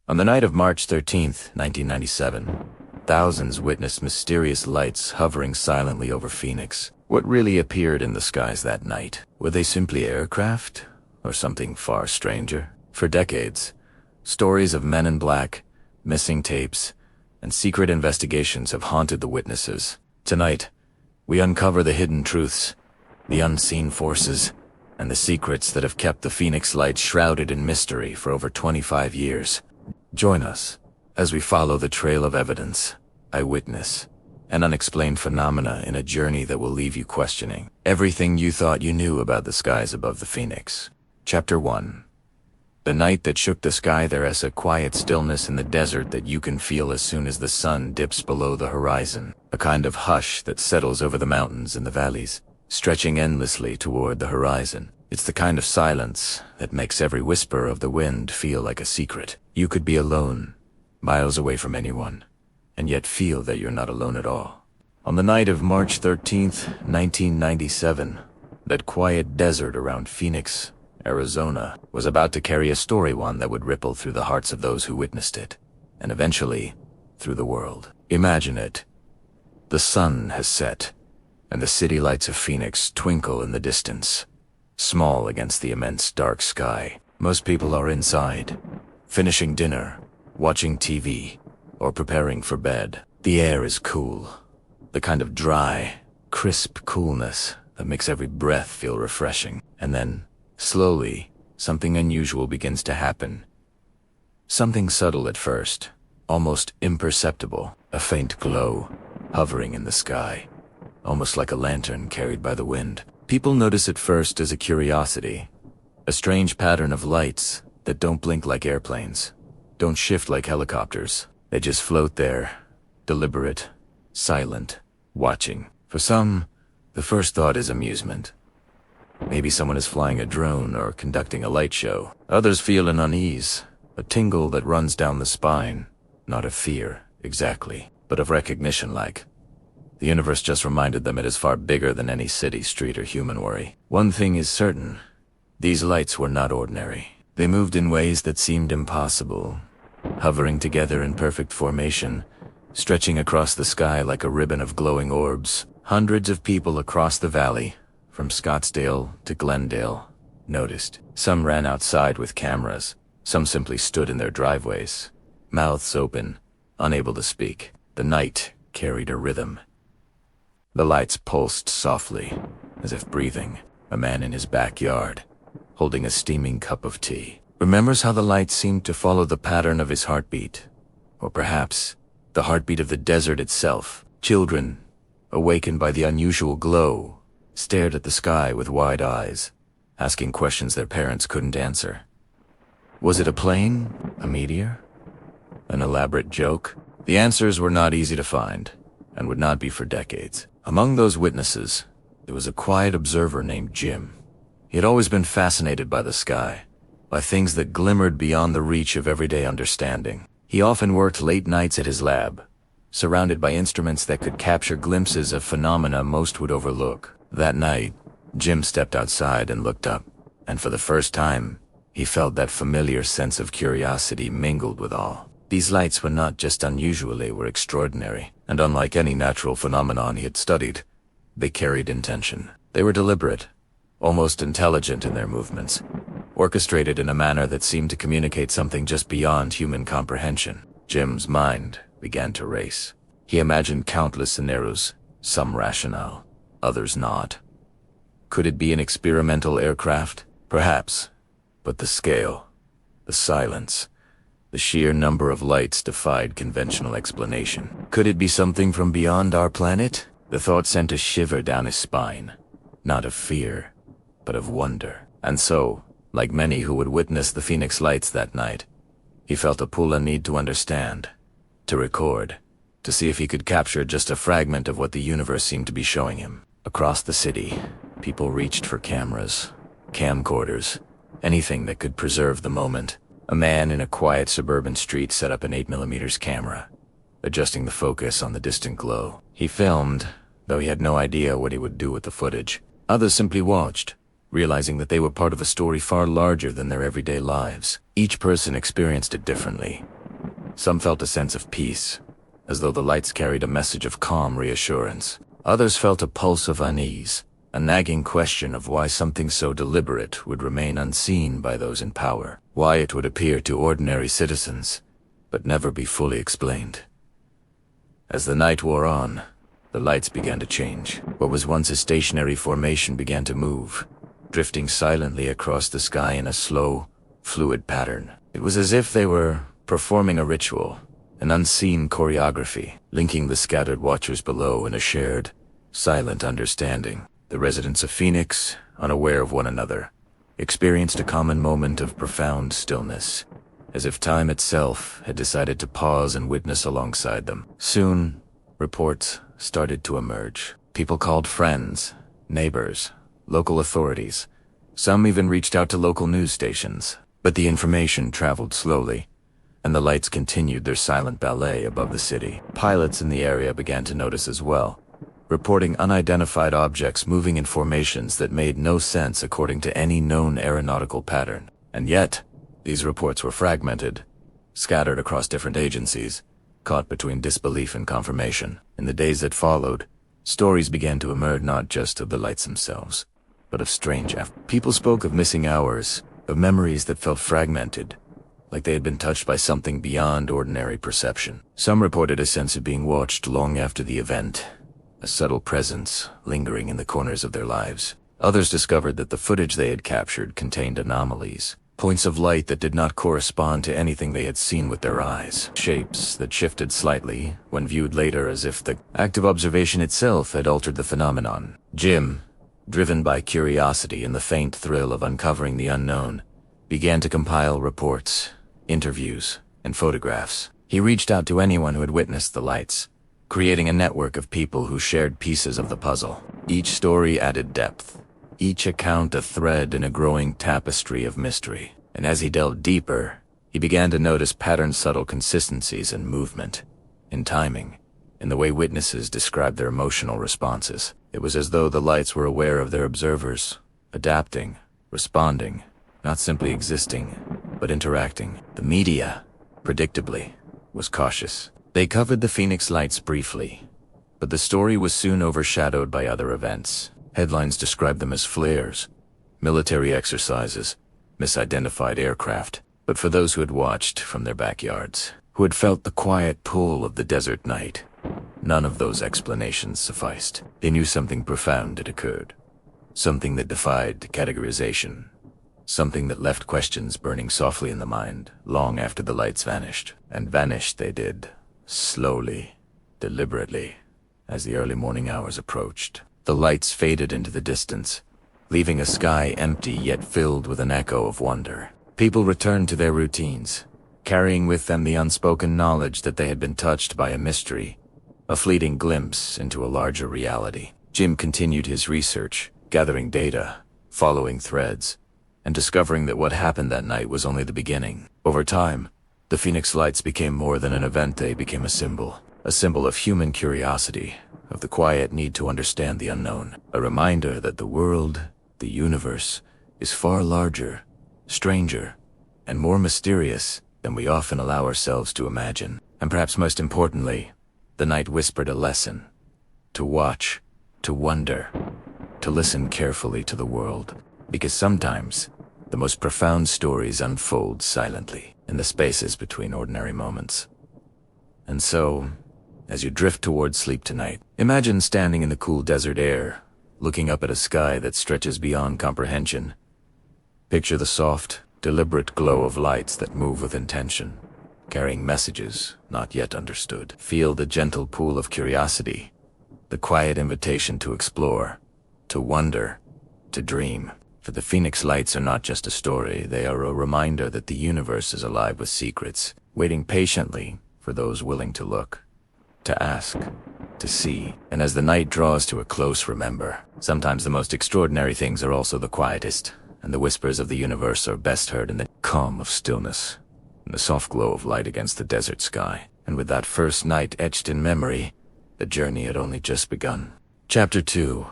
On the night of March 13th, 1997, thousands witnessed mysterious lights hovering silently over Phoenix. What really appeared in the skies that night? Were they simply aircraft, or something far stranger? For decades, stories of men in black, missing tapes, and secret investigations have haunted the witnesses. Tonight, we uncover the hidden truths, the unseen forces, and the secrets that have kept the Phoenix Lights shrouded in mystery for over 25 years. Join us as we follow the trail of evidence, eyewitness, and unexplained phenomena in a journey that will leave you questioning everything you thought you knew about the skies above the Phoenix. Chapter 1. The night that shook the sky. There is a quiet stillness in the desert that you can feel as soon as the sun dips below the horizon, a kind of hush that settles over the mountains and the valleys, stretching endlessly toward the horizon. It's the kind of silence that makes every whisper of the wind feel like a secret. You could be alone, miles away from anyone, and yet feel that you're not alone at all. On the night of March 13th, 1997, that quiet desert around Phoenix, Arizona, was about to carry a story, one that would ripple through the hearts of those who witnessed it, and eventually through the world. Imagine it. The sun has set, and the city lights of Phoenix twinkle in the distance, small against the immense dark sky. Most people are inside, finishing dinner, watching TV, or preparing for bed. The air is cool, the kind of dry, crisp coolness that makes every breath feel refreshing. And then, slowly, something unusual begins to happen. Something subtle at first, almost imperceptible, a faint glow hovering in the sky, almost like a lantern carried by the wind. People notice it first as a curiosity, a strange pattern of lights that don't blink like airplanes, don't shift like helicopters. They just float there, deliberate, silent, watching. For some, the first thought is amusement. Maybe someone is flying a drone or conducting a light show. Others feel an unease, a tingle that runs down the spine, not of fear, exactly, but of recognition, like the universe just reminded them it is far bigger than any city, street, or human worry. One thing is certain, these lights were not ordinary. They moved in ways that seemed impossible, hovering together in perfect formation, stretching across the sky like a ribbon of glowing orbs. Hundreds of people across the valley, from Scottsdale to Glendale, noticed. Some ran outside with cameras. Some simply stood in their driveways, mouths open, unable to speak. The night carried a rhythm. The lights pulsed softly, as if breathing. A man in his backyard, holding a steaming cup of tea, remembers how the lights seemed to follow the pattern of his heartbeat, or perhaps the heartbeat of the desert itself. Children, awakened by the unusual glow, stared at the sky with wide eyes, asking questions their parents couldn't answer. Was it a plane? A meteor? An elaborate joke? The answers were not easy to find, and would not be for decades. Among those witnesses, there was a quiet observer named Jim. He had always been fascinated by the sky, by things that glimmered beyond the reach of everyday understanding. He often worked late nights at his lab, surrounded by instruments that could capture glimpses of phenomena most would overlook. That night, Jim stepped outside and looked up, and for the first time, he felt that familiar sense of curiosity mingled with awe. These lights were not just unusual, they were extraordinary, and unlike any natural phenomenon he had studied, they carried intention. They were deliberate, almost intelligent in their movements, orchestrated in a manner that seemed to communicate something just beyond human comprehension. Jim's mind began to race. He imagined countless scenarios, some rational, others not. Could it be an experimental aircraft? Perhaps, but the scale, the silence, the sheer number of lights defied conventional explanation. Could it be something from beyond our planet? The thought sent a shiver down his spine, not of fear, but of wonder. And so, like many who would witness the Phoenix Lights that night, he felt a pull and need to understand, to record, to see if he could capture just a fragment of what the universe seemed to be showing him. Across the city, people reached for cameras, camcorders, anything that could preserve the moment. A man in a quiet suburban street set up an 8mm camera, adjusting the focus on the distant glow. He filmed, though he had no idea what he would do with the footage. Others simply watched, realizing that they were part of a story far larger than their everyday lives. Each person experienced it differently. Some felt a sense of peace, as though the lights carried a message of calm reassurance. Others felt a pulse of unease, a nagging question of why something so deliberate would remain unseen by those in power, why it would appear to ordinary citizens, but never be fully explained. As the night wore on, the lights began to change. What was once a stationary formation began to move, drifting silently across the sky in a slow, fluid pattern. It was as if they were performing a ritual, an unseen choreography, linking the scattered watchers below in a shared, silent understanding. The residents of Phoenix, unaware of one another, experienced a common moment of profound stillness, as if time itself had decided to pause and witness alongside them. Soon, reports started to emerge. People called friends, neighbors, local authorities. Some even reached out to local news stations. But the information traveled slowly, and the lights continued their silent ballet above the city. Pilots in the area began to notice as well, reporting unidentified objects moving in formations that made no sense according to any known aeronautical pattern. And yet, these reports were fragmented, scattered across different agencies, caught between disbelief and confirmation. In the days that followed, stories began to emerge not just of the lights themselves, but of strange people spoke of missing hours, of memories that felt fragmented, like they had been touched by something beyond ordinary perception. Some reported a sense of being watched long after the event, a subtle presence lingering in the corners of their lives. Others discovered that the footage they had captured contained anomalies, points of light that did not correspond to anything they had seen with their eyes, shapes that shifted slightly when viewed later as if the act of observation itself had altered the phenomenon. Jim, driven by curiosity and the faint thrill of uncovering the unknown, began to compile reports, interviews, and photographs. He reached out to anyone who had witnessed the lights, creating a network of people who shared pieces of the puzzle. Each story added depth, each account a thread in a growing tapestry of mystery. And as he delved deeper, he began to notice patterns, subtle consistencies in movement, in timing, in the way witnesses described their emotional responses. It was as though the lights were aware of their observers, adapting, responding, not simply existing, but interacting. The media, predictably, was cautious. They covered the Phoenix lights briefly, but the story was soon overshadowed by other events. Headlines described them as flares, military exercises, misidentified aircraft. But for those who had watched from their backyards, who had felt the quiet pull of the desert night, none of those explanations sufficed. They knew something profound had occurred, something that defied categorization, something that left questions burning softly in the mind long after the lights vanished. And vanished they did, slowly, deliberately, as the early morning hours approached. The lights faded into the distance, leaving a sky empty yet filled with an echo of wonder. People returned to their routines, carrying with them the unspoken knowledge that they had been touched by a mystery, a fleeting glimpse into a larger reality. Jim continued his research, gathering data, following threads, and discovering that what happened that night was only the beginning. Over time, the Phoenix Lights became more than an event. They became a symbol of human curiosity, of the quiet need to understand the unknown, a reminder that the world, the universe, is far larger, stranger, and more mysterious than we often allow ourselves to imagine. And perhaps most importantly, the night whispered a lesson: to watch, to wonder, to listen carefully to the world, because sometimes the most profound stories unfold silently in the spaces between ordinary moments. And so, as you drift towards sleep tonight, imagine standing in the cool desert air, looking up at a sky that stretches beyond comprehension. Picture the soft, deliberate glow of lights that move with intention, carrying messages not yet understood. Feel the gentle pool of curiosity, the quiet invitation to explore, to wonder, to dream. For the Phoenix Lights are not just a story, they are a reminder that the universe is alive with secrets, waiting patiently for those willing to look, to ask, to see. And as the night draws to a close, remember, sometimes the most extraordinary things are also the quietest, and the whispers of the universe are best heard in the calm of stillness, in the soft glow of light against the desert sky. And with that first night etched in memory, the journey had only just begun. Chapter 2.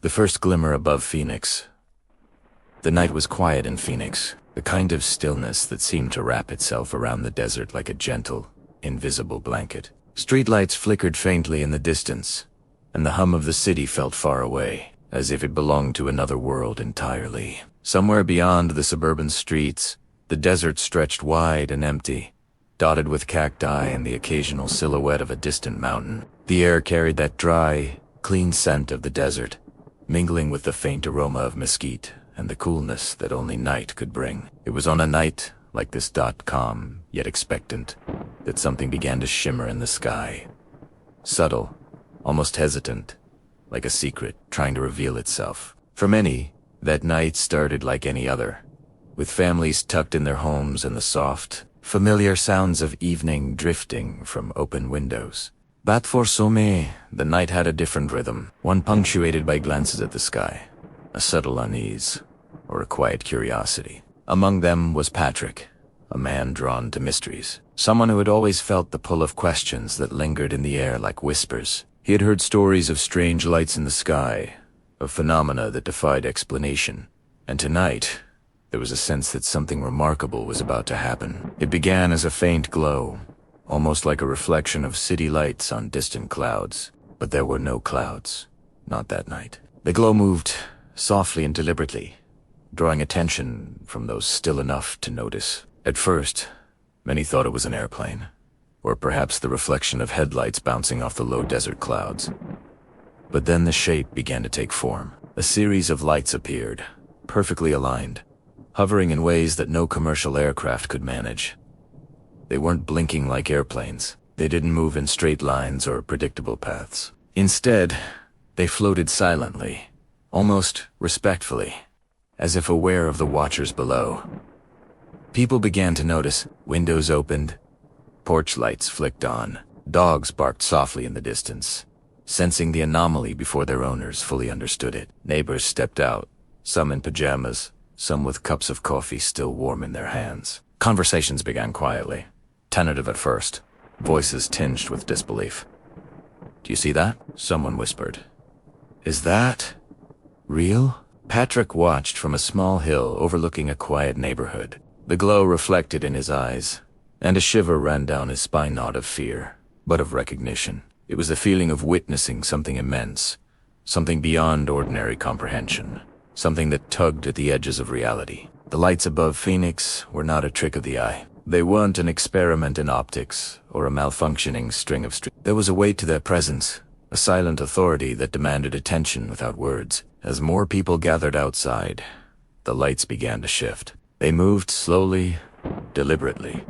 The first glimmer above Phoenix. The night was quiet in Phoenix, the kind of stillness that seemed to wrap itself around the desert like a gentle, invisible blanket. Streetlights flickered faintly in the distance, and the hum of the city felt far away, as if it belonged to another world entirely. Somewhere beyond the suburban streets, the desert stretched wide and empty, dotted with cacti and the occasional silhouette of a distant mountain. The air carried that dry, clean scent of the desert, mingling with the faint aroma of mesquite and the coolness that only night could bring. It was on a night like this, calm, yet expectant, that something began to shimmer in the sky. Subtle, almost hesitant, like a secret trying to reveal itself. For many, that night started like any other, with families tucked in their homes and the soft, familiar sounds of evening drifting from open windows. But for Sommet, the night had a different rhythm, one punctuated by glances at the sky, a subtle unease, or a quiet curiosity. Among them was Patrick, a man drawn to mysteries, someone who had always felt the pull of questions that lingered in the air like whispers. He had heard stories of strange lights in the sky, of phenomena that defied explanation, and tonight, there was a sense that something remarkable was about to happen. It began as a faint glow, almost like a reflection of city lights on distant clouds. But there were no clouds, not that night. The glow moved softly and deliberately, drawing attention from those still enough to notice. At first, many thought it was an airplane, or perhaps the reflection of headlights bouncing off the low desert clouds. But then the shape began to take form. A series of lights appeared, perfectly aligned, hovering in ways that no commercial aircraft could manage. They weren't blinking like airplanes. They didn't move in straight lines or predictable paths. Instead, they floated silently, almost respectfully, as if aware of the watchers below. People began to notice. Windows opened, porch lights flicked on, dogs barked softly in the distance, sensing the anomaly before their owners fully understood it. Neighbors stepped out, some in pajamas, some with cups of coffee still warm in their hands. Conversations began quietly, tentative at first, voices tinged with disbelief. "Do you see that?" someone whispered. "Is that real?" Patrick watched from a small hill overlooking a quiet neighborhood. The glow reflected in his eyes, and a shiver ran down his spine, not of fear, but of recognition. It was the feeling of witnessing something immense, something beyond ordinary comprehension, something that tugged at the edges of reality. The lights above Phoenix were not a trick of the eye. They weren't an experiment in optics or a malfunctioning string of streets. There was a weight to their presence, a silent authority that demanded attention without words. As more people gathered outside, the lights began to shift. They moved slowly, deliberately,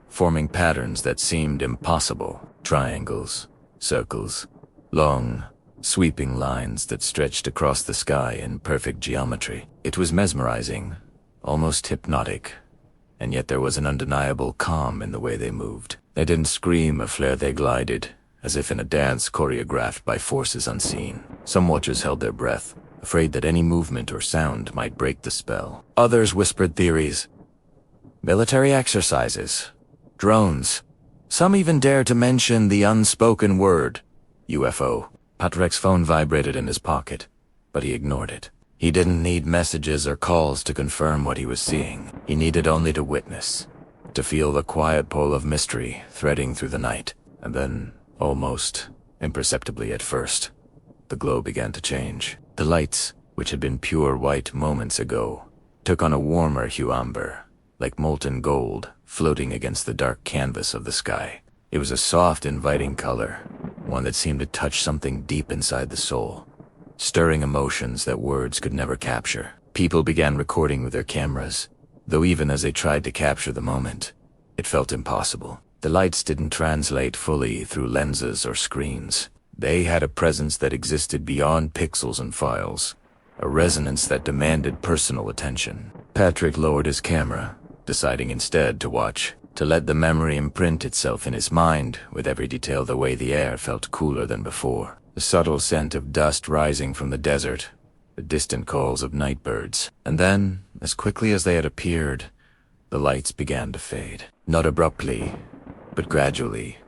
forming patterns that seemed impossible. Triangles, circles, long, sweeping lines that stretched across the sky in perfect geometry. It was mesmerizing, almost hypnotic, and yet there was an undeniable calm in the way they moved. They didn't scream or flare, they glided, as if in a dance choreographed by forces unseen. Some watchers held their breath, afraid that any movement or sound might break the spell. Others whispered theories. Military exercises, drones. Some even dared to mention the unspoken word, UFO. Patrick's phone vibrated in his pocket, but he ignored it. He didn't need messages or calls to confirm what he was seeing. He needed only to witness, to feel the quiet pull of mystery threading through the night. And then, almost imperceptibly at first, the glow began to change. The lights, which had been pure white moments ago, took on a warmer hue, amber, like molten gold, floating against the dark canvas of the sky. It was a soft, inviting color, one that seemed to touch something deep inside the soul, stirring emotions that words could never capture. People began recording with their cameras, though even as they tried to capture the moment, it felt impossible. The lights didn't translate fully through lenses or screens. They had a presence that existed beyond pixels and files, a resonance that demanded personal attention. Patrick lowered his camera, deciding instead to watch, to let the memory imprint itself in his mind with every detail. The way the air felt cooler than before, the subtle scent of dust rising from the desert, the distant calls of night birds. And then, as quickly as they had appeared, the lights began to fade. Not abruptly, but gradually,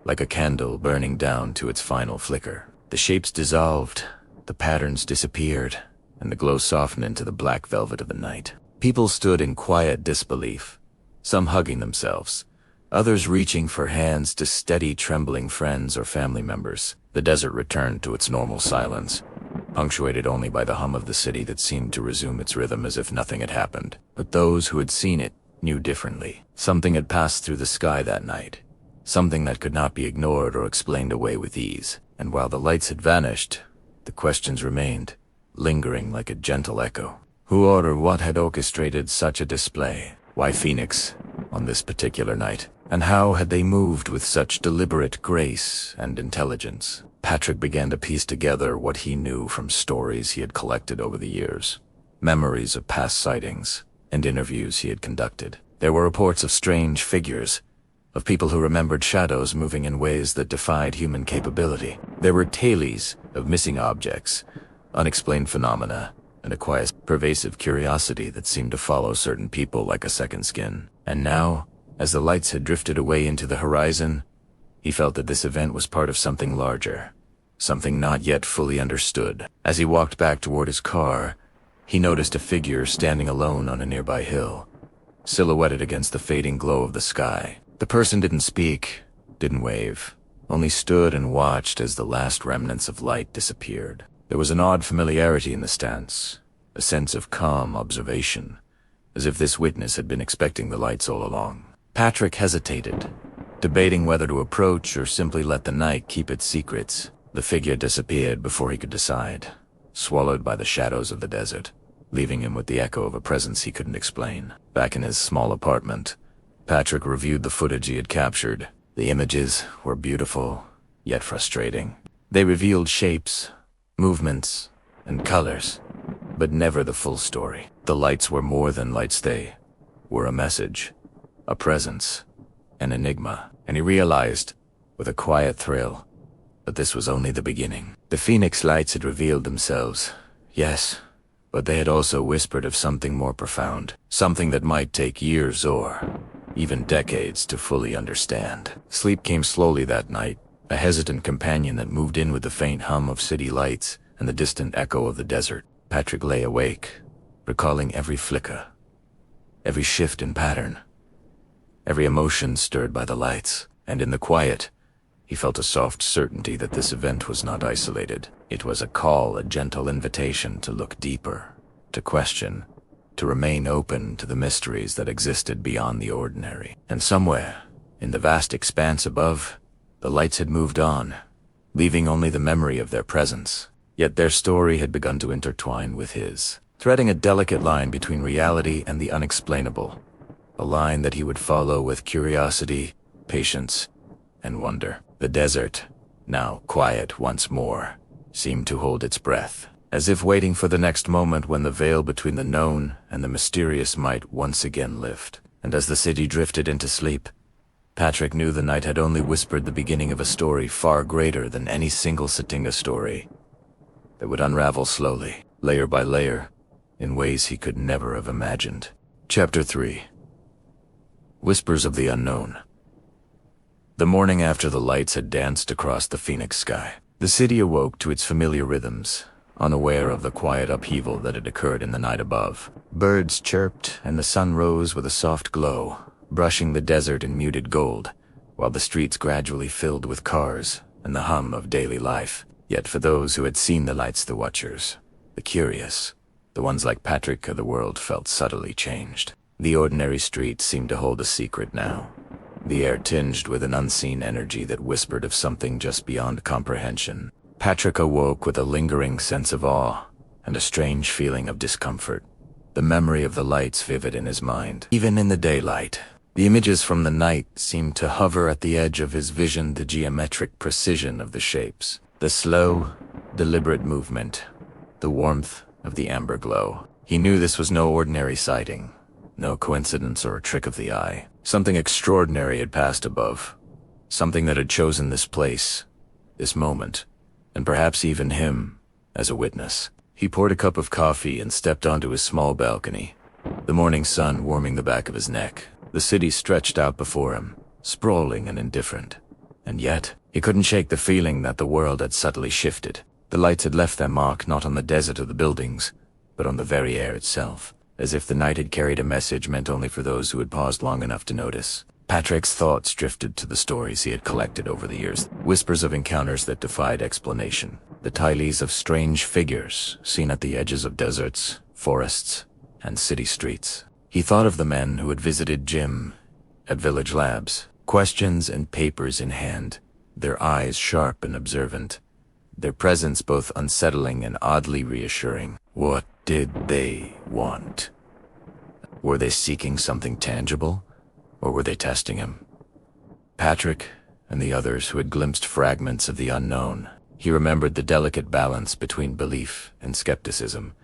like a candle burning down to its final flicker. The shapes dissolved, the patterns disappeared, and the glow softened into the black velvet of the night. People stood in quiet disbelief, some hugging themselves, others reaching for hands to steady trembling friends or family members. The desert returned to its normal silence, punctuated only by the hum of the city that seemed to resume its rhythm as if nothing had happened. But those who had seen it knew differently. Something had passed through the sky that night, something that could not be ignored or explained away with ease. And while the lights had vanished, the questions remained, lingering like a gentle echo. Who or what had orchestrated such a display? Why Phoenix on this particular night? And how had they moved with such deliberate grace and intelligence? Patrick began to piece together what he knew from stories he had collected over the years, memories of past sightings, and interviews he had conducted. There were reports of strange figures, of people who remembered shadows moving in ways that defied human capability. There were tales of missing objects, unexplained phenomena, and a quiet, pervasive curiosity that seemed to follow certain people like a second skin. And now, as the lights had drifted away into the horizon, he felt that this event was part of something larger, something not yet fully understood. As he walked back toward his car, he noticed a figure standing alone on a nearby hill, silhouetted against the fading glow of the sky. The person didn't speak, didn't wave, only stood and watched as the last remnants of light disappeared. There was an odd familiarity in the stance, a sense of calm observation, as if this witness had been expecting the lights all along. Patrick hesitated, debating whether to approach or simply let the night keep its secrets. The figure disappeared before he could decide, swallowed by the shadows of the desert, leaving him with the echo of a presence he couldn't explain. Back in his small apartment, Patrick reviewed the footage he had captured. The images were beautiful, yet frustrating. They revealed shapes, movements, and colors, but never the full story. The lights were more than lights. They were a message, a presence, an enigma. And he realized, with a quiet thrill, that this was only the beginning. The Phoenix lights had revealed themselves, yes, but they had also whispered of something more profound, something that might take years or even decades to fully understand. Sleep came slowly that night, a hesitant companion that moved in with the faint hum of city lights and the distant echo of the desert. Patrick lay awake, recalling every flicker, every shift in pattern, every emotion stirred by the lights. And in the quiet, he felt a soft certainty that this event was not isolated. It was a call, a gentle invitation to look deeper, to question, to remain open to the mysteries that existed beyond the ordinary. And somewhere, in the vast expanse above, the lights had moved on, leaving only the memory of their presence. Yet their story had begun to intertwine with his, threading a delicate line between reality and the unexplainable, a line that he would follow with curiosity, patience, and wonder. The desert, now quiet once more, seemed to hold its breath, as if waiting for the next moment when the veil between the known and the mysterious might once again lift. And as the city drifted into sleep, Patrick knew the night had only whispered the beginning of a story far greater than any single Satinga story, that would unravel slowly, layer by layer, in ways he could never have imagined. Chapter 3. Whispers of the Unknown. The morning after the lights had danced across the Phoenix sky, the city awoke to its familiar rhythms, unaware of the quiet upheaval that had occurred in the night above. Birds chirped, and the sun rose with a soft glow, brushing the desert in muted gold, while the streets gradually filled with cars and the hum of daily life. Yet for those who had seen the lights, the watchers, the curious, the ones like Patrick, the world felt subtly changed. The ordinary streets seemed to hold a secret now, the air tinged with an unseen energy that whispered of something just beyond comprehension. Patrick awoke with a lingering sense of awe and a strange feeling of discomfort, the memory of the lights vivid in his mind. Even in the daylight, the images from the night seemed to hover at the edge of his vision, the geometric precision of the shapes, the slow, deliberate movement, the warmth of the amber glow. He knew this was no ordinary sighting, no coincidence or a trick of the eye. Something extraordinary had passed above, something that had chosen this place, this moment, and perhaps even him, as a witness. He poured a cup of coffee and stepped onto his small balcony, the morning sun warming the back of his neck. The city stretched out before him, sprawling and indifferent. And yet, he couldn't shake the feeling that the world had subtly shifted. The lights had left their mark not on the desert or the buildings, but on the very air itself. as if the night had carried a message meant only for those who had paused long enough to notice. Patrick's thoughts drifted to the stories he had collected over the years, whispers of encounters that defied explanation, the tiles of strange figures seen at the edges of deserts, forests, and city streets. He thought of the men who had visited Jim at village labs, questions and papers in hand, their eyes sharp and observant, their presence both unsettling and oddly reassuring. What did they want? Were they seeking something tangible, or were they testing him? Patrick and the others who had glimpsed fragments of the unknown. He remembered the delicate balance between belief and skepticism,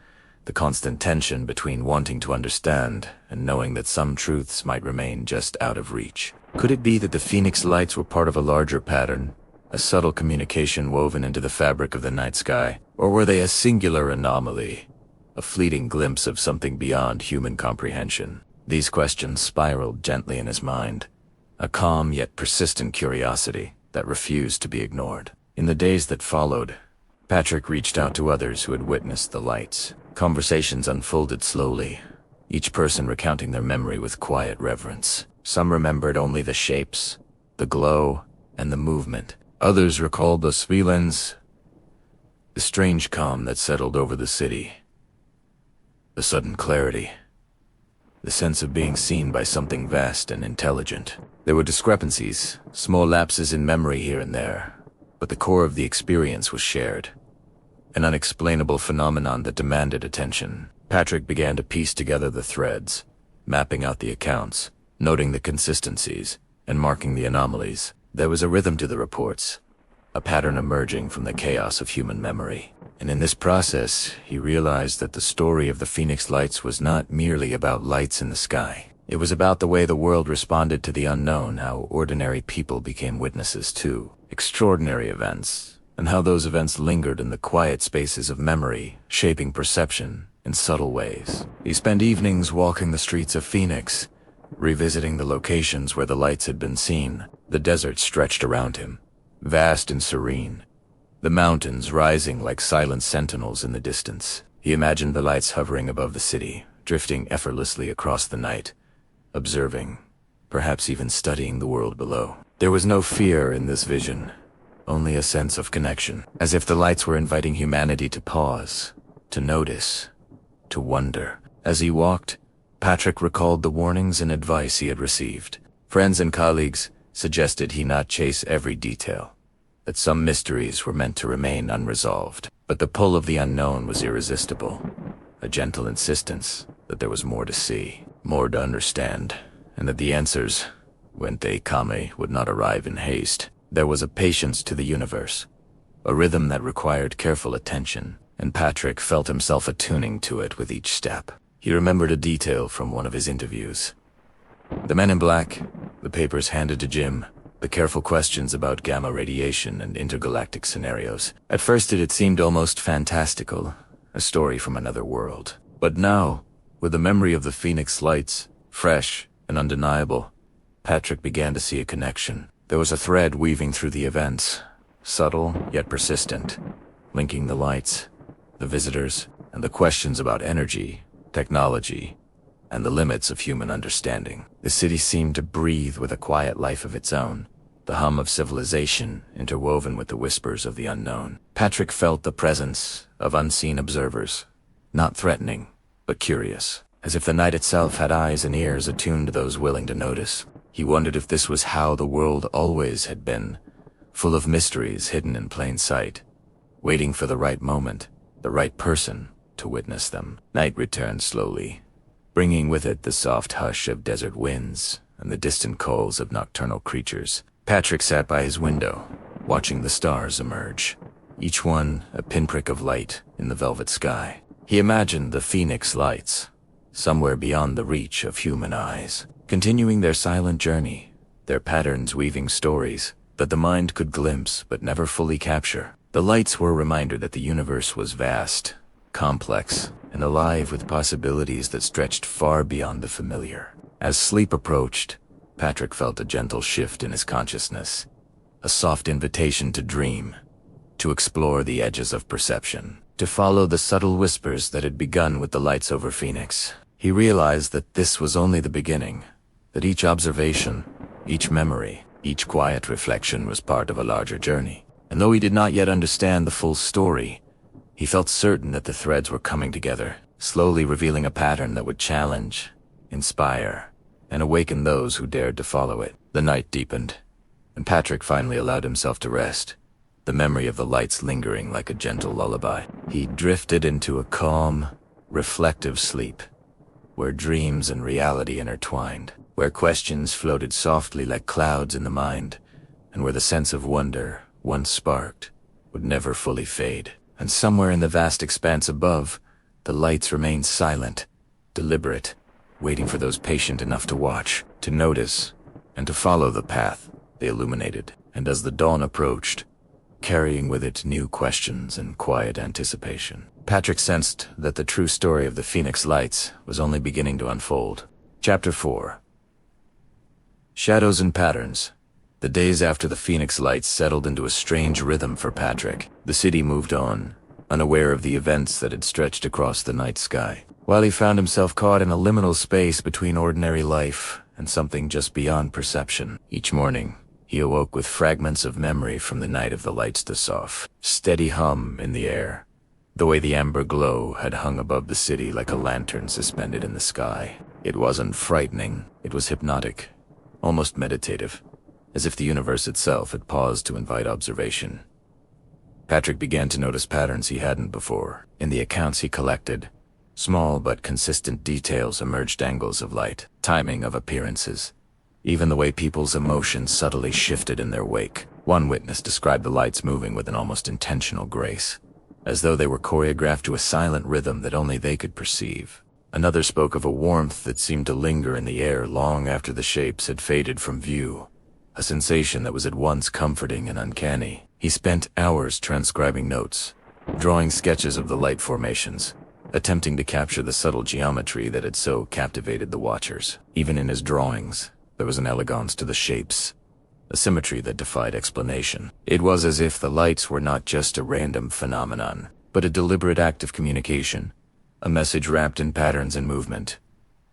the constant tension between wanting to understand and knowing that some truths might remain just out of reach. Could it be that the Phoenix lights were part of a larger pattern, a subtle communication woven into the fabric of the night sky? Or were they a singular anomaly, a fleeting glimpse of something beyond human comprehension? These questions spiraled gently in his mind, a calm yet persistent curiosity that refused to be ignored. In the days that followed, Patrick reached out to others who had witnessed the lights. Conversations unfolded slowly, each person recounting their memory with quiet reverence. Some remembered only the shapes, the glow, and the movement. Others recalled those feelings, the strange calm that settled over the city, the sudden clarity, the sense of being seen by something vast and intelligent. There were discrepancies, small lapses in memory here and there, but the core of the experience was shared, an unexplainable phenomenon that demanded attention. Patrick began to piece together the threads, mapping out the accounts, noting the consistencies, and marking the anomalies. There was a rhythm to the reports, a pattern emerging from the chaos of human memory. And in this process, he realized that the story of the Phoenix lights was not merely about lights in the sky. It was about the way the world responded to the unknown, how ordinary people became witnesses to extraordinary events, and how those events lingered in the quiet spaces of memory, shaping perception in subtle ways. He spent evenings walking the streets of Phoenix, revisiting the locations where the lights had been seen. The desert stretched around him, vast and serene, the mountains rising like silent sentinels in the distance. He imagined the lights hovering above the city, drifting effortlessly across the night, observing, perhaps even studying the world below. There was no fear in this vision, only a sense of connection, as if the lights were inviting humanity to pause, to notice, to wonder. As he walked, Patrick recalled the warnings and advice he had received. Friends and colleagues suggested he not chase every detail, that some mysteries were meant to remain unresolved. But the pull of the unknown was irresistible, a gentle insistence that there was more to see, more to understand, and that the answers, when they come, would not arrive in haste. There was a patience to the universe, a rhythm that required careful attention, and Patrick felt himself attuning to it with each step. He remembered a detail from one of his interviews. The men in black, the papers handed to Jim, the careful questions about gamma radiation and intergalactic scenarios. At first it had seemed almost fantastical, a story from another world. But now, with the memory of the Phoenix lights, fresh and undeniable, Patrick began to see a connection. There was a thread weaving through the events, subtle yet persistent, linking the lights, the visitors, and the questions about energy, technology, and the limits of human understanding. The city seemed to breathe with a quiet life of its own, the hum of civilization interwoven with the whispers of the unknown. Patrick felt the presence of unseen observers, not threatening, but curious, as if the night itself had eyes and ears attuned to those willing to notice. He wondered if this was how the world always had been, full of mysteries hidden in plain sight, waiting for the right moment, the right person to witness them. Night returned slowly, bringing with it the soft hush of desert winds and the distant calls of nocturnal creatures. Patrick sat by his window, watching the stars emerge, each one a pinprick of light in the velvet sky. He imagined the Phoenix lights, somewhere beyond the reach of human eyes, continuing their silent journey, their patterns weaving stories that the mind could glimpse but never fully capture. The lights were a reminder that the universe was vast, complex, and alive with possibilities that stretched far beyond the familiar. As sleep approached, Patrick felt a gentle shift in his consciousness, a soft invitation to dream, to explore the edges of perception, to follow the subtle whispers that had begun with the lights over Phoenix. He realized that this was only the beginning, that each observation, each memory, each quiet reflection was part of a larger journey. And though he did not yet understand the full story, he felt certain that the threads were coming together, slowly revealing a pattern that would challenge, inspire, and awaken those who dared to follow it. The night deepened, and Patrick finally allowed himself to rest, the memory of the lights lingering like a gentle lullaby. He drifted into a calm, reflective sleep, where dreams and reality intertwined, where questions floated softly like clouds in the mind, and where the sense of wonder, once sparked, would never fully fade. And somewhere in the vast expanse above, the lights remained silent, deliberate, waiting for those patient enough to watch, to notice, and to follow the path they illuminated. And as the dawn approached, carrying with it new questions and quiet anticipation, Patrick sensed that the true story of the Phoenix Lights was only beginning to unfold. Chapter 4. Shadows and Patterns. The days after the Phoenix Lights settled into a strange rhythm for Patrick. The city moved on, unaware of the events that had stretched across the night sky, while he found himself caught in a liminal space between ordinary life and something just beyond perception. Each morning, he awoke with fragments of memory from the night of the lights, the soft, steady hum in the air, the way the amber glow had hung above the city like a lantern suspended in the sky. It wasn't frightening, it was hypnotic, almost meditative, as if the universe itself had paused to invite observation. Patrick began to notice patterns he hadn't before. In the accounts he collected, small but consistent details emerged: angles of light, timing of appearances, even the way people's emotions subtly shifted in their wake. One witness described the lights moving with an almost intentional grace, as though they were choreographed to a silent rhythm that only they could perceive. Another spoke of a warmth that seemed to linger in the air long after the shapes had faded from view, a sensation that was at once comforting and uncanny. He spent hours transcribing notes, drawing sketches of the light formations, attempting to capture the subtle geometry that had so captivated the watchers. Even in his drawings, there was an elegance to the shapes, a symmetry that defied explanation. It was as if the lights were not just a random phenomenon, but a deliberate act of communication, a message wrapped in patterns and movement,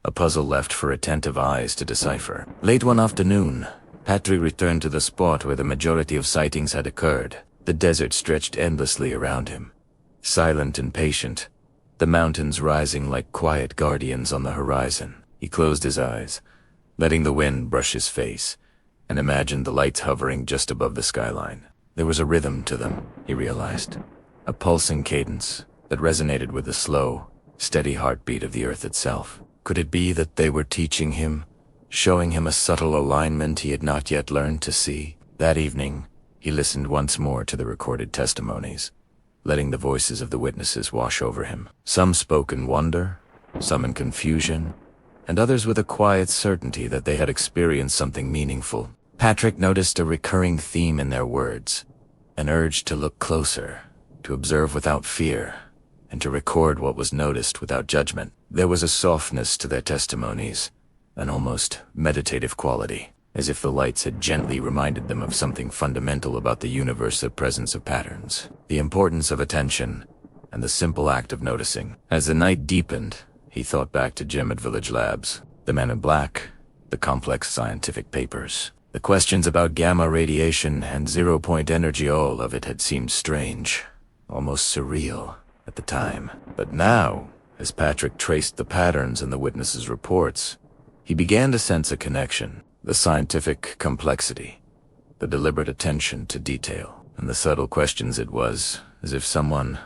a puzzle left for attentive eyes to decipher. Late one afternoon, Patrick returned to the spot where the majority of sightings had occurred. The desert stretched endlessly around him, silent and patient, the mountains rising like quiet guardians on the horizon. He closed his eyes, letting the wind brush his face, and imagined the lights hovering just above the skyline. There was a rhythm to them, he realized, a pulsing cadence that resonated with the slow, steady heartbeat of the earth itself. Could it be that they were teaching him, showing him a subtle alignment he had not yet learned to see? That evening, he listened once more to the recorded testimonies, letting the voices of the witnesses wash over him. Some spoke in wonder, some in confusion, and others with a quiet certainty that they had experienced something meaningful. Patrick noticed a recurring theme in their words, an urge to look closer, to observe without fear, and to record what was noticed without judgment. There was a softness to their testimonies, an almost meditative quality, as if the lights had gently reminded them of something fundamental about the universe: the presence of patterns, the importance of attention, and the simple act of noticing. As the night deepened, he thought back to Jim at Village Labs, the man in black, the complex scientific papers, the questions about gamma radiation and zero-point energy. All of it had seemed strange, almost surreal at the time. But now, as Patrick traced the patterns in the witnesses' reports, he began to sense a connection: the scientific complexity, the deliberate attention to detail, and the subtle questions. It was as if someone,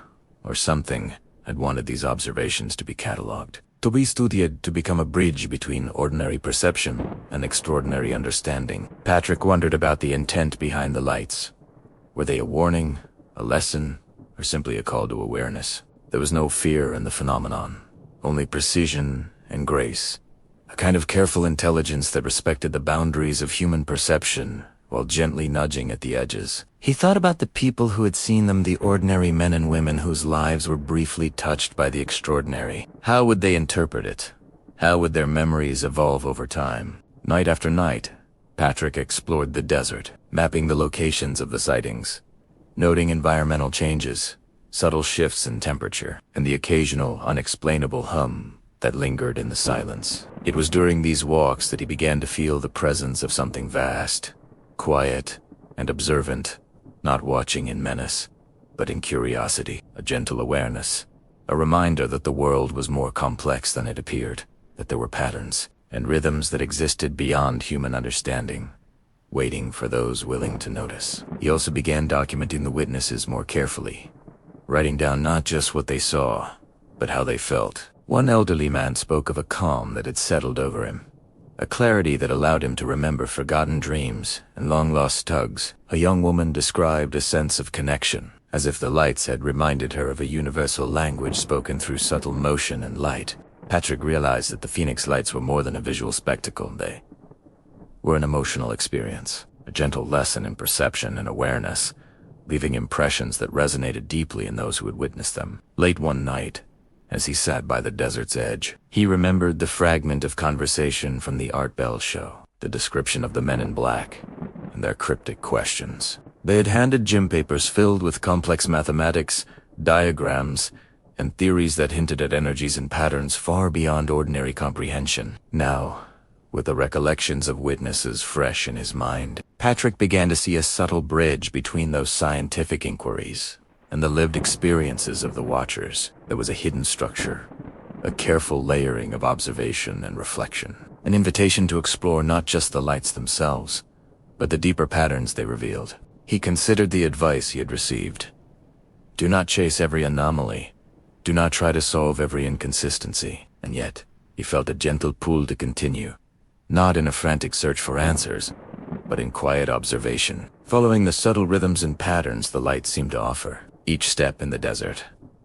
or something, had wanted these observations to be catalogued, to be studied, to become a bridge between ordinary perception and extraordinary understanding. Patrick wondered about the intent behind the lights. Were they a warning, a lesson, or simply a call to awareness? There was no fear in the phenomenon, only precision and grace, a kind of careful intelligence that respected the boundaries of human perception while gently nudging at the edges. He thought about the people who had seen them, the ordinary men and women whose lives were briefly touched by the extraordinary. How would they interpret it? How would their memories evolve over time? Night after night, Patrick explored the desert, mapping the locations of the sightings, noting environmental changes, subtle shifts in temperature, and the occasional unexplainable hum that lingered in the silence. It was during these walks that he began to feel the presence of something vast, quiet, and observant, not watching in menace, but in curiosity, a gentle awareness, a reminder that the world was more complex than it appeared, that there were patterns and rhythms that existed beyond human understanding, waiting for those willing to notice. He also began documenting the witnesses more carefully, writing down not just what they saw, but how they felt. One elderly man spoke of a calm that had settled over him, a clarity that allowed him to remember forgotten dreams and long-lost tugs. A young woman described a sense of connection, as if the lights had reminded her of a universal language spoken through subtle motion and light. Patrick realized that the Phoenix Lights were more than a visual spectacle. They were an emotional experience, a gentle lesson in perception and awareness, leaving impressions that resonated deeply in those who had witnessed them. Late one night, as he sat by the desert's edge, he remembered the fragment of conversation from the Art Bell show, the description of the men in black, and their cryptic questions. They had handed gym papers filled with complex mathematics, diagrams, and theories that hinted at energies and patterns far beyond ordinary comprehension. Now, with the recollections of witnesses fresh in his mind, Patrick began to see a subtle bridge between those scientific inquiries and the lived experiences of the watchers. There was a hidden structure, a careful layering of observation and reflection, an invitation to explore not just the lights themselves, but the deeper patterns they revealed. He considered the advice he had received. Do not chase every anomaly. Do not try to solve every inconsistency. And yet, he felt a gentle pull to continue, not in a frantic search for answers, but in quiet observation, following the subtle rhythms and patterns the lights seemed to offer. Each step in the desert,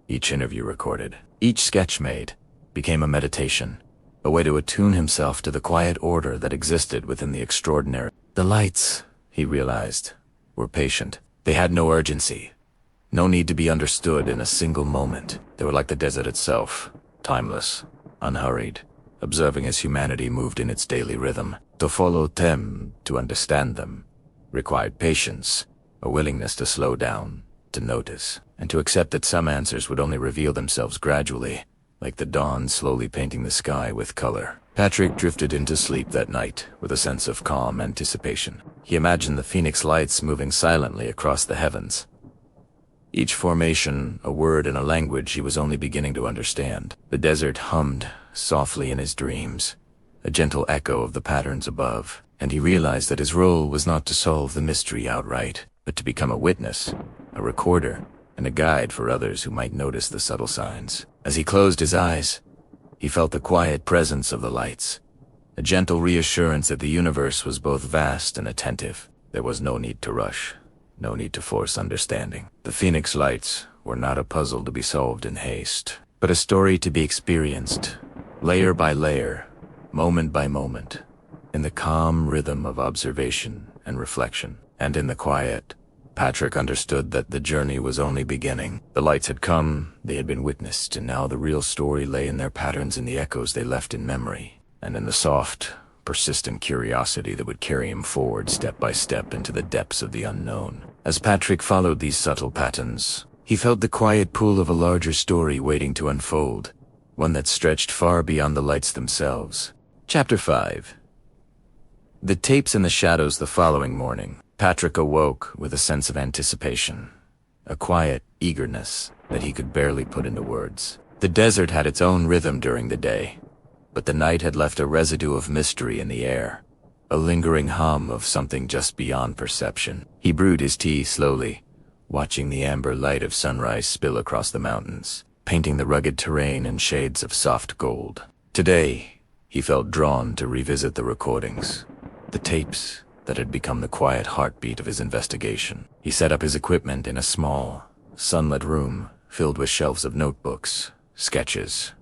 each interview recorded, each sketch made, became a meditation, a way to attune himself to the quiet order that existed within the extraordinary. The lights, he realized, were patient. They had no urgency, no need to be understood in a single moment. They were like the desert itself, timeless, unhurried, observing as humanity moved in its daily rhythm. To follow them, to understand them, required patience, a willingness to slow down, to notice, and to accept that some answers would only reveal themselves gradually, like the dawn slowly painting the sky with color. Patrick drifted into sleep that night with a sense of calm anticipation. He imagined the Phoenix Lights moving silently across the heavens, each formation a word in a language he was only beginning to understand. The desert hummed softly in his dreams, a gentle echo of the patterns above, and he realized that his role was not to solve the mystery outright, but to become a witness, a recorder, and a guide for others who might notice the subtle signs. As he closed his eyes, he felt the quiet presence of the lights, a gentle reassurance that the universe was both vast and attentive. There was no need to rush, no need to force understanding. The Phoenix Lights were not a puzzle to be solved in haste, but a story to be experienced, layer by layer, moment by moment, in the calm rhythm of observation and reflection. And in the quiet, Patrick understood that the journey was only beginning. The lights had come, they had been witnessed, and now the real story lay in their patterns and the echoes they left in memory, and in the soft, persistent curiosity that would carry him forward step by step into the depths of the unknown. As Patrick followed these subtle patterns, he felt the quiet pull of a larger story waiting to unfold, one that stretched far beyond the lights themselves. Chapter 5. The tapes in the shadows. The following morning, Patrick awoke with a sense of anticipation, a quiet eagerness that he could barely put into words. The desert had its own rhythm during the day, but the night had left a residue of mystery in the air, a lingering hum of something just beyond perception. He brewed his tea slowly, watching the amber light of sunrise spill across the mountains, painting the rugged terrain in shades of soft gold. Today, he felt drawn to revisit the recordings, the tapes that had become the quiet heartbeat of his investigation. He set up his equipment in a small, sunlit room filled with shelves of notebooks, sketches,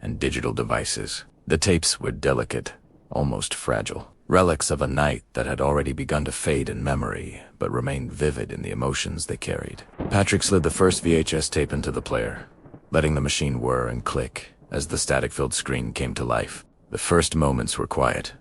and digital devices. The tapes were delicate, almost fragile, relics of a night that had already begun to fade in memory, but remained vivid in the emotions they carried. Patrick slid the first VHS tape into the player, letting the machine whir and click as the static-filled screen came to life. The first moments were quiet,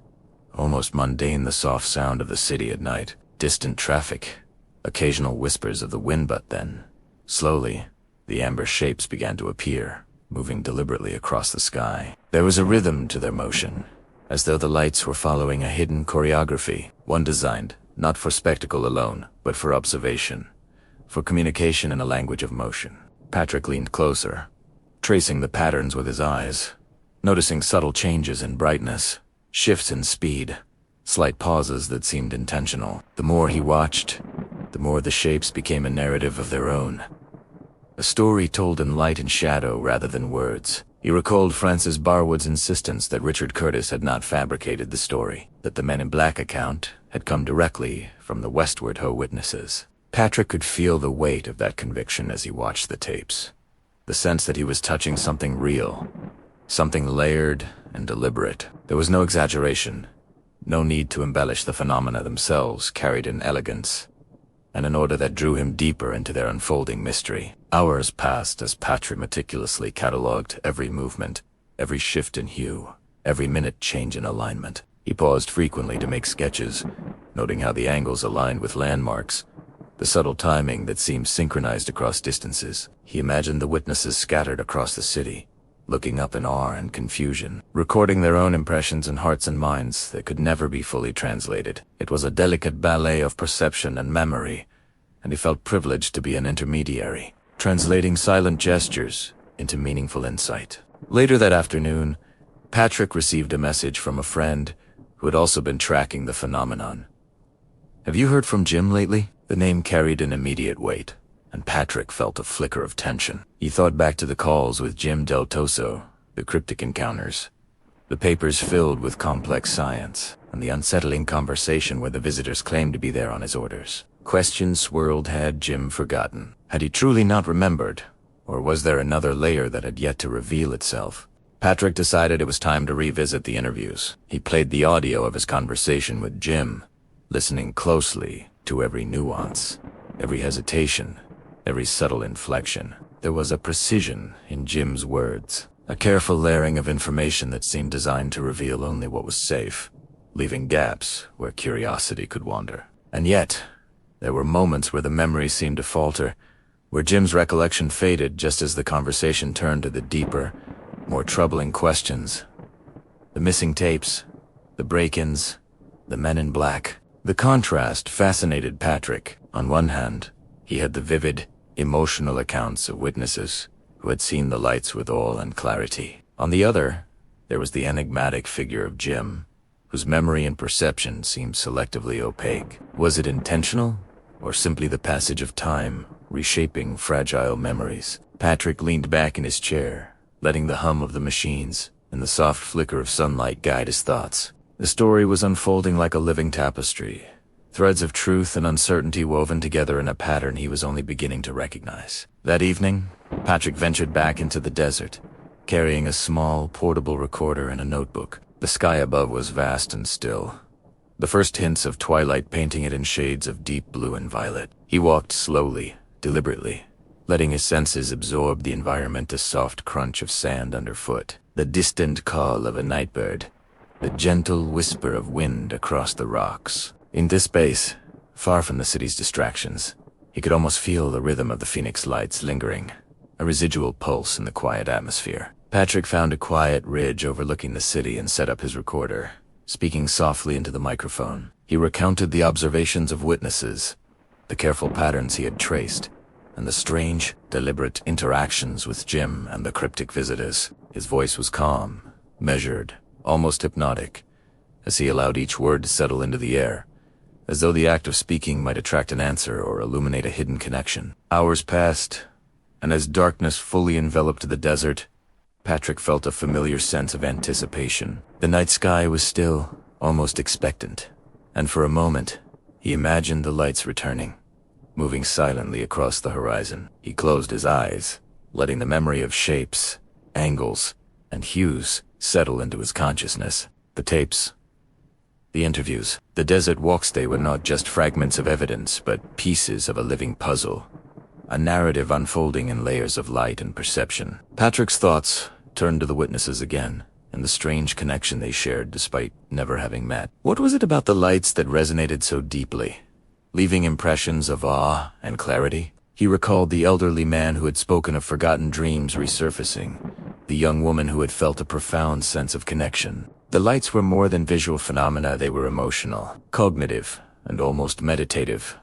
almost mundane, the soft sound of the city at night, distant traffic, occasional whispers of the wind. But then, slowly, the amber shapes began to appear, moving deliberately across the sky. There was a rhythm to their motion, as though the lights were following a hidden choreography, one designed not for spectacle alone, but for observation, for communication in a language of motion. Patrick leaned closer, tracing the patterns with his eyes, noticing subtle changes in brightness, shifts in speed, slight pauses that seemed intentional. The more he watched, the more the shapes became a narrative of their own. A story told in light and shadow rather than words. He recalled Francis Barwood's insistence that Richard Curtis had not fabricated the story, that the Men in Black account had come directly from the Westward Ho witnesses. Patrick could feel the weight of that conviction as he watched the tapes. The sense that he was touching something real, something layered and deliberate. There was no exaggeration, no need to embellish the phenomena themselves, carried in elegance, and an order that drew him deeper into their unfolding mystery. Hours passed as Patrick meticulously catalogued every movement, every shift in hue, every minute change in alignment. He paused frequently to make sketches, noting how the angles aligned with landmarks, the subtle timing that seemed synchronized across distances. He imagined the witnesses scattered across the city, looking up in awe and confusion, recording their own impressions in hearts and minds that could never be fully translated. It was a delicate ballet of perception and memory, and he felt privileged to be an intermediary, translating silent gestures into meaningful insight. Later that afternoon, Patrick received a message from a friend who had also been tracking the phenomenon. "Have you heard from Jim lately?" The name carried an immediate weight, and Patrick felt a flicker of tension. He thought back to the calls with Jim Del Toso, the cryptic encounters, the papers filled with complex science, and the unsettling conversation where the visitors claimed to be there on his orders. Questions swirled. Had Jim forgotten? Had he truly not remembered? Or was there another layer that had yet to reveal itself? Patrick decided it was time to revisit the interviews. He played the audio of his conversation with Jim, listening closely to every nuance, every hesitation, every subtle inflection. There was a precision in Jim's words, a careful layering of information that seemed designed to reveal only what was safe, leaving gaps where curiosity could wander. And yet, there were moments where the memory seemed to falter, where Jim's recollection faded just as the conversation turned to the deeper, more troubling questions. The missing tapes, the break-ins, the Men in Black. The contrast fascinated Patrick. On one hand, he had the vivid, emotional accounts of witnesses who had seen the lights with awe and clarity. On the other, there was the enigmatic figure of Jim, whose memory and perception seemed selectively opaque. Was it intentional, or simply the passage of time, reshaping fragile memories? Patrick leaned back in his chair, letting the hum of the machines and the soft flicker of sunlight guide his thoughts. The story was unfolding like a living tapestry, threads of truth and uncertainty woven together in a pattern he was only beginning to recognize. That evening, Patrick ventured back into the desert, carrying a small, portable recorder and a notebook. The sky above was vast and still, the first hints of twilight painting it in shades of deep blue and violet. He walked slowly, deliberately, letting his senses absorb the environment, a soft crunch of sand underfoot, the distant call of a nightbird, the gentle whisper of wind across the rocks. In this space, far from the city's distractions, he could almost feel the rhythm of the Phoenix lights lingering, a residual pulse in the quiet atmosphere. Patrick found a quiet ridge overlooking the city and set up his recorder, speaking softly into the microphone. He recounted the observations of witnesses, the careful patterns he had traced, and the strange, deliberate interactions with Jim and the cryptic visitors. His voice was calm, measured, almost hypnotic, as he allowed each word to settle into the air, as though the act of speaking might attract an answer or illuminate a hidden connection. Hours passed, and as darkness fully enveloped the desert, Patrick felt a familiar sense of anticipation. The night sky was still, almost expectant, and for a moment, he imagined the lights returning, moving silently across the horizon. He closed his eyes, letting the memory of shapes, angles, and hues settle into his consciousness. The tapes, the interviews, the desert walks, they were not just fragments of evidence, but pieces of a living puzzle, a narrative unfolding in layers of light and perception. Patrick's thoughts turned to the witnesses again, and the strange connection they shared despite never having met. What was it about the lights that resonated so deeply, leaving impressions of awe and clarity? He recalled the elderly man who had spoken of forgotten dreams resurfacing, the young woman who had felt a profound sense of connection. The lights were more than visual phenomena, they were emotional, cognitive, and almost meditative,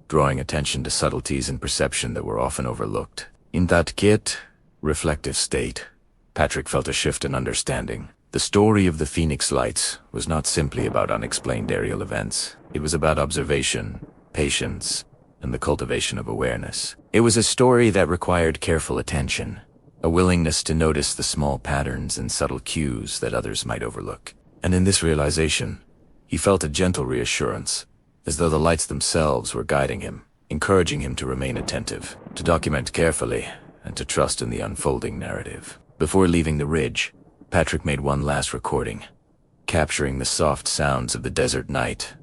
drawing attention to subtleties in perception that were often overlooked. In that quiet, reflective state, Patrick felt a shift in understanding. The story of the Phoenix Lights was not simply about unexplained aerial events. It was about observation, patience, and the cultivation of awareness. It was a story that required careful attention, a willingness to notice the small patterns and subtle cues that others might overlook. And in this realization, he felt a gentle reassurance, as though the lights themselves were guiding him, encouraging him to remain attentive, to document carefully, and to trust in the unfolding narrative. Before leaving the ridge, Patrick made one last recording, capturing the soft sounds of the desert night,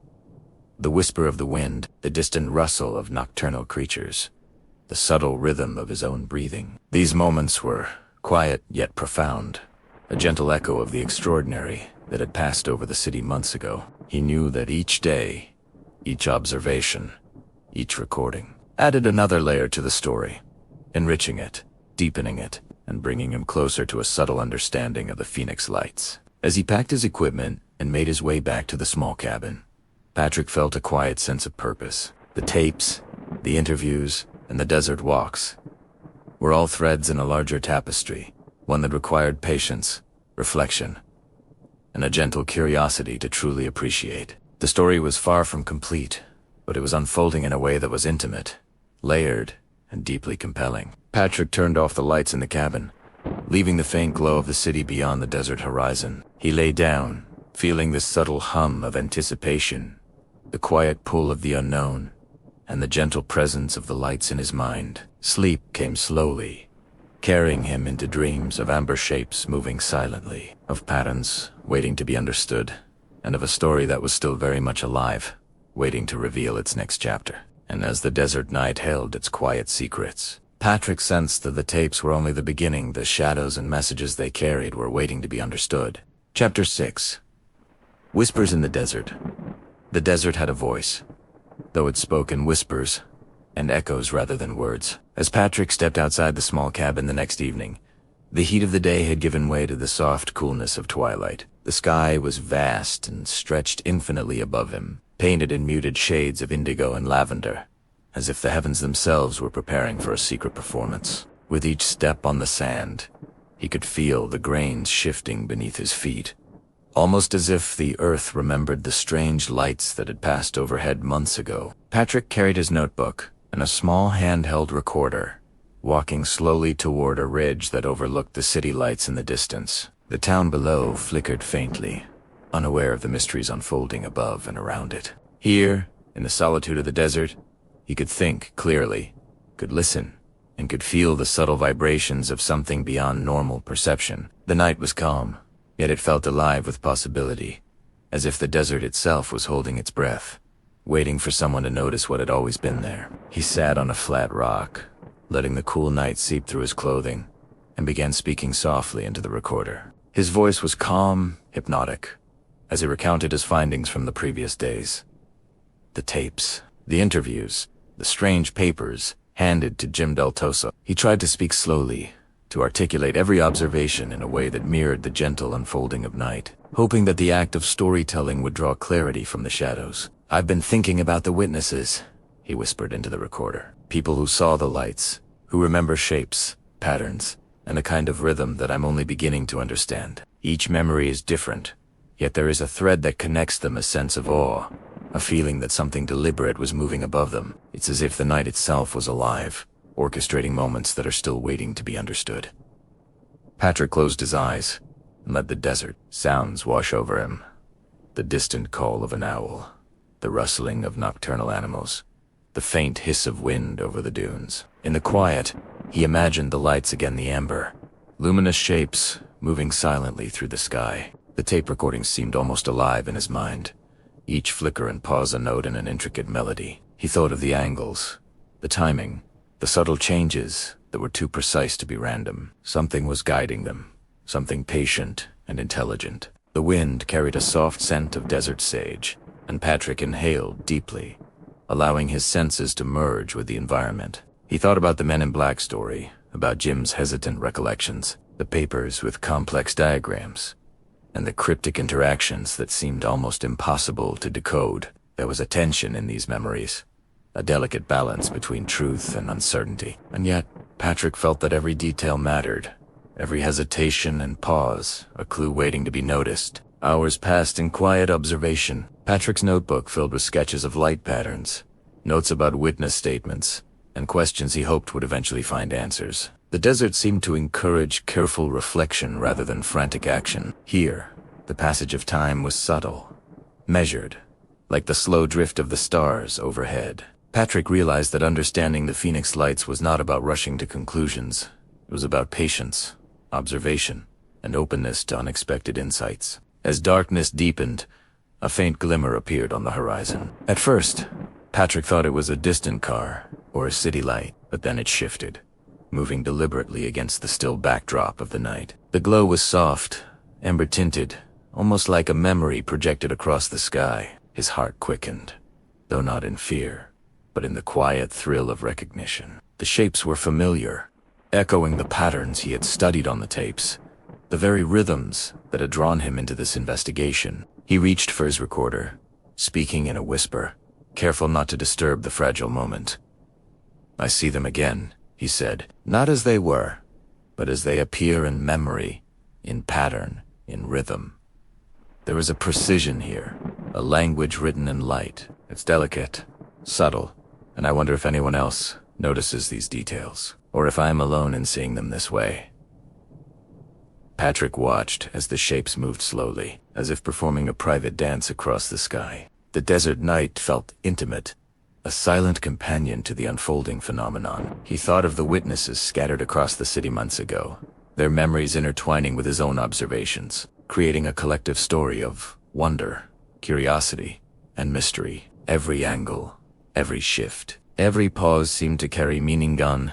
the whisper of the wind, the distant rustle of nocturnal creatures, the subtle rhythm of his own breathing. These moments were quiet yet profound, a gentle echo of the extraordinary that had passed over the city months ago. He knew that each day, each observation, each recording, added another layer to the story, enriching it, deepening it, and bringing him closer to a subtle understanding of the Phoenix Lights. As he packed his equipment and made his way back to the small cabin, Patrick felt a quiet sense of purpose. The tapes, the interviews, and the desert walks were all threads in a larger tapestry, one that required patience, reflection, and a gentle curiosity to truly appreciate. The story was far from complete, but it was unfolding in a way that was intimate, layered, and deeply compelling. Patrick turned off the lights in the cabin, leaving the faint glow of the city beyond the desert horizon. He lay down, feeling the subtle hum of anticipation, the quiet pull of the unknown, and the gentle presence of the lights in his mind. Sleep came slowly, carrying him into dreams of amber shapes moving silently, of patterns waiting to be understood, and of a story that was still very much alive, waiting to reveal its next chapter. And as the desert night held its quiet secrets, Patrick sensed that the tapes were only the beginning. The shadows and messages they carried were waiting to be understood. Chapter 6. Whispers in the Desert. The desert had a voice, though it spoke in whispers and echoes rather than words. As Patrick stepped outside the small cabin the next evening, the heat of the day had given way to the soft coolness of twilight. The sky was vast and stretched infinitely above him, painted in muted shades of indigo and lavender, as if the heavens themselves were preparing for a secret performance. With each step on the sand, he could feel the grains shifting beneath his feet, almost as if the earth remembered the strange lights that had passed overhead months ago. Patrick carried his notebook and a small handheld recorder, walking slowly toward a ridge that overlooked the city lights in the distance. The town below flickered faintly, unaware of the mysteries unfolding above and around it. Here, in the solitude of the desert, he could think clearly, could listen, and could feel the subtle vibrations of something beyond normal perception. The night was calm, yet it felt alive with possibility, as if the desert itself was holding its breath, waiting for someone to notice what had always been there. He sat on a flat rock, letting the cool night seep through his clothing, and began speaking softly into the recorder. His voice was calm, hypnotic, as he recounted his findings from the previous days. The tapes, the interviews, the strange papers handed to Jim Del Toso. He tried to speak slowly, to articulate every observation in a way that mirrored the gentle unfolding of night, hoping that the act of storytelling would draw clarity from the shadows. "I've been thinking about the witnesses," he whispered into the recorder. "People who saw the lights, who remember shapes, patterns, and a kind of rhythm that I'm only beginning to understand. Each memory is different, yet there is a thread that connects them, a sense of awe, a feeling that something deliberate was moving above them. It's as if the night itself was alive, orchestrating moments that are still waiting to be understood." Patrick closed his eyes and let the desert sounds wash over him. The distant call of an owl, the rustling of nocturnal animals, the faint hiss of wind over the dunes. In the quiet, he imagined the lights again, the amber, luminous shapes moving silently through the sky. The tape recordings seemed almost alive in his mind, each flicker and pause a note in an intricate melody. He thought of the angles, the timing, the subtle changes that were too precise to be random. Something was guiding them, something patient and intelligent. The wind carried a soft scent of desert sage, and Patrick inhaled deeply, allowing his senses to merge with the environment. He thought about the Men in Black story, about Jim's hesitant recollections, the papers with complex diagrams, and the cryptic interactions that seemed almost impossible to decode. There was a tension in these memories, a delicate balance between truth and uncertainty. And yet, Patrick felt that every detail mattered, every hesitation and pause, a clue waiting to be noticed. Hours passed in quiet observation, Patrick's notebook filled with sketches of light patterns, notes about witness statements, and questions he hoped would eventually find answers. The desert seemed to encourage careful reflection rather than frantic action. Here, the passage of time was subtle, measured, like the slow drift of the stars overhead. Patrick realized that understanding the Phoenix Lights was not about rushing to conclusions. It was about patience, observation, and openness to unexpected insights. As darkness deepened, a faint glimmer appeared on the horizon. At first, Patrick thought it was a distant car or a city light, but then it shifted, moving deliberately against the still backdrop of the night. The glow was soft, amber-tinted, almost like a memory projected across the sky. His heart quickened, though not in fear, but in the quiet thrill of recognition. The shapes were familiar, echoing the patterns he had studied on the tapes, the very rhythms that had drawn him into this investigation. He reached for his recorder, speaking in a whisper, careful not to disturb the fragile moment. "I see them again," he said, "not as they were, but as they appear in memory, in pattern, in rhythm. There is a precision here, a language written in light. It's delicate, subtle, and I wonder if anyone else notices these details, or if I am alone in seeing them this way." Patrick watched as the shapes moved slowly, as if performing a private dance across the sky. The desert night felt intimate, a silent companion to the unfolding phenomenon. He thought of the witnesses scattered across the city months ago, their memories intertwining with his own observations, creating a collective story of wonder, curiosity, and mystery. Every angle, every shift, every pause seemed to carry meaning gone.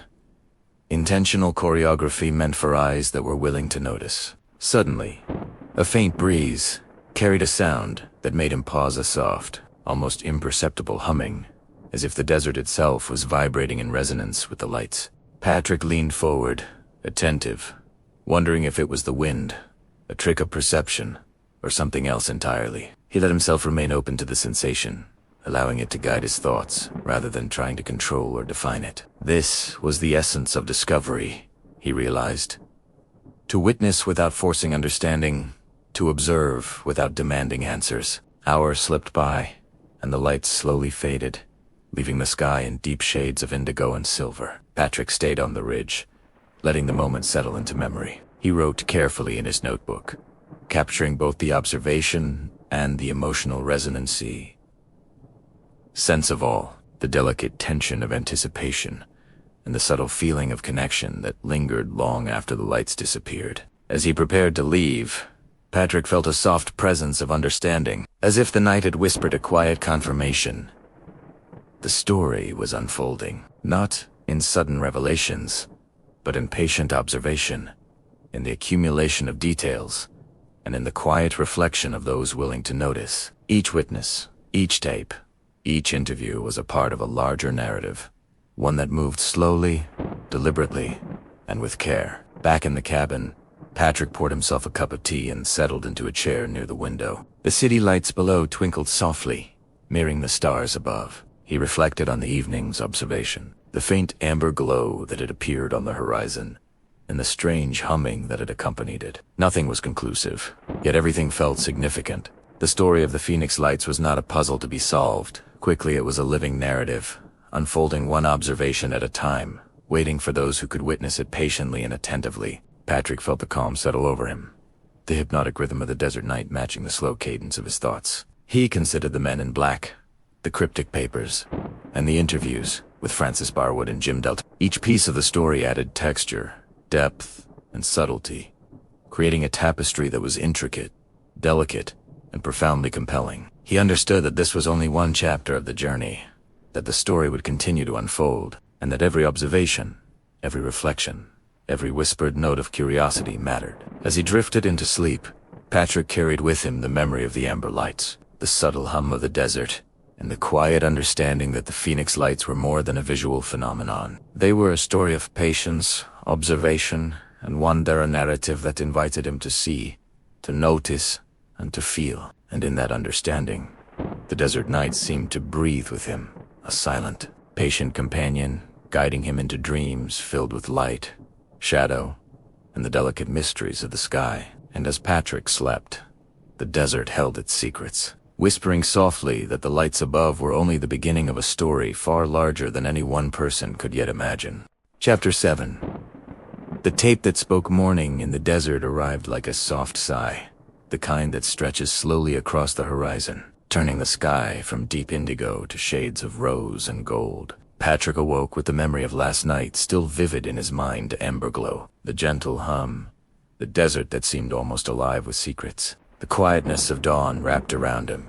Intentional choreography meant for eyes that were willing to notice. Suddenly, a faint breeze carried a sound that made him pause, a soft, almost imperceptible humming, as if the desert itself was vibrating in resonance with the lights. Patrick leaned forward, attentive, wondering if it was the wind, a trick of perception, or something else entirely. He let himself remain open to the sensation, allowing it to guide his thoughts rather than trying to control or define it. This was the essence of discovery, he realized. To witness without forcing understanding, to observe without demanding answers. Hours slipped by, and the lights slowly faded, leaving the sky in deep shades of indigo and silver. Patrick stayed on the ridge, letting the moment settle into memory. He wrote carefully in his notebook, capturing both the observation and the emotional resonancy. Sense of all, the delicate tension of anticipation, and the subtle feeling of connection that lingered long after the lights disappeared. As he prepared to leave, Patrick felt a soft presence of understanding, as if the night had whispered a quiet confirmation. The story was unfolding, not in sudden revelations, but in patient observation, in the accumulation of details, and in the quiet reflection of those willing to notice. Each witness, each tape, each interview was a part of a larger narrative, one that moved slowly, deliberately, and with care. Back in the cabin, Patrick poured himself a cup of tea and settled into a chair near the window. The city lights below twinkled softly, mirroring the stars above. He reflected on the evening's observation, the faint amber glow that had appeared on the horizon, and the strange humming that had accompanied it. Nothing was conclusive, yet everything felt significant. The story of the Phoenix Lights was not a puzzle to be solved. Quickly, it was a living narrative, unfolding one observation at a time, waiting for those who could witness it patiently and attentively. Patrick felt the calm settle over him, the hypnotic rhythm of the desert night matching the slow cadence of his thoughts. He considered the men in black, the cryptic papers, and the interviews with Francis Barwood and Jim Delta. Each piece of the story added texture, depth, and subtlety, creating a tapestry that was intricate, delicate, and profoundly compelling. He understood that this was only one chapter of the journey, that the story would continue to unfold, and that every observation, every reflection, every whispered note of curiosity mattered. As he drifted into sleep, Patrick carried with him the memory of the amber lights, the subtle hum of the desert, and the quiet understanding that the Phoenix Lights were more than a visual phenomenon. They were a story of patience, observation, and one there a narrative that invited him to see, to notice, and to feel. And in that understanding, the desert night seemed to breathe with him, a silent, patient companion, guiding him into dreams filled with light, shadow, and the delicate mysteries of the sky. And as Patrick slept, the desert held its secrets, whispering softly that the lights above were only the beginning of a story far larger than any one person could yet imagine. Chapter 7. The tape that spoke morning in the desert arrived like a soft sigh, the kind that stretches slowly across the horizon, turning the sky from deep indigo to shades of rose and gold. Patrick awoke with the memory of last night still vivid in his mind, amber glow, the gentle hum, the desert that seemed almost alive with secrets, the quietness of dawn wrapped around him.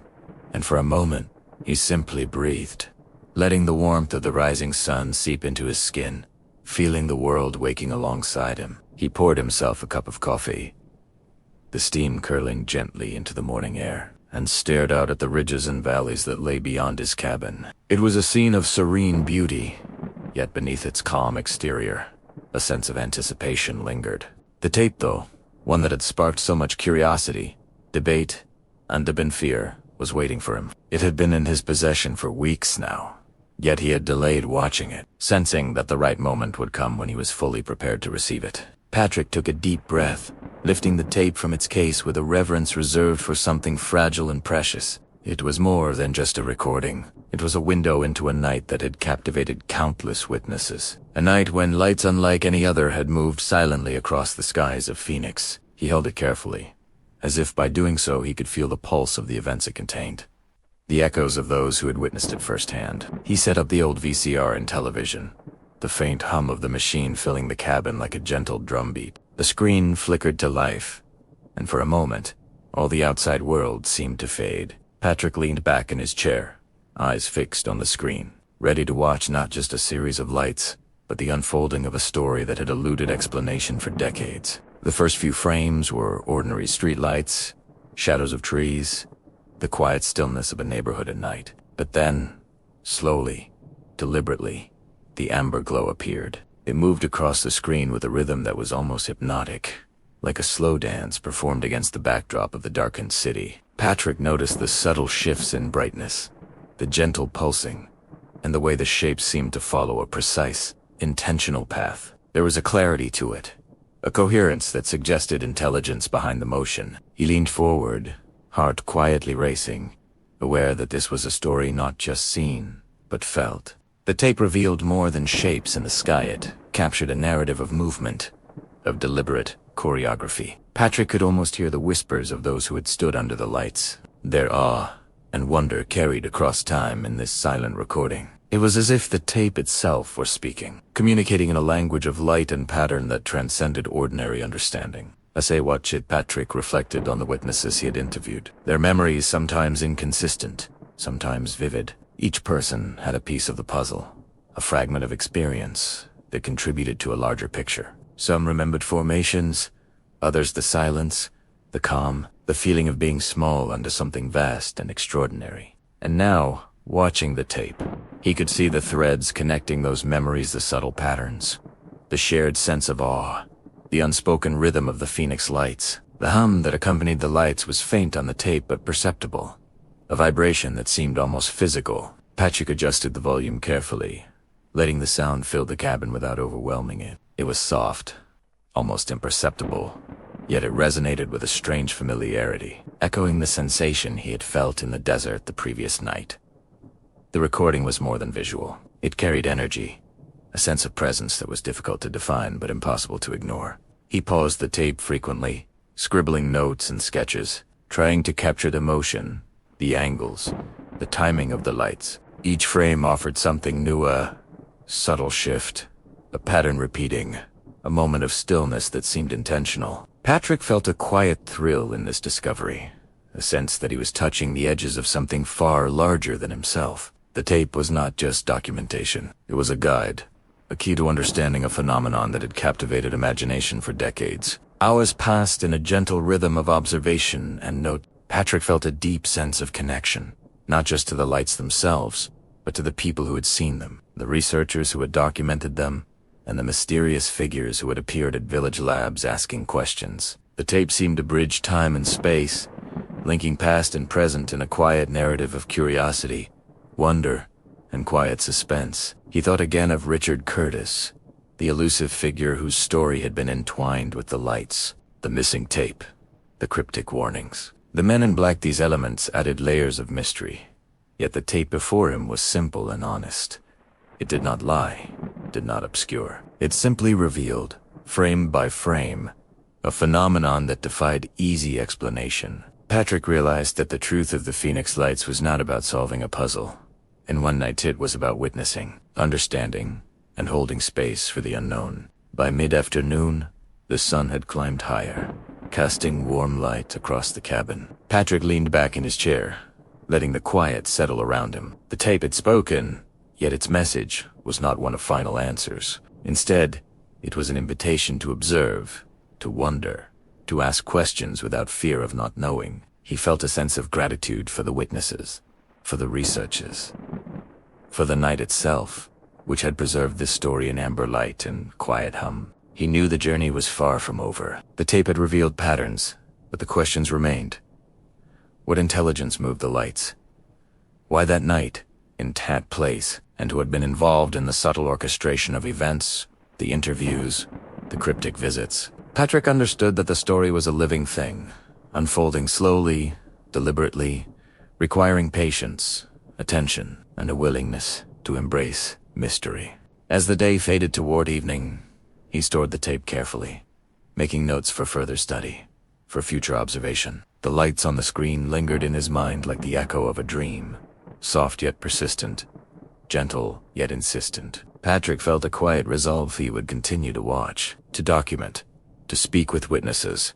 And for a moment, he simply breathed, letting the warmth of the rising sun seep into his skin, feeling the world waking alongside him. He poured himself a cup of coffee, the steam curling gently into the morning air, and stared out at the ridges and valleys that lay beyond his cabin. It was a scene of serene beauty, yet beneath its calm exterior, a sense of anticipation lingered. The tape, though, one that had sparked so much curiosity, debate, and even fear, was waiting for him. It had been in his possession for weeks now, yet he had delayed watching it, sensing that the right moment would come when he was fully prepared to receive it. Patrick took a deep breath, lifting the tape from its case with a reverence reserved for something fragile and precious. It was more than just a recording. It was a window into a night that had captivated countless witnesses. A night when lights unlike any other had moved silently across the skies of Phoenix. He held it carefully, as if by doing so he could feel the pulse of the events it contained, the echoes of those who had witnessed it firsthand. He set up the old VCR and television, the faint hum of the machine filling the cabin like a gentle drumbeat. The screen flickered to life, and for a moment, all the outside world seemed to fade. Patrick leaned back in his chair, eyes fixed on the screen, ready to watch not just a series of lights, but the unfolding of a story that had eluded explanation for decades. The first few frames were ordinary streetlights, shadows of trees, the quiet stillness of a neighborhood at night. But then, slowly, deliberately, the amber glow appeared. It moved across the screen with a rhythm that was almost hypnotic, like a slow dance performed against the backdrop of the darkened city. Patrick noticed the subtle shifts in brightness, the gentle pulsing, and the way the shapes seemed to follow a precise, intentional path. There was a clarity to it, a coherence that suggested intelligence behind the motion. He leaned forward, heart quietly racing, aware that this was a story not just seen, but felt. The tape revealed more than shapes in the sky. It captured a narrative of movement, of deliberate choreography. Patrick could almost hear the whispers of those who had stood under the lights, their awe and wonder carried across time in this silent recording. It was as if the tape itself were speaking, communicating in a language of light and pattern that transcended ordinary understanding. As he watched it, Patrick reflected on the witnesses he had interviewed. Their memories sometimes inconsistent, sometimes vivid. Each person had a piece of the puzzle, a fragment of experience that contributed to a larger picture. Some remembered formations, others the silence, the calm, the feeling of being small under something vast and extraordinary. And now, watching the tape, he could see the threads connecting those memories, the subtle patterns, the shared sense of awe, the unspoken rhythm of the Phoenix lights. The hum that accompanied the lights was faint on the tape but perceptible, a vibration that seemed almost physical. Patrick adjusted the volume carefully, letting the sound fill the cabin without overwhelming it. It was soft, almost imperceptible, yet it resonated with a strange familiarity, echoing the sensation he had felt in the desert the previous night. The recording was more than visual. It carried energy, a sense of presence that was difficult to define but impossible to ignore. He paused the tape frequently, scribbling notes and sketches, trying to capture the motion, the angles, the timing of the lights. Each frame offered something new, a subtle shift, a pattern repeating, a moment of stillness that seemed intentional. Patrick felt a quiet thrill in this discovery, a sense that he was touching the edges of something far larger than himself. The tape was not just documentation. It was a guide, a key to understanding a phenomenon that had captivated imagination for decades. Hours passed in a gentle rhythm of observation and note. Patrick felt a deep sense of connection, not just to the lights themselves, but to the people who had seen them, the researchers who had documented them, and the mysterious figures who had appeared at village labs asking questions. The tape seemed to bridge time and space, linking past and present in a quiet narrative of curiosity, wonder, and quiet suspense. He thought again of Richard Curtis, the elusive figure whose story had been entwined with the lights, the missing tape, the cryptic warnings. The men in black, these elements added layers of mystery, yet the tape before him was simple and honest. It did not lie, did not obscure. It simply revealed, frame by frame, a phenomenon that defied easy explanation. Patrick realized that the truth of the Phoenix Lights was not about solving a puzzle. In one night it was about witnessing, understanding, and holding space for the unknown. By mid-afternoon, the sun had climbed higher, casting warm light across the cabin. Patrick leaned back in his chair, letting the quiet settle around him. The tape had spoken, yet its message was not one of final answers. Instead, it was an invitation to observe, to wonder, to ask questions without fear of not knowing. He felt a sense of gratitude for the witnesses, for the researchers, for the night itself, which had preserved this story in amber light and quiet hum. He knew the journey was far from over. The tape had revealed patterns, but the questions remained. What intelligence moved the lights? Why that night, in that place, and who had been involved in the subtle orchestration of events, the interviews, the cryptic visits? Patrick understood that the story was a living thing, unfolding slowly, deliberately, requiring patience, attention, and a willingness to embrace mystery. As the day faded toward evening, he stored the tape carefully, making notes for further study, for future observation. The lights on the screen lingered in his mind like the echo of a dream, soft yet persistent, gentle yet insistent. Patrick felt a quiet resolve he would continue to watch, to document, to speak with witnesses,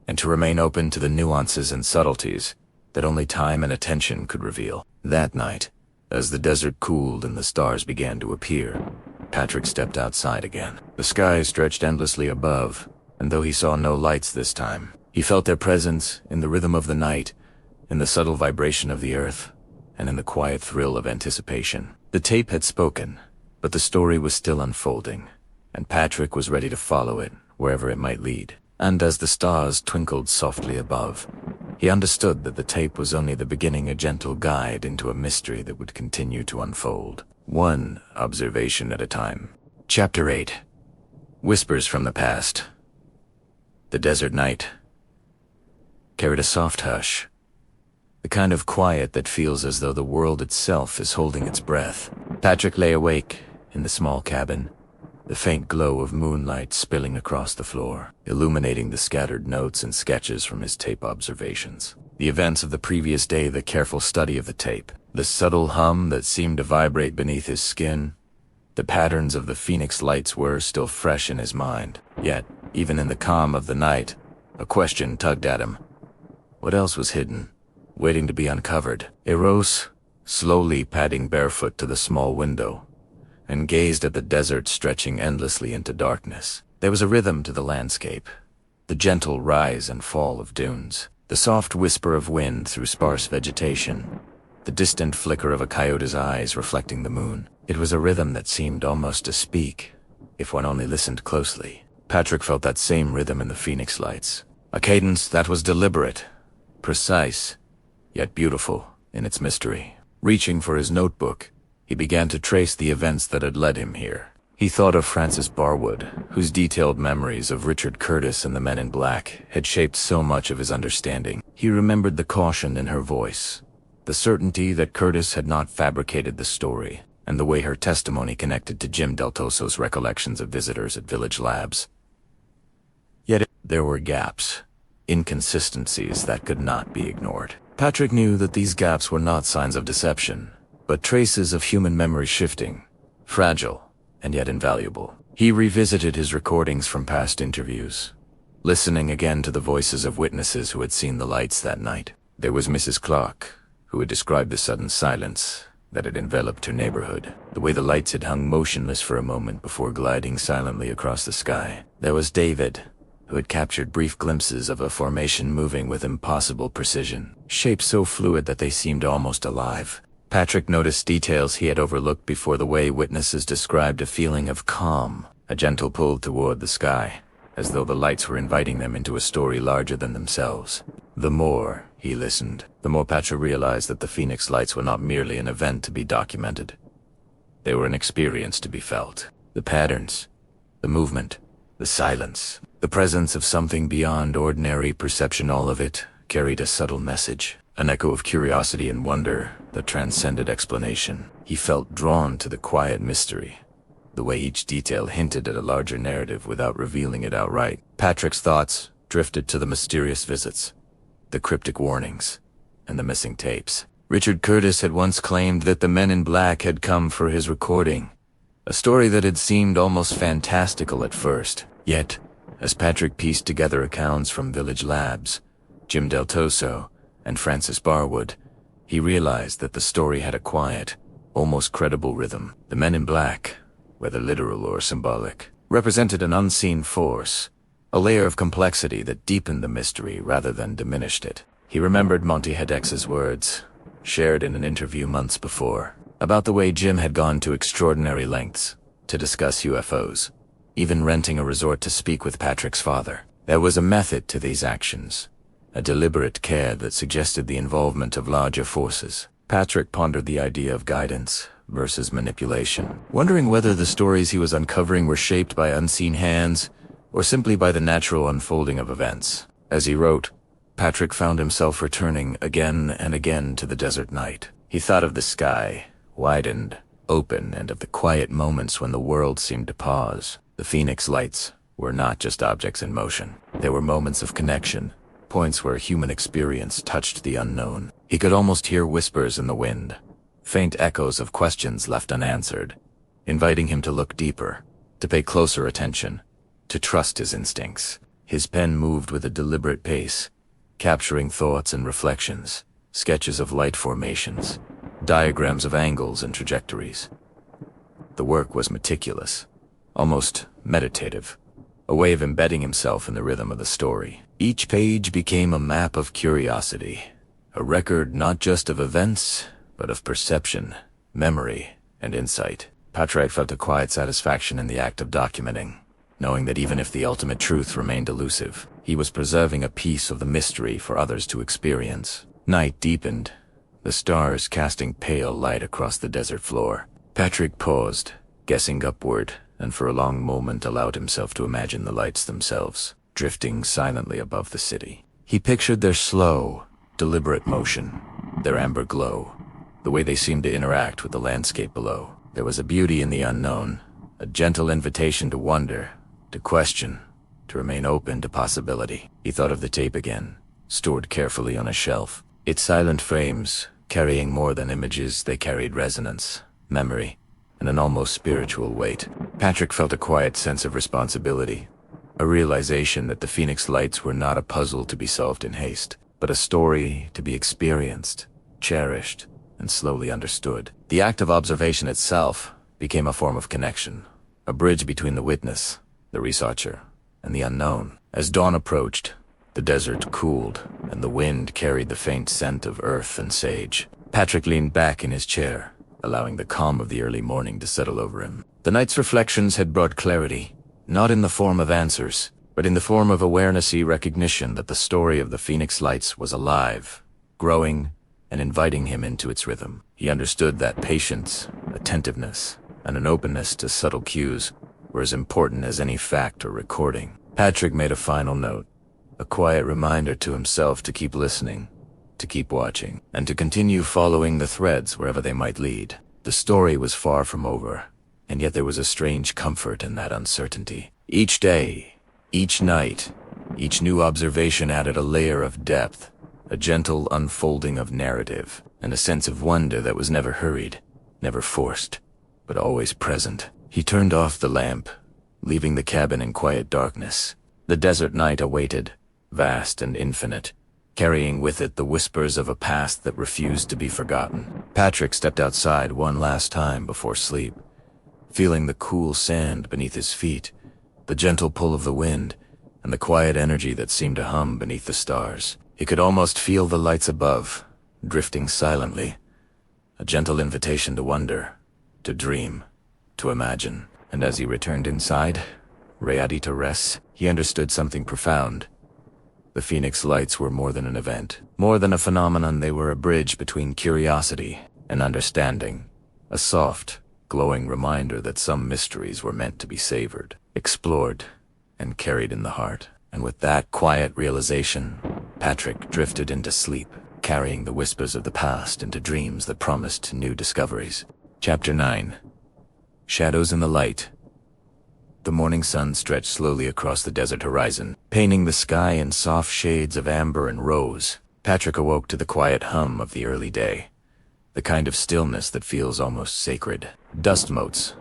and to remain open to the nuances and subtleties that only time and attention could reveal. That night, as the desert cooled and the stars began to appear, Patrick stepped outside again. The sky stretched endlessly above, and though he saw no lights this time, he felt their presence in the rhythm of the night, in the subtle vibration of the earth, and in the quiet thrill of anticipation. The tape had spoken, but the story was still unfolding, and Patrick was ready to follow it, wherever it might lead. And as the stars twinkled softly above, he understood that the tape was only the beginning, a gentle guide into a mystery that would continue to unfold, one observation at a time. Chapter 8. Whispers from the Past. The desert night carried a soft hush, the kind of quiet that feels as though the world itself is holding its breath. Patrick lay awake in the small cabin, the faint glow of moonlight spilling across the floor, illuminating the scattered notes and sketches from his tape observations. The events of the previous day, the careful study of the tape, the subtle hum that seemed to vibrate beneath his skin, the patterns of the Phoenix Lights were still fresh in his mind. Yet, even in the calm of the night, a question tugged at him. What else was hidden, waiting to be uncovered? He rose, slowly padding barefoot to the small window, and gazed at the desert stretching endlessly into darkness. There was a rhythm to the landscape, the gentle rise and fall of dunes, the soft whisper of wind through sparse vegetation, the distant flicker of a coyote's eyes reflecting the moon. It was a rhythm that seemed almost to speak, if one only listened closely. Patrick felt that same rhythm in the Phoenix Lights, a cadence that was deliberate, precise, yet beautiful in its mystery. Reaching for his notebook, he began to trace the events that had led him here. He thought of Frances Barwood, whose detailed memories of Richard Curtis and the Men in Black had shaped so much of his understanding. He remembered the caution in her voice, the certainty that Curtis had not fabricated the story, and the way her testimony connected to Jim Del Toso's recollections of visitors at village labs. Yet there were gaps, inconsistencies that could not be ignored. Patrick knew that these gaps were not signs of deception, but traces of human memory shifting, fragile, and yet invaluable. He revisited his recordings from past interviews, listening again to the voices of witnesses who had seen the lights that night. There was Mrs. Clark, who had described the sudden silence that had enveloped her neighborhood, the way the lights had hung motionless for a moment before gliding silently across the sky. There was David, who had captured brief glimpses of a formation moving with impossible precision, shapes so fluid that they seemed almost alive. Patrick noticed details he had overlooked before, the way witnesses described a feeling of calm, a gentle pull toward the sky, as though the lights were inviting them into a story larger than themselves. The more he listened, the more Patrick realized that the Phoenix Lights were not merely an event to be documented. They were an experience to be felt. The patterns, the movement, the silence, the presence of something beyond ordinary perception, all of it carried a subtle message, an echo of curiosity and wonder that transcended explanation. He felt drawn to the quiet mystery, the way each detail hinted at a larger narrative without revealing it outright. Patrick's thoughts drifted to the mysterious visits, the cryptic warnings, and the missing tapes. Richard Curtis had once claimed that the men in black had come for his recording, a story that had seemed almost fantastical at first. Yet, as Patrick pieced together accounts from Village Labs, Jim Del Toso, and Francis Barwood, he realized that the story had a quiet, almost credible rhythm. The men in black, whether literal or symbolic, represented an unseen force, a layer of complexity that deepened the mystery rather than diminished it. He remembered Monty Hedex's words, shared in an interview months before, about the way Jim had gone to extraordinary lengths to discuss UFOs, even renting a resort to speak with Patrick's father. There was a method to these actions, a deliberate care that suggested the involvement of larger forces. Patrick pondered the idea of guidance versus manipulation, wondering whether the stories he was uncovering were shaped by unseen hands or simply by the natural unfolding of events. As he wrote, Patrick found himself returning again and again to the desert night. He thought of the sky, widened, open, and of the quiet moments when the world seemed to pause. The Phoenix Lights were not just objects in motion. They were moments of connection, points where human experience touched the unknown. He could almost hear whispers in the wind, faint echoes of questions left unanswered, inviting him to look deeper, to pay closer attention, to trust his instincts. His pen moved with a deliberate pace, capturing thoughts and reflections, sketches of light formations, diagrams of angles and trajectories. The work was meticulous, almost meditative, a way of embedding himself in the rhythm of the story. Each page became a map of curiosity, a record not just of events, but of perception, memory, and insight. Patrick felt a quiet satisfaction in the act of documenting, knowing that even if the ultimate truth remained elusive, he was preserving a piece of the mystery for others to experience. Night deepened, the stars casting pale light across the desert floor. Patrick paused, guessing upward, and for a long moment allowed himself to imagine the lights themselves, drifting silently above the city. He pictured their slow, deliberate motion, their amber glow, the way they seemed to interact with the landscape below. There was a beauty in the unknown, a gentle invitation to wonder, to question, to remain open to possibility. He thought of the tape again, stored carefully on a shelf. Its silent frames, carrying more than images, they carried resonance, memory, and an almost spiritual weight. Patrick felt a quiet sense of responsibility, a realization that the Phoenix Lights were not a puzzle to be solved in haste, but a story to be experienced, cherished, and slowly understood. The act of observation itself became a form of connection, a bridge between the witness, the researcher, and the unknown. As dawn approached, the desert cooled, and the wind carried the faint scent of earth and sage. Patrick leaned back in his chair, allowing the calm of the early morning to settle over him. The night's reflections had brought clarity, not in the form of answers, but in the form of awarenessy recognition that the story of the Phoenix Lights was alive, growing, and inviting him into its rhythm. He understood that patience, attentiveness, and an openness to subtle cues were as important as any fact or recording. Patrick made a final note, a quiet reminder to himself to keep listening, to keep watching, and to continue following the threads wherever they might lead. The story was far from over, and yet there was a strange comfort in that uncertainty. Each day, each night, each new observation added a layer of depth, a gentle unfolding of narrative, and a sense of wonder that was never hurried, never forced, but always present. He turned off the lamp, leaving the cabin in quiet darkness. The desert night awaited, vast and infinite, carrying with it the whispers of a past that refused to be forgotten. Patrick stepped outside one last time before sleep, feeling the cool sand beneath his feet, the gentle pull of the wind, and the quiet energy that seemed to hum beneath the stars. He could almost feel the lights above, drifting silently, a gentle invitation to wonder, to dream, to imagine. And as he returned inside, ready to rest, he understood something profound. The Phoenix Lights were more than an event. More than a phenomenon, they were a bridge between curiosity and understanding. A soft, glowing reminder that some mysteries were meant to be savored, explored, and carried in the heart. And with that quiet realization, Patrick drifted into sleep, carrying the whispers of the past into dreams that promised new discoveries. Chapter 9. Shadows in the Light. The morning sun stretched slowly across the desert horizon, painting the sky in soft shades of amber and rose. Patrick awoke to the quiet hum of the early day, the kind of stillness that feels almost sacred. Dust motes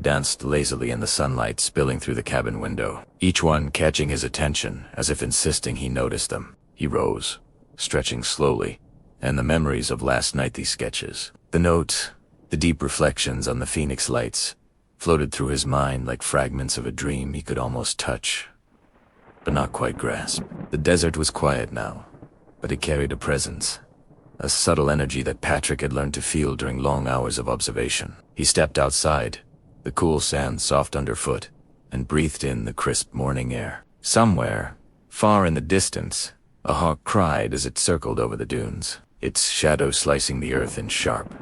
danced lazily in the sunlight spilling through the cabin window, each one catching his attention as if insisting he noticed them. He rose, stretching slowly, and the memories of last night's sketches, the notes, the deep reflections on the Phoenix Lights, floated through his mind like fragments of a dream he could almost touch, but not quite grasp. The desert was quiet now, but it carried a presence, a subtle energy that Patrick had learned to feel during long hours of observation. He stepped outside, the cool sand soft underfoot, and breathed in the crisp morning air. Somewhere, far in the distance, a hawk cried as it circled over the dunes, its shadow slicing the earth in sharp,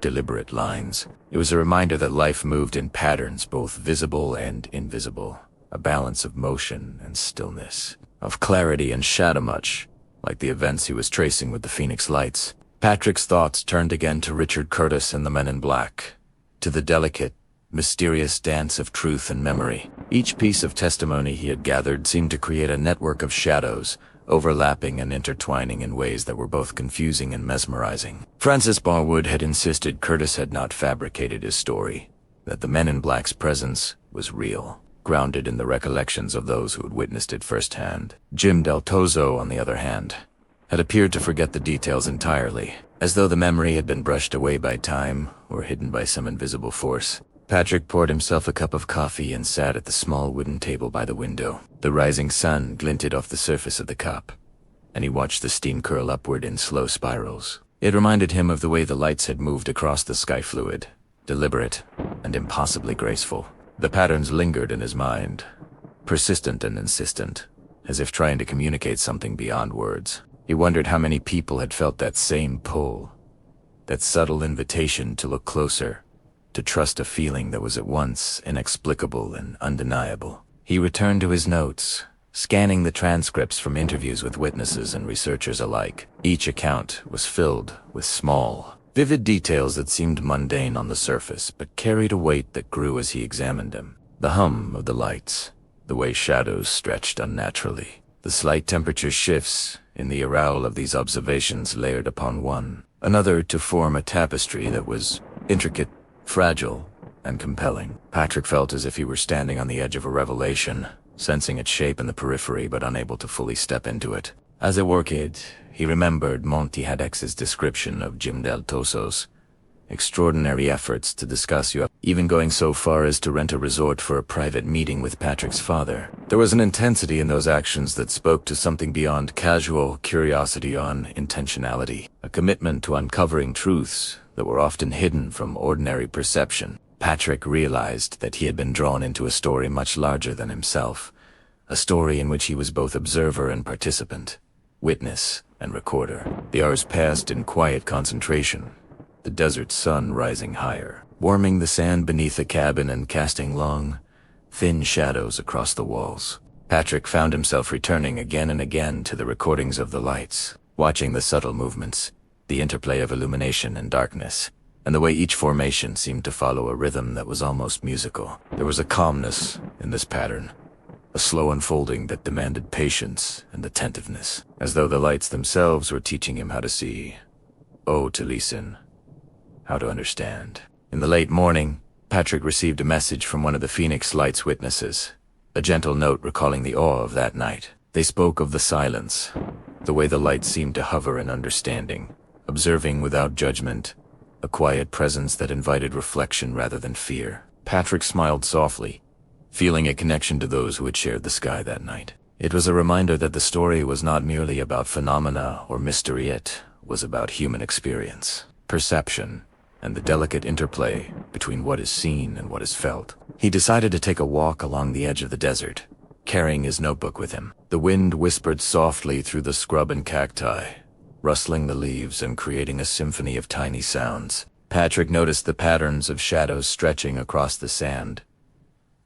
deliberate lines. It was a reminder that life moved in patterns both visible and invisible, a balance of motion and stillness, of clarity and shadow, much like the events he was tracing with the Phoenix Lights. Patrick's thoughts turned again to Richard Curtis and the Men in Black, to the delicate, mysterious dance of truth and memory. Each piece of testimony he had gathered seemed to create a network of shadows, overlapping and intertwining in ways that were both confusing and mesmerizing. Francis Barwood had insisted Curtis had not fabricated his story, that the Men in Black's presence was real, grounded in the recollections of those who had witnessed it firsthand. Jim Del Tozo, on the other hand, had appeared to forget the details entirely, as though the memory had been brushed away by time or hidden by some invisible force. Patrick poured himself a cup of coffee and sat at the small wooden table by the window. The rising sun glinted off the surface of the cup, and he watched the steam curl upward in slow spirals. It reminded him of the way the lights had moved across the sky fluid, deliberate and impossibly graceful. The patterns lingered in his mind, persistent and insistent, as if trying to communicate something beyond words. He wondered how many people had felt that same pull, that subtle invitation to look closer, to trust a feeling that was at once inexplicable and undeniable. He returned to his notes, scanning the transcripts from interviews with witnesses and researchers alike. Each account was filled with small, vivid details that seemed mundane on the surface, but carried a weight that grew as he examined them. The hum of the lights, the way shadows stretched unnaturally, the slight temperature shifts in the aureole of these observations layered upon one another to form a tapestry that was intricate, fragile, and compelling. Patrick felt as if he were standing on the edge of a revelation, sensing its shape in the periphery but unable to fully step into it. As a war kid, he remembered Monty Hadex's description of Jim Del Tozo's extraordinary efforts to discuss UFOs, even going so far as to rent a resort for a private meeting with Patrick's father. There was an intensity in those actions that spoke to something beyond casual curiosity on intentionality, a commitment to uncovering truths that were often hidden from ordinary perception. Patrick realized that he had been drawn into a story much larger than himself, a story in which he was both observer and participant, witness and recorder. The hours passed in quiet concentration, the desert sun rising higher, warming the sand beneath the cabin and casting long, thin shadows across the walls. Patrick found himself returning again and again to the recordings of the lights, watching the subtle movements, the interplay of illumination and darkness, and the way each formation seemed to follow a rhythm that was almost musical. There was a calmness in this pattern, a slow unfolding that demanded patience and attentiveness, as though the lights themselves were teaching him how to see, to listen, how to understand. In the late morning, Patrick received a message from one of the Phoenix Lights witnesses, a gentle note recalling the awe of that night. They spoke of the silence, the way the lights seemed to hover in understanding, observing without judgment, a quiet presence that invited reflection rather than fear. Patrick smiled softly, feeling a connection to those who had shared the sky that night. It was a reminder that the story was not merely about phenomena or mystery, it was about human experience, perception, and the delicate interplay between what is seen and what is felt. He decided to take a walk along the edge of the desert, carrying his notebook with him. The wind whispered softly through the scrub and cacti, rustling the leaves and creating a symphony of tiny sounds. Patrick noticed the patterns of shadows stretching across the sand,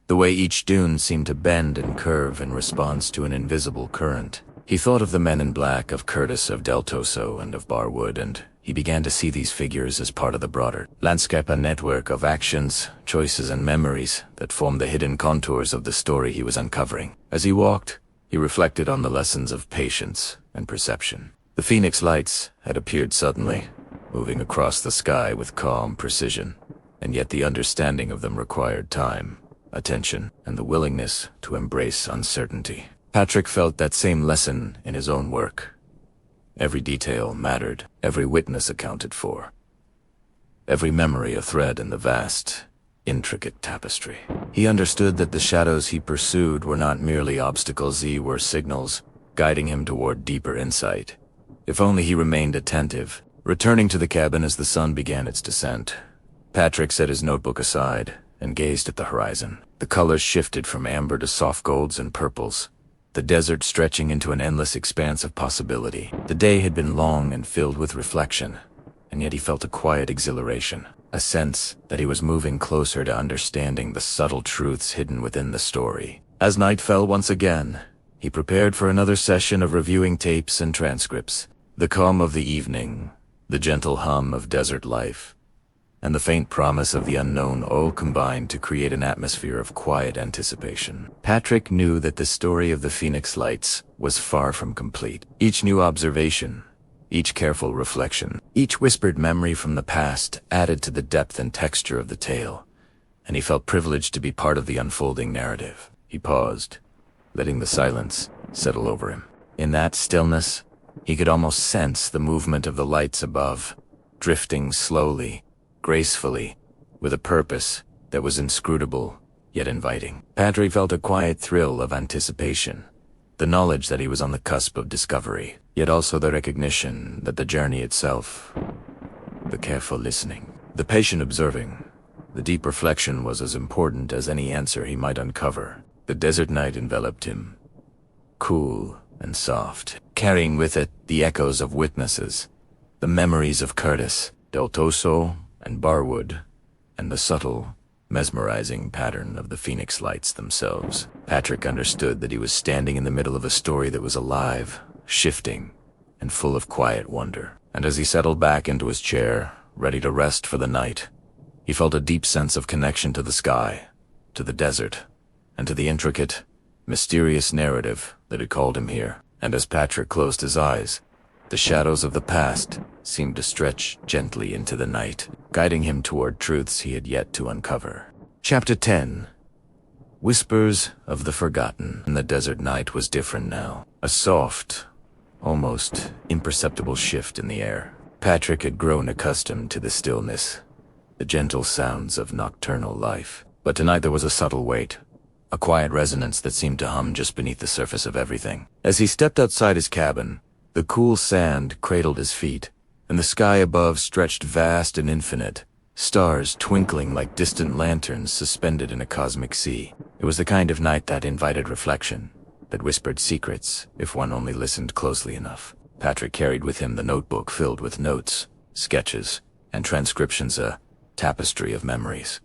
the way each dune seemed to bend and curve in response to an invisible current. He thought of the men in black, of Curtis, of Del Toso, and of Barwood, and he began to see these figures as part of the broader landscape, a network of actions, choices, and memories that formed the hidden contours of the story he was uncovering. As he walked, he reflected on the lessons of patience and perception. The Phoenix lights had appeared suddenly, moving across the sky with calm precision, and yet the understanding of them required time, attention, and the willingness to embrace uncertainty. Patrick felt that same lesson in his own work. Every detail mattered, every witness accounted for, every memory a thread in the vast, intricate tapestry. He understood that the shadows he pursued were not merely obstacles, they were signals, guiding him toward deeper insight. If only he remained attentive. Returning to the cabin as the sun began its descent, Patrick set his notebook aside and gazed at the horizon. The colors shifted from amber to soft golds and purples, the desert stretching into an endless expanse of possibility. The day had been long and filled with reflection, and yet he felt a quiet exhilaration, a sense that he was moving closer to understanding the subtle truths hidden within the story. As night fell once again, he prepared for another session of reviewing tapes and transcripts. The calm of the evening, the gentle hum of desert life, and the faint promise of the unknown all combined to create an atmosphere of quiet anticipation. Patrick knew that the story of the Phoenix Lights was far from complete. Each new observation, each careful reflection, each whispered memory from the past added to the depth and texture of the tale, and he felt privileged to be part of the unfolding narrative. He paused, letting the silence settle over him. In that stillness, he could almost sense the movement of the lights above, drifting slowly, gracefully, with a purpose that was inscrutable yet inviting. Patrick felt a quiet thrill of anticipation, the knowledge that he was on the cusp of discovery, yet also the recognition that the journey itself, the careful listening, the patient observing, the deep reflection was as important as any answer he might uncover. The desert night enveloped him, cool and soft, carrying with it the echoes of witnesses, the memories of Curtis, Del Toso, and Barwood, and the subtle, mesmerizing pattern of the Phoenix Lights themselves. Patrick understood that he was standing in the middle of a story that was alive, shifting, and full of quiet wonder. And as he settled back into his chair, ready to rest for the night, he felt a deep sense of connection to the sky, to the desert, and to the intricate, mysterious narrative that had called him here. And as Patrick closed his eyes, the shadows of the past seemed to stretch gently into the night, guiding him toward truths he had yet to uncover. Chapter 10. Whispers of the Forgotten. And the desert night was different now. A soft, almost imperceptible shift in the air. Patrick had grown accustomed to the stillness, the gentle sounds of nocturnal life. But tonight there was a subtle weight, a quiet resonance that seemed to hum just beneath the surface of everything. As he stepped outside his cabin, the cool sand cradled his feet, and the sky above stretched vast and infinite, stars twinkling like distant lanterns suspended in a cosmic sea. It was the kind of night that invited reflection, that whispered secrets if one only listened closely enough. Patrick carried with him the notebook filled with notes, sketches, and transcriptions, a tapestry of memories,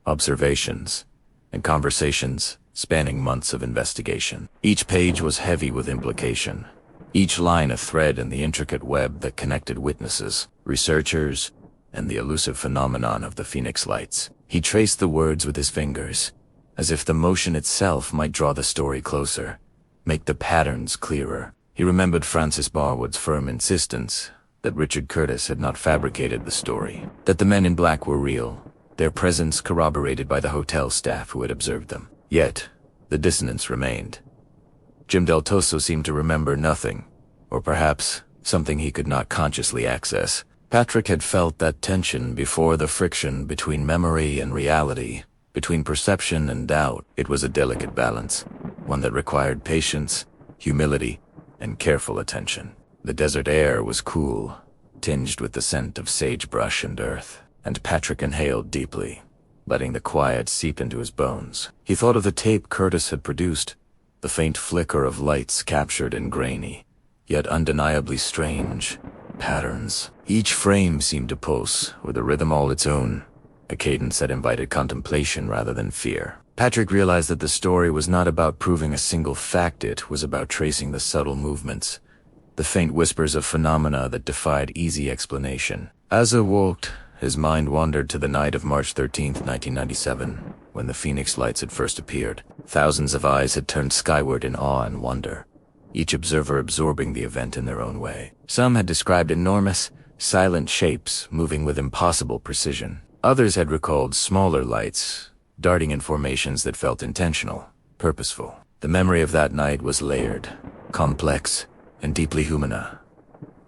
observations, and conversations spanning months of investigation. Each page was heavy with implication, each line a thread in the intricate web that connected witnesses, researchers, and the elusive phenomenon of the Phoenix Lights. He traced the words with his fingers, as if the motion itself might draw the story closer, make the patterns clearer. He remembered Francis Barwood's firm insistence that Richard Curtis had not fabricated the story, that the men in black were real, their presence corroborated by the hotel staff who had observed them. Yet, the dissonance remained. Jim Del Toso seemed to remember nothing, or perhaps something he could not consciously access. Patrick had felt that tension before, the friction between memory and reality, between perception and doubt. It was a delicate balance, one that required patience, humility, and careful attention. The desert air was cool, tinged with the scent of sagebrush and earth, and Patrick inhaled deeply, letting the quiet seep into his bones. He thought of the tape Curtis had produced, the faint flicker of lights captured in grainy, yet undeniably strange, patterns. Each frame seemed to pulse, with a rhythm all its own, a cadence that invited contemplation rather than fear. Patrick realized that the story was not about proving a single fact, it was about tracing the subtle movements, the faint whispers of phenomena that defied easy explanation. As he walked, his mind wandered to the night of March 13th, 1997, when the Phoenix lights had first appeared. Thousands of eyes had turned skyward in awe and wonder, each observer absorbing the event in their own way. Some had described enormous, silent shapes moving with impossible precision. Others had recalled smaller lights, darting in formations that felt intentional, purposeful. The memory of that night was layered, complex, and deeply human, a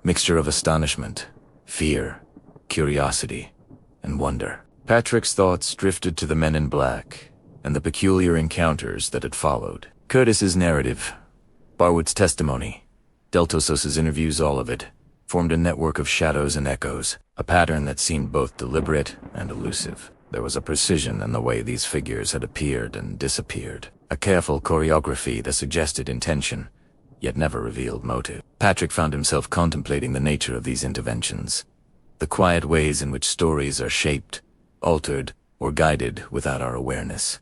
mixture of astonishment, fear, curiosity, and wonder. Patrick's thoughts drifted to the men in black and the peculiar encounters that had followed. Curtis's narrative, Barwood's testimony, Deltosos's interviews, all of it formed a network of shadows and echoes, a pattern that seemed both deliberate and elusive. There was a precision in the way these figures had appeared and disappeared, a careful choreography that suggested intention, yet never revealed motive. Patrick found himself contemplating the nature of these interventions, the quiet ways in which stories are shaped, altered, or guided without our awareness.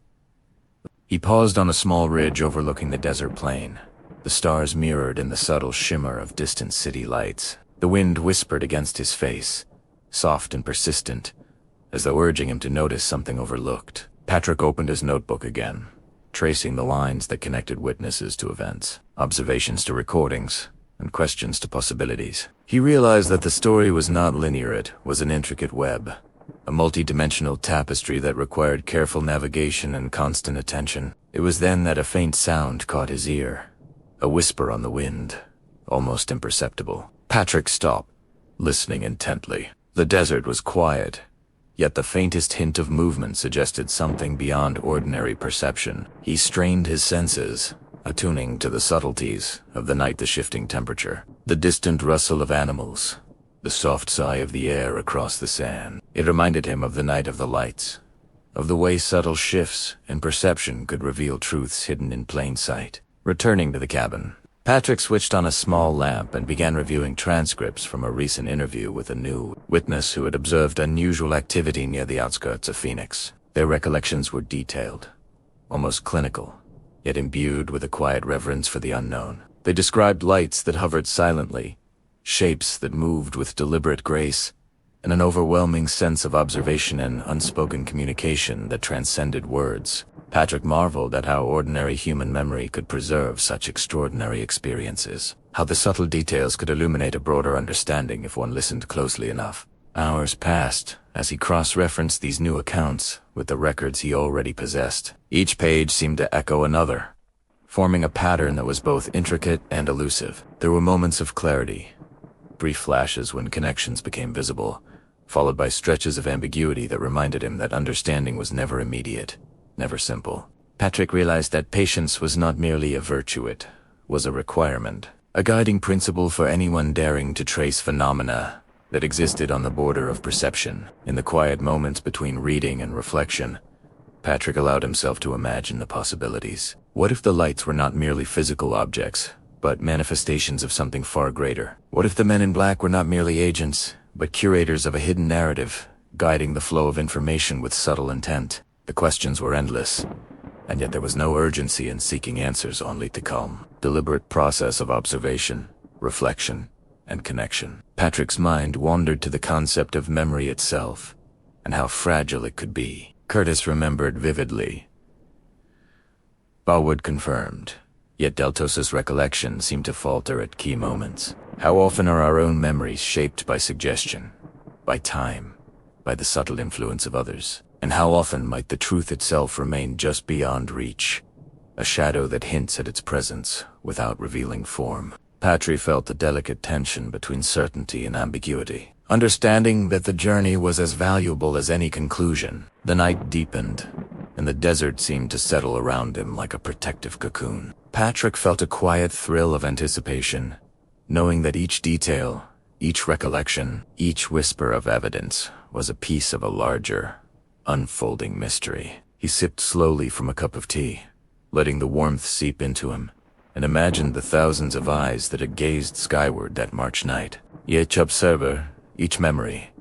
He paused on a small ridge overlooking the desert plain, the stars mirrored in the subtle shimmer of distant city lights. The wind whispered against his face, soft and persistent, as though urging him to notice something overlooked. Patrick opened his notebook again, tracing the lines that connected witnesses to events, observations to recordings, and questions to possibilities. He realized that the story was not linear, it was an intricate web, a multi-dimensional tapestry that required careful navigation and constant attention. It was then that a faint sound caught his ear, a whisper on the wind, almost imperceptible. Patrick stopped, listening intently. The desert was quiet, yet the faintest hint of movement suggested something beyond ordinary perception. He strained his senses, attuning to the subtleties of the night, the shifting temperature, the distant rustle of animals, the soft sigh of the air across the sand. It reminded him of the night of the lights, of the way subtle shifts in perception could reveal truths hidden in plain sight. Returning to the cabin, Patrick switched on a small lamp and began reviewing transcripts from a recent interview with a new witness who had observed unusual activity near the outskirts of Phoenix. Their recollections were detailed, almost clinical, yet imbued with a quiet reverence for the unknown. They described lights that hovered silently, shapes that moved with deliberate grace, and an overwhelming sense of observation and unspoken communication that transcended words. Patrick marveled at how ordinary human memory could preserve such extraordinary experiences, how the subtle details could illuminate a broader understanding if one listened closely enough. Hours passed as he cross-referenced these new accounts with the records he already possessed. Each page seemed to echo another, forming a pattern that was both intricate and elusive. There were moments of clarity, brief flashes when connections became visible, followed by stretches of ambiguity that reminded him that understanding was never immediate, never simple. Patrick realized that patience was not merely a virtue, it was a requirement, a guiding principle for anyone daring to trace phenomena that existed on the border of perception. In the quiet moments between reading and reflection, Patrick allowed himself to imagine the possibilities. What if the lights were not merely physical objects, but manifestations of something far greater? What if the men in black were not merely agents, but curators of a hidden narrative, guiding the flow of information with subtle intent? The questions were endless, and yet there was no urgency in seeking answers, only to calm, deliberate process of observation, reflection, and connection. Patrick's mind wandered to the concept of memory itself, and how fragile it could be. Curtis remembered vividly. Barwood confirmed, yet Deltos's recollection seemed to falter at key moments. How often are our own memories shaped by suggestion, by time, by the subtle influence of others? And how often might the truth itself remain just beyond reach, a shadow that hints at its presence without revealing form? Patrick felt the delicate tension between certainty and ambiguity, understanding that the journey was as valuable as any conclusion. The night deepened, and the desert seemed to settle around him like a protective cocoon. Patrick felt a quiet thrill of anticipation, knowing that each detail, each recollection, each whisper of evidence was a piece of a larger, unfolding mystery. He sipped slowly from a cup of tea, letting the warmth seep into him, and imagined the thousands of eyes that had gazed skyward that March night. Each observer, each memory,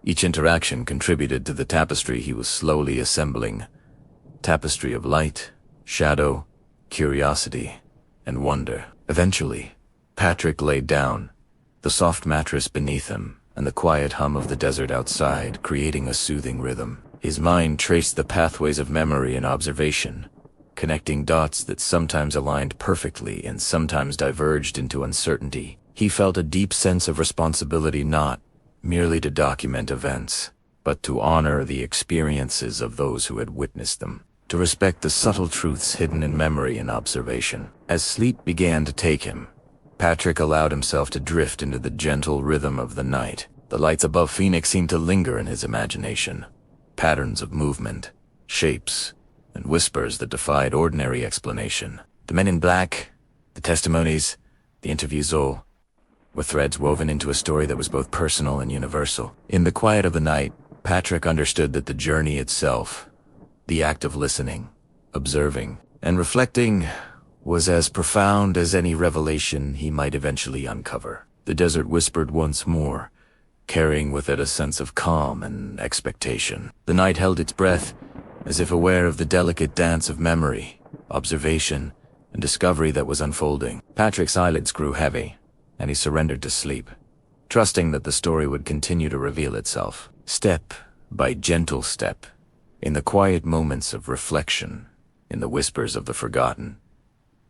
each interaction contributed to the tapestry he was slowly assembling. Tapestry of light, shadow, curiosity, and wonder. Eventually, Patrick laid down, the soft mattress beneath him, and the quiet hum of the desert outside creating a soothing rhythm. His mind traced the pathways of memory and observation, connecting dots that sometimes aligned perfectly and sometimes diverged into uncertainty. He felt a deep sense of responsibility, not merely to document events, but to honor the experiences of those who had witnessed them, to respect the subtle truths hidden in memory and observation. As sleep began to take him, Patrick allowed himself to drift into the gentle rhythm of the night. The lights above Phoenix seemed to linger in his imagination, patterns of movement, shapes, and whispers that defied ordinary explanation. The men in black, the testimonies, the interviews, all were threads woven into a story that was both personal and universal. In the quiet of the night, Patrick understood that the journey itself, the act of listening, observing, and reflecting, was as profound as any revelation he might eventually uncover. The desert whispered once more, carrying with it a sense of calm and expectation. The night held its breath, as if aware of the delicate dance of memory, observation, and discovery that was unfolding. Patrick's eyelids grew heavy, and he surrendered to sleep, trusting that the story would continue to reveal itself, step by gentle step, in the quiet moments of reflection, in the whispers of the forgotten,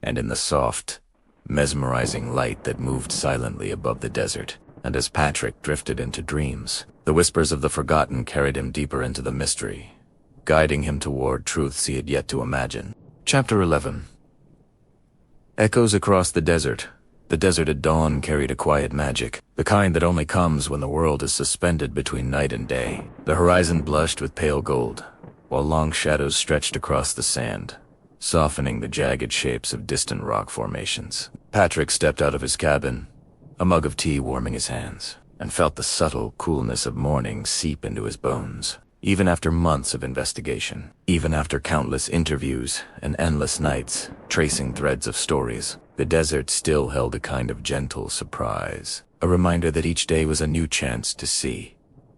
and in the soft, mesmerizing light that moved silently above the desert. And as Patrick drifted into dreams, the whispers of the forgotten carried him deeper into the mystery, guiding him toward truths he had yet to imagine. Chapter 11. Echoes across the desert. The desert at dawn carried a quiet magic, the kind that only comes when the world is suspended between night and day. The horizon blushed with pale gold, while long shadows stretched across the sand, softening the jagged shapes of distant rock formations. Patrick stepped out of his cabin, a mug of tea warming his hands, and felt the subtle coolness of morning seep into his bones. Even after months of investigation, even after countless interviews and endless nights tracing threads of stories, the desert still held a kind of gentle surprise, a reminder that each day was a new chance to see,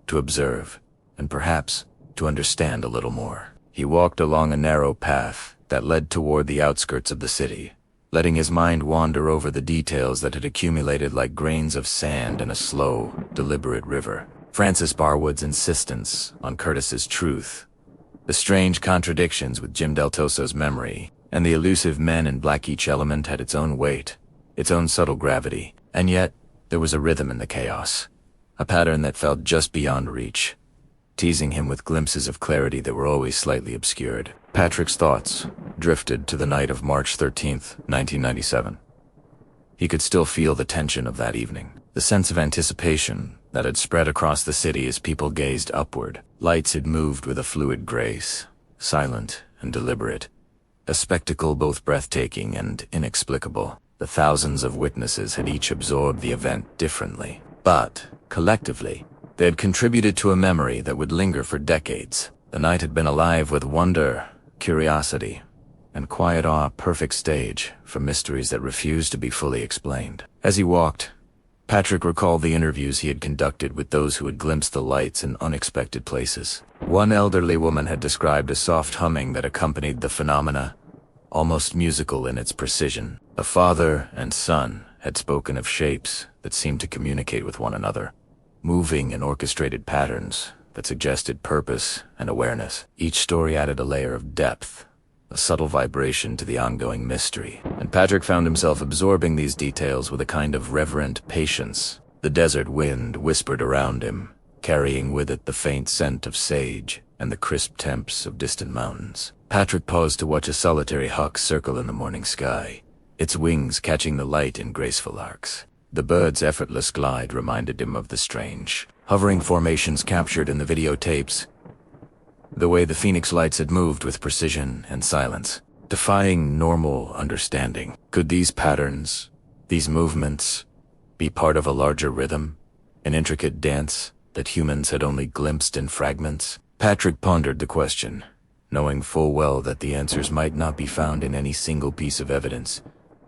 to observe, and perhaps to understand a little more. He walked along a narrow path that led toward the outskirts of the city, letting his mind wander over the details that had accumulated like grains of sand in a slow, deliberate river. Francis Barwood's insistence on Curtis's truth, the strange contradictions with Jim Del Toso's memory, and the elusive men in black. Each element had its own weight, its own subtle gravity, and yet there was a rhythm in the chaos, a pattern that felt just beyond reach, teasing him with glimpses of clarity that were always slightly obscured. Patrick's thoughts drifted to the night of March 13th, 1997. He could still feel the tension of that evening, the sense of anticipation that had spread across the city as people gazed upward. Lights had moved with a fluid grace, silent and deliberate, a spectacle both breathtaking and inexplicable. The thousands of witnesses had each absorbed the event differently, but, collectively, they had contributed to a memory that would linger for decades. The night had been alive with wonder, curiosity, and quiet awe, a perfect stage for mysteries that refused to be fully explained. As he walked, Patrick recalled the interviews he had conducted with those who had glimpsed the lights in unexpected places. One elderly woman had described a soft humming that accompanied the phenomena, almost musical in its precision. A father and son had spoken of shapes that seemed to communicate with one another, moving in orchestrated patterns that suggested purpose and awareness. Each story added a layer of depth, a subtle vibration to the ongoing mystery, and Patrick found himself absorbing these details with a kind of reverent patience. The desert wind whispered around him, carrying with it the faint scent of sage and the crisp temps of distant mountains. Patrick paused to watch a solitary hawk circle in the morning sky, its wings catching the light in graceful arcs. The bird's effortless glide reminded him of the strange, hovering formations captured in the videotapes, the way the Phoenix lights had moved with precision and silence, defying normal understanding. Could these patterns, these movements, be part of a larger rhythm, an intricate dance that humans had only glimpsed in fragments? Patrick pondered the question, knowing full well that the answers might not be found in any single piece of evidence,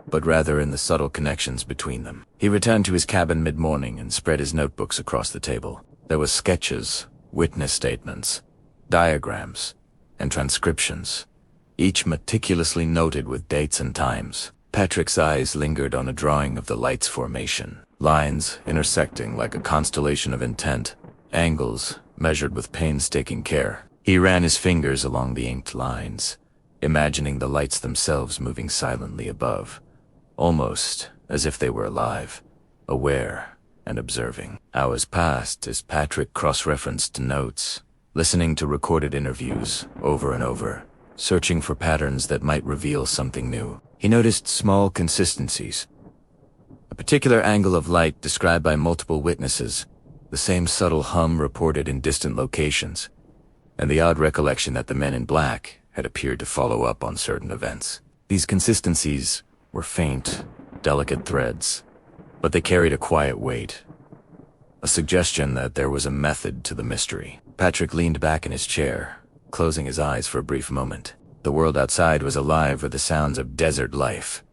but rather in the subtle connections between them. He returned to his cabin mid-morning and spread his notebooks across the table. There were sketches, witness statements, diagrams, and transcriptions, each meticulously noted with dates and times. Patrick's eyes lingered on a drawing of the light's formation, lines intersecting like a constellation of intent, angles measured with painstaking care. He ran his fingers along the inked lines, imagining the lights themselves moving silently above, almost as if they were alive, aware and observing. Hours passed as Patrick cross-referenced notes, listening to recorded interviews over and over, searching for patterns that might reveal something new. He noticed small consistencies. A particular angle of light described by multiple witnesses, the same subtle hum reported in distant locations, and the odd recollection that the men in black had appeared to follow up on certain events. These consistencies were faint, delicate threads, but they carried a quiet weight, a suggestion that there was a method to the mystery. Patrick leaned back in his chair, closing his eyes for a brief moment. The world outside was alive with the sounds of desert life.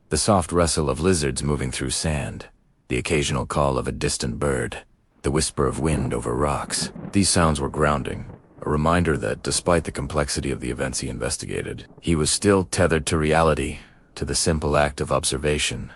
The soft rustle of lizards moving through sand, the occasional call of a distant bird, the whisper of wind over rocks. These sounds were grounding, a reminder that despite the complexity of the events he investigated, he was still tethered to reality, to the simple act of observation,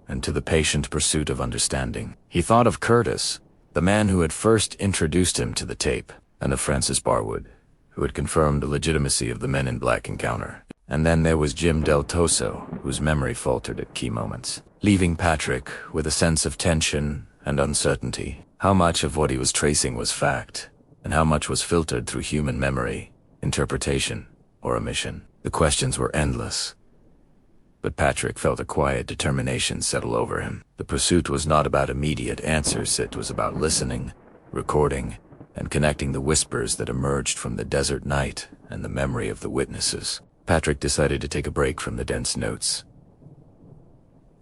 and to the patient pursuit of understanding. He thought of Curtis, the man who had first introduced him to the tape, and of Francis Barwood, who had confirmed the legitimacy of the Men in Black encounter. And then there was Jim Del Toso, whose memory faltered at key moments, leaving Patrick with a sense of tension and uncertainty. How much of what he was tracing was fact, and how much was filtered through human memory, interpretation, or omission? The questions were endless, but Patrick felt a quiet determination settle over him. The pursuit was not about immediate answers, it was about listening, recording, and connecting the whispers that emerged from the desert night and the memory of the witnesses. Patrick decided to take a break from the dense notes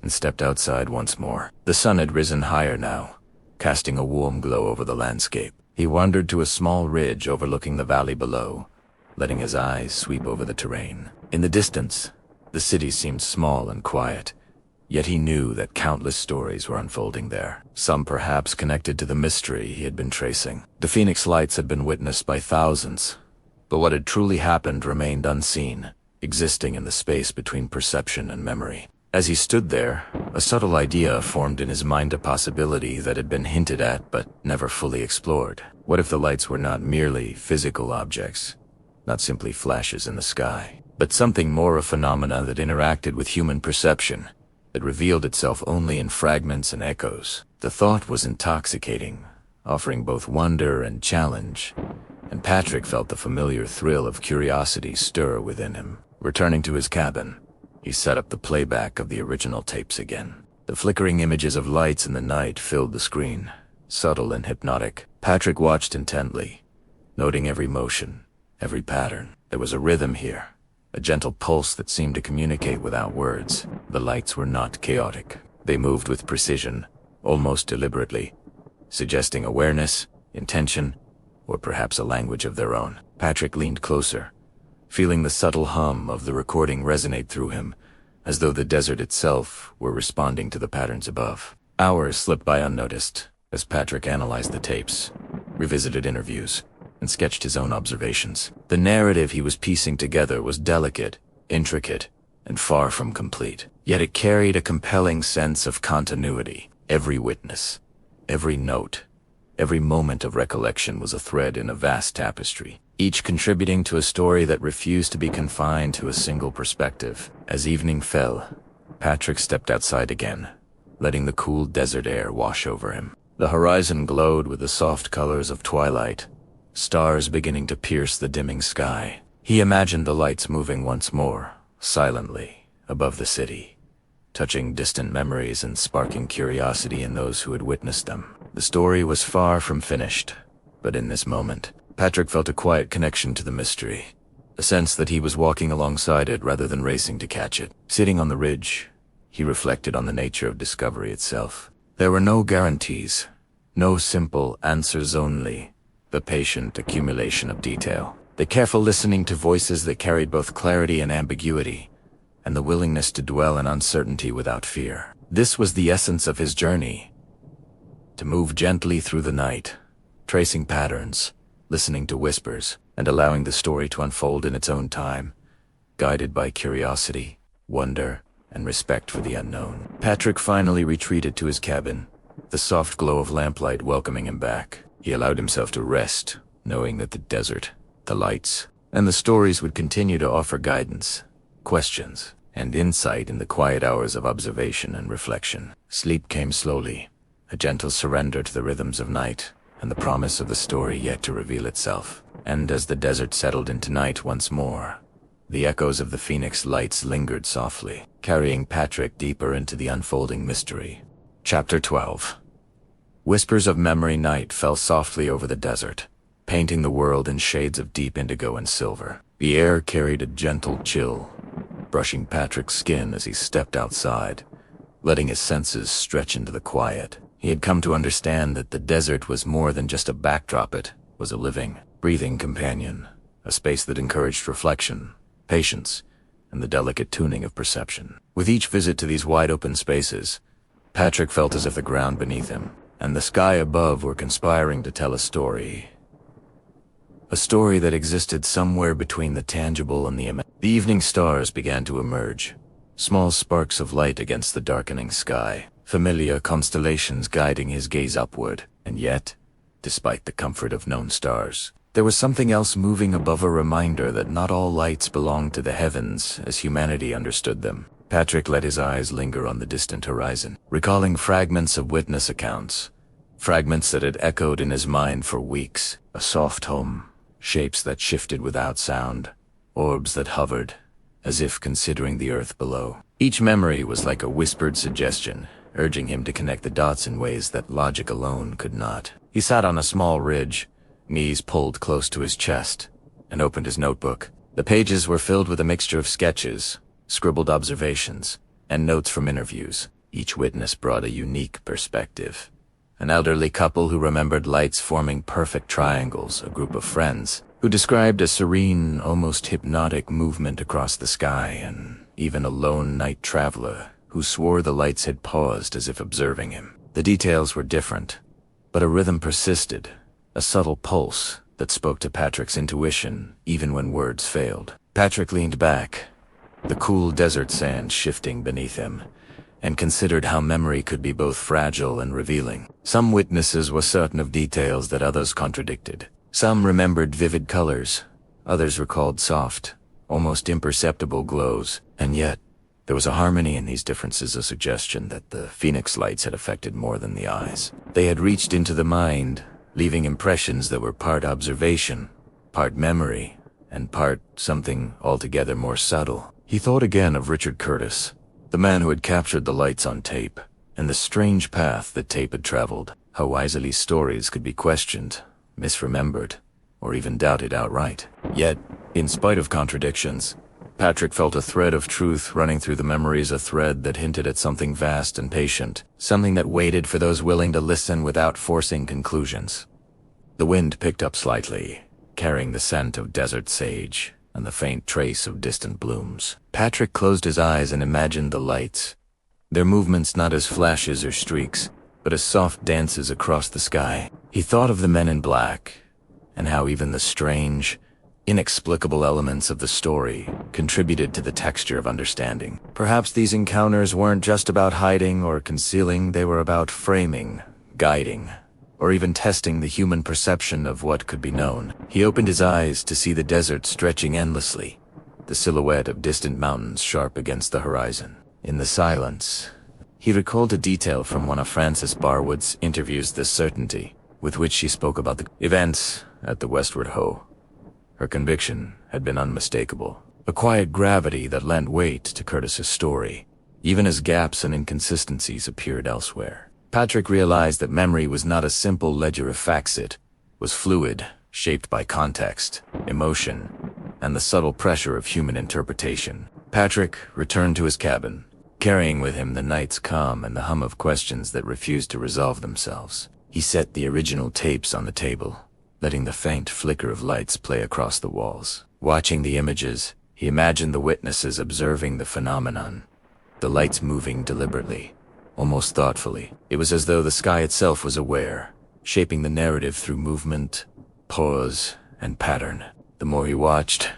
and stepped outside once more. The sun had risen higher now, casting a warm glow over the landscape. He wandered to a small ridge overlooking the valley below, letting his eyes sweep over the terrain. In the distance, the city seemed small and quiet, yet he knew that countless stories were unfolding there, some perhaps connected to the mystery he had been tracing. The Phoenix Lights had been witnessed by thousands, but what had truly happened remained unseen, existing in the space between perception and memory. As he stood there, a subtle idea formed in his mind, a possibility that had been hinted at but never fully explored. What if the lights were not merely physical objects, not simply flashes in the sky, but something more, a phenomena that interacted with human perception, that revealed itself only in fragments and echoes? The thought was intoxicating, offering both wonder and challenge, and Patrick felt the familiar thrill of curiosity stir within him. Returning to his cabin, he set up the playback of the original tapes again. The flickering images of lights in the night filled the screen, subtle and hypnotic. Patrick watched intently, noting every motion, every pattern. There was a rhythm here, a gentle pulse that seemed to communicate without words. The lights were not chaotic. They moved with precision, almost deliberately, suggesting awareness, intention, or perhaps a language of their own. Patrick leaned closer, feeling the subtle hum of the recording resonate through him, as though the desert itself were responding to the patterns above. Hours slipped by unnoticed as Patrick analyzed the tapes, revisited interviews, and sketched his own observations. The narrative he was piecing together was delicate, intricate, and far from complete. Yet it carried a compelling sense of continuity. Every witness, every note, every moment of recollection was a thread in a vast tapestry, each contributing to a story that refused to be confined to a single perspective. As evening fell, Patrick stepped outside again, letting the cool desert air wash over him. The horizon glowed with the soft colors of twilight, stars beginning to pierce the dimming sky. He imagined the lights moving once more, silently, above the city, touching distant memories and sparking curiosity in those who had witnessed them. The story was far from finished, but in this moment, Patrick felt a quiet connection to the mystery, a sense that he was walking alongside it rather than racing to catch it. Sitting on the ridge, he reflected on the nature of discovery itself. There were no guarantees, no simple answers only, the patient accumulation of detail, the careful listening to voices that carried both clarity and ambiguity, and the willingness to dwell in uncertainty without fear. This was the essence of his journey: to move gently through the night, tracing patterns, listening to whispers, and allowing the story to unfold in its own time, guided by curiosity, wonder, and respect for the unknown. Patrick finally retreated to his cabin, the soft glow of lamplight welcoming him back. He allowed himself to rest, knowing that the desert, the lights, and the stories would continue to offer guidance, questions, and insight in the quiet hours of observation and reflection. Sleep came slowly, a gentle surrender to the rhythms of night, and the promise of the story yet to reveal itself. And as the desert settled into night once more, the echoes of the Phoenix lights lingered softly, carrying Patrick deeper into the unfolding mystery. Chapter 12. Whispers of memory. Night fell softly over the desert, painting the world in shades of deep indigo and silver. The air carried a gentle chill, brushing Patrick's skin as he stepped outside, letting his senses stretch into the quiet. He had come to understand that the desert was more than just a backdrop. It was a living, breathing companion, a space that encouraged reflection, patience, and the delicate tuning of perception. With each visit to these wide-open spaces, Patrick felt as if the ground beneath him and the sky above were conspiring to tell a story. A story that existed somewhere between the tangible and the imaginative. The evening stars began to emerge, small sparks of light against the darkening sky, familiar constellations guiding his gaze upward. And yet, despite the comfort of known stars, there was something else moving above, a reminder that not all lights belonged to the heavens as humanity understood them. Patrick let his eyes linger on the distant horizon, recalling fragments of witness accounts, fragments that had echoed in his mind for weeks. A soft hum, shapes that shifted without sound, orbs that hovered, as if considering the earth below. Each memory was like a whispered suggestion, urging him to connect the dots in ways that logic alone could not. He sat on a small ridge, knees pulled close to his chest, and opened his notebook. The pages were filled with a mixture of sketches, scribbled observations, and notes from interviews. Each witness brought a unique perspective. An elderly couple who remembered lights forming perfect triangles, a group of friends who described a serene, almost hypnotic movement across the sky, and even a lone night traveler who swore the lights had paused as if observing him. The details were different, but a rhythm persisted, a subtle pulse that spoke to Patrick's intuition even when words failed. Patrick leaned back, the cool desert sand shifting beneath him, and considered how memory could be both fragile and revealing. Some witnesses were certain of details that others contradicted. Some remembered vivid colors, others recalled soft, almost imperceptible glows, and yet there was a harmony in these differences, a suggestion that the Phoenix lights had affected more than the eyes. They had reached into the mind, leaving impressions that were part observation, part memory, and part something altogether more subtle. He thought again of Richard Curtis, the man who had captured the lights on tape, and the strange path that tape had traveled. How easily stories could be questioned, misremembered, or even doubted outright. Yet, in spite of contradictions, Patrick felt a thread of truth running through the memories, a thread that hinted at something vast and patient, something that waited for those willing to listen without forcing conclusions. The wind picked up slightly, carrying the scent of desert sage and the faint trace of distant blooms. Patrick closed his eyes and imagined the lights, their movements not as flashes or streaks, but as soft dances across the sky. He thought of the men in black, and how even the strange, inexplicable elements of the story contributed to the texture of understanding. Perhaps these encounters weren't just about hiding or concealing, they were about framing, guiding, or even testing the human perception of what could be known. He opened his eyes to see the desert stretching endlessly, the silhouette of distant mountains sharp against the horizon. In the silence, he recalled a detail from one of Frances Barwood's interviews, the certainty with which she spoke about the events at the Westward Ho. Her conviction had been unmistakable, a quiet gravity that lent weight to Curtis's story, even as gaps and inconsistencies appeared elsewhere. Patrick realized that memory was not a simple ledger of facts. It was fluid, shaped by context, emotion, and the subtle pressure of human interpretation. Patrick returned to his cabin, carrying with him the night's calm and the hum of questions that refused to resolve themselves. He set the original tapes on the table, letting the faint flicker of lights play across the walls. Watching the images, he imagined the witnesses observing the phenomenon, the lights moving deliberately, almost thoughtfully. It was as though the sky itself was aware, shaping the narrative through movement, pause, and pattern. The more he watched,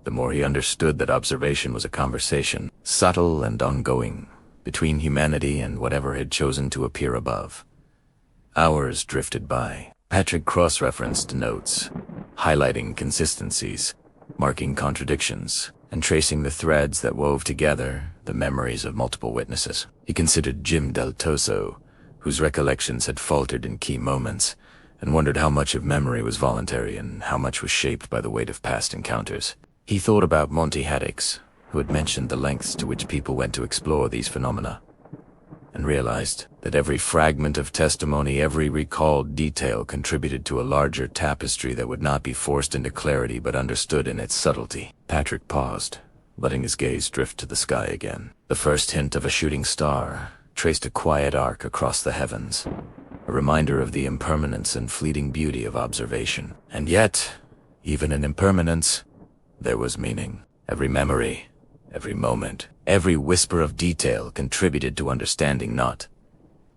the more he understood that observation was a conversation, subtle and ongoing, between humanity and whatever had chosen to appear above. Hours drifted by. Patrick cross-referenced notes, highlighting consistencies, marking contradictions, and tracing the threads that wove together the memories of multiple witnesses. He considered Jim Del Toso, whose recollections had faltered in key moments, and wondered how much of memory was voluntary and how much was shaped by the weight of past encounters. He thought about Monty Haddix, who had mentioned the lengths to which people went to explore these phenomena, and realized that every fragment of testimony, every recalled detail contributed to a larger tapestry that would not be forced into clarity but understood in its subtlety. Patrick paused, letting his gaze drift to the sky again. The first hint of a shooting star traced a quiet arc across the heavens, a reminder of the impermanence and fleeting beauty of observation. And yet, even in impermanence, there was meaning. Every memory, every moment, every whisper of detail contributed to understanding not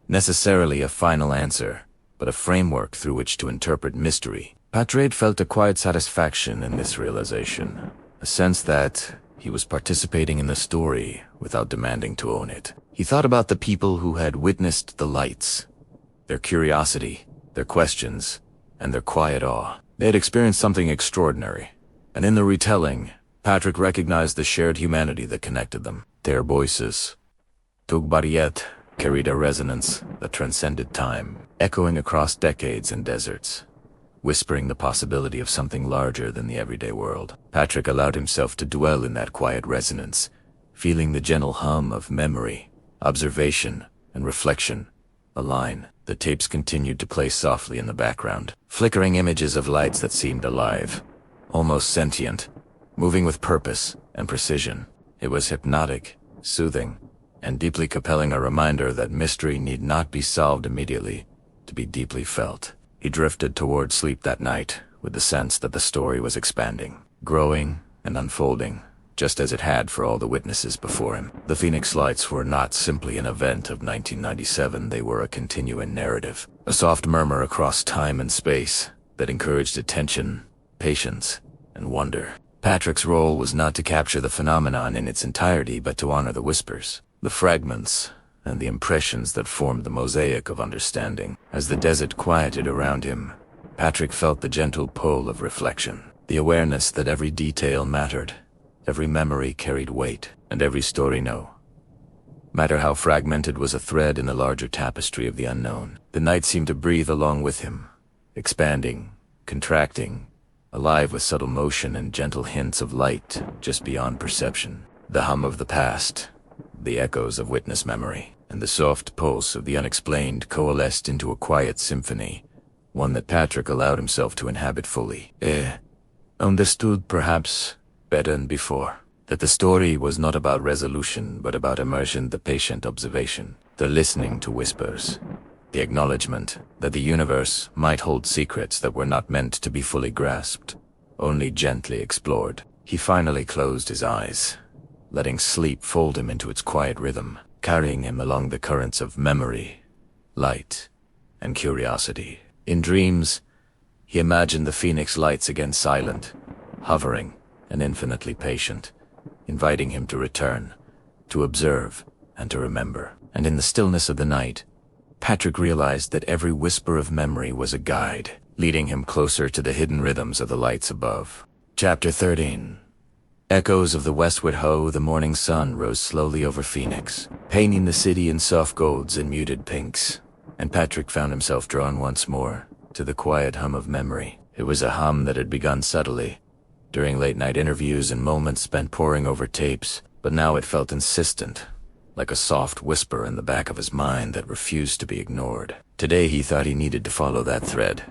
necessarily a final answer, but a framework through which to interpret mystery. Patrick felt a quiet satisfaction in this realization, a sense that he was participating in the story without demanding to own it. He thought about the people who had witnessed the lights, their curiosity, their questions, and their quiet awe. They had experienced something extraordinary, and in the retelling, Patrick recognized the shared humanity that connected them. Their voices, Tugbariet, carried a resonance that transcended time, echoing across decades and deserts, whispering the possibility of something larger than the everyday world. Patrick allowed himself to dwell in that quiet resonance, feeling the gentle hum of memory, observation, and reflection align. The tapes continued to play softly in the background, flickering images of lights that seemed alive, almost sentient, moving with purpose and precision. It was hypnotic, soothing, and deeply compelling, a reminder that mystery need not be solved immediately to be deeply felt. He drifted toward sleep that night with the sense that the story was expanding, growing, and unfolding, just as it had for all the witnesses before him. The Phoenix Lights were not simply an event of 1997, they were a continuing narrative, a soft murmur across time and space that encouraged attention, patience, and wonder. Patrick's role was not to capture the phenomenon in its entirety, but to honor the whispers, the fragments, and the impressions that formed the mosaic of understanding. As the desert quieted around him, Patrick felt the gentle pull of reflection, the awareness that every detail mattered, every memory carried weight, and every story, no matter how fragmented, was a thread in the larger tapestry of the unknown. The night seemed to breathe along with him, expanding, contracting, alive with subtle motion and gentle hints of light just beyond perception. The hum of the past, the echoes of witness memory, and the soft pulse of the unexplained coalesced into a quiet symphony, one that Patrick allowed himself to inhabit fully. Understood perhaps better than before that the story was not about resolution but about immersion, the patient observation, the listening to whispers, the acknowledgement that the universe might hold secrets that were not meant to be fully grasped, only gently explored. He finally closed his eyes, letting sleep fold him into its quiet rhythm, carrying him along the currents of memory, light, and curiosity. In dreams, he imagined the Phoenix Lights again, silent, hovering, and infinitely patient, inviting him to return, to observe, and to remember. And in the stillness of the night, Patrick realized that every whisper of memory was a guide, leading him closer to the hidden rhythms of the lights above. Chapter 13. Echoes of the westward ho, the morning sun rose slowly over Phoenix, painting the city in soft golds and muted pinks, and Patrick found himself drawn once more to the quiet hum of memory. It was a hum that had begun subtly, during late-night interviews and moments spent poring over tapes, but now it felt insistent, like a soft whisper in the back of his mind that refused to be ignored. Today he thought he needed to follow that thread,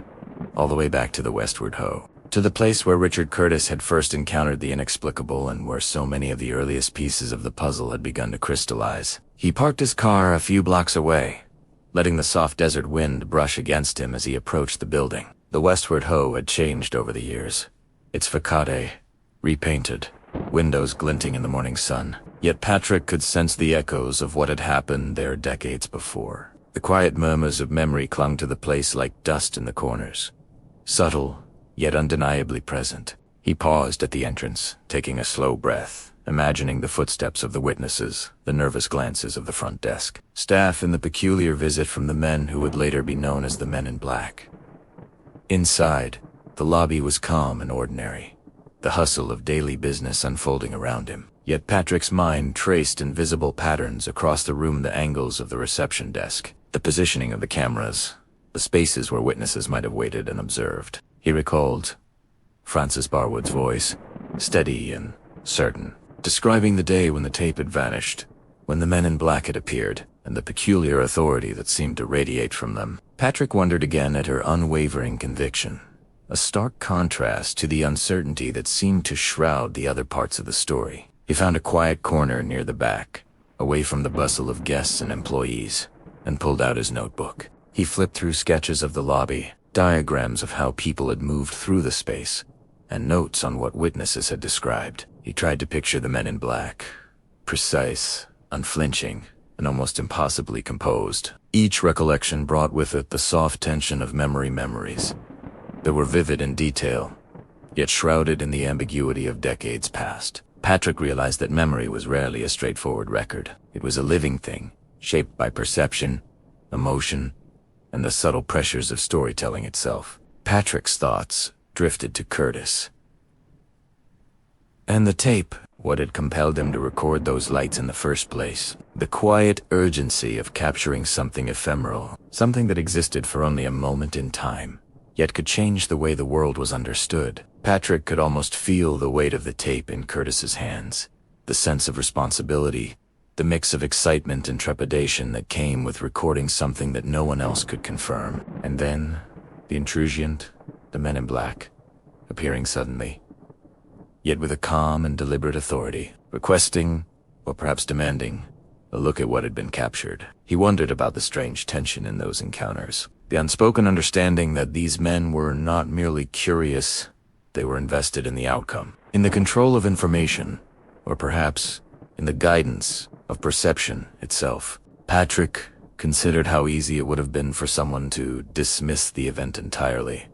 all the way back to the westward ho, to the place where Richard Curtis had first encountered the inexplicable and where so many of the earliest pieces of the puzzle had begun to crystallize. He parked his car a few blocks away, letting the soft desert wind brush against him as he approached the building. The westward hoe had changed over the years, its facade repainted, windows glinting in the morning sun. Yet Patrick could sense the echoes of what had happened there decades before. The quiet murmurs of memory clung to the place like dust in the corners, subtle, yet undeniably present. He paused at the entrance, taking a slow breath, imagining the footsteps of the witnesses, the nervous glances of the front desk, staff, and the peculiar visit from the men who would later be known as the Men in Black. Inside, the lobby was calm and ordinary, the hustle of daily business unfolding around him. Yet Patrick's mind traced invisible patterns across the room, the angles of the reception desk, the positioning of the cameras, the spaces where witnesses might have waited and observed. He recalled Francis Barwood's voice, steady and certain, describing the day when the tape had vanished, when the Men in Black had appeared, and the peculiar authority that seemed to radiate from them. Patrick wondered again at her unwavering conviction, a stark contrast to the uncertainty that seemed to shroud the other parts of the story. He found a quiet corner near the back, away from the bustle of guests and employees, and pulled out his notebook. He flipped through sketches of the lobby, diagrams of how people had moved through the space, and notes on what witnesses had described. He tried to picture the Men in Black, precise, unflinching, and almost impossibly composed. Each recollection brought with it the soft tension of memories. They were vivid in detail, yet shrouded in the ambiguity of decades past. Patrick realized that memory was rarely a straightforward record. It was a living thing, shaped by perception, emotion, and the subtle pressures of storytelling itself. Patrick's thoughts drifted to Curtis. And the tape, what had compelled him to record those lights in the first place. The quiet urgency of capturing something ephemeral, something that existed for only a moment in time, yet could change the way the world was understood. Patrick could almost feel the weight of the tape in Curtis's hands, the sense of responsibility, the mix of excitement and trepidation that came with recording something that no one else could confirm. And then, the intrusion, the Men in Black, appearing suddenly, yet with a calm and deliberate authority, requesting, or perhaps demanding, a look at what had been captured. He wondered about the strange tension in those encounters, the unspoken understanding that these men were not merely curious, they were invested in the outcome, in the control of information, or perhaps in the guidance of perception itself. Patrick considered how easy it would have been for someone to dismiss the event entirely,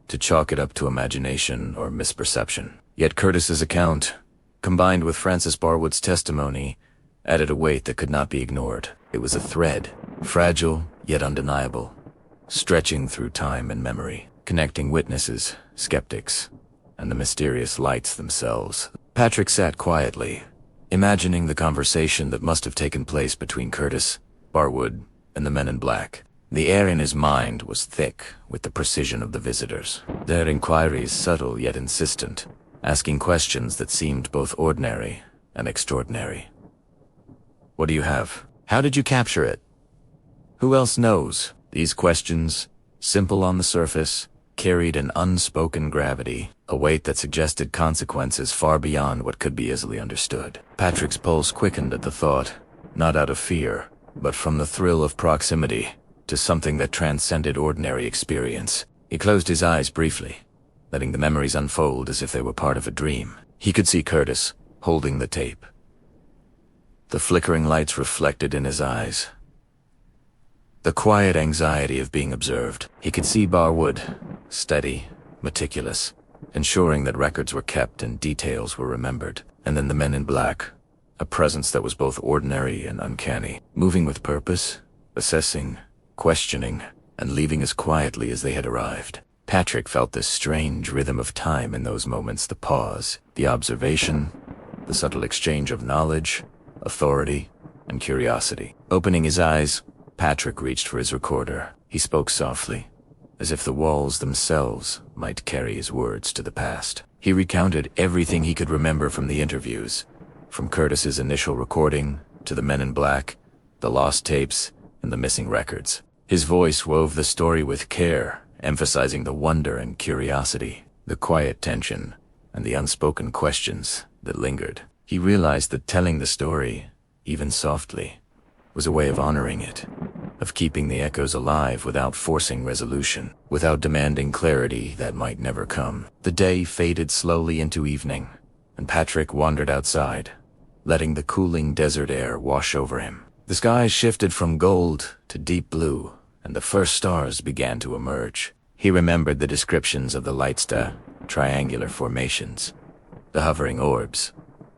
to chalk it up to imagination or misperception. Yet Curtis's account, combined with Francis Barwood's testimony, added a weight that could not be ignored. It was a thread, fragile yet undeniable, stretching through time and memory, connecting witnesses, skeptics, and the mysterious lights themselves. Patrick sat quietly, imagining the conversation that must have taken place between Curtis, Barwood, and the Men in Black. The air in his mind was thick with the precision of the visitors, their inquiries subtle yet insistent, asking questions that seemed both ordinary and extraordinary. What do you have? How did you capture it? Who else knows? These questions, simple on the surface, carried an unspoken gravity, a weight that suggested consequences far beyond what could be easily understood. Patrick's pulse quickened at the thought, not out of fear, but from the thrill of proximity to something that transcended ordinary experience. He closed his eyes briefly, letting the memories unfold as if they were part of a dream. He could see Curtis, holding the tape. The flickering lights reflected in his eyes, the quiet anxiety of being observed. He could see Barwood, steady, meticulous, ensuring that records were kept and details were remembered. And then the Men in Black, a presence that was both ordinary and uncanny, moving with purpose, assessing, questioning, and leaving as quietly as they had arrived. Patrick felt this strange rhythm of time in those moments, the pause, the observation, the subtle exchange of knowledge, authority, and curiosity. Opening his eyes, Patrick reached for his recorder. He spoke softly, as if the walls themselves might carry his words to the past. He recounted everything he could remember from the interviews, from Curtis's initial recording to the Men in Black, the lost tapes, and the missing records. His voice wove the story with care, emphasizing the wonder and curiosity, the quiet tension, and the unspoken questions that lingered. He realized that telling the story, even softly, was a way of honoring it, of keeping the echoes alive without forcing resolution, without demanding clarity that might never come. The day faded slowly into evening, and Patrick wandered outside, letting the cooling desert air wash over him. The sky shifted from gold to deep blue, and the first stars began to emerge. He remembered the descriptions of the light's triangular formations, the hovering orbs,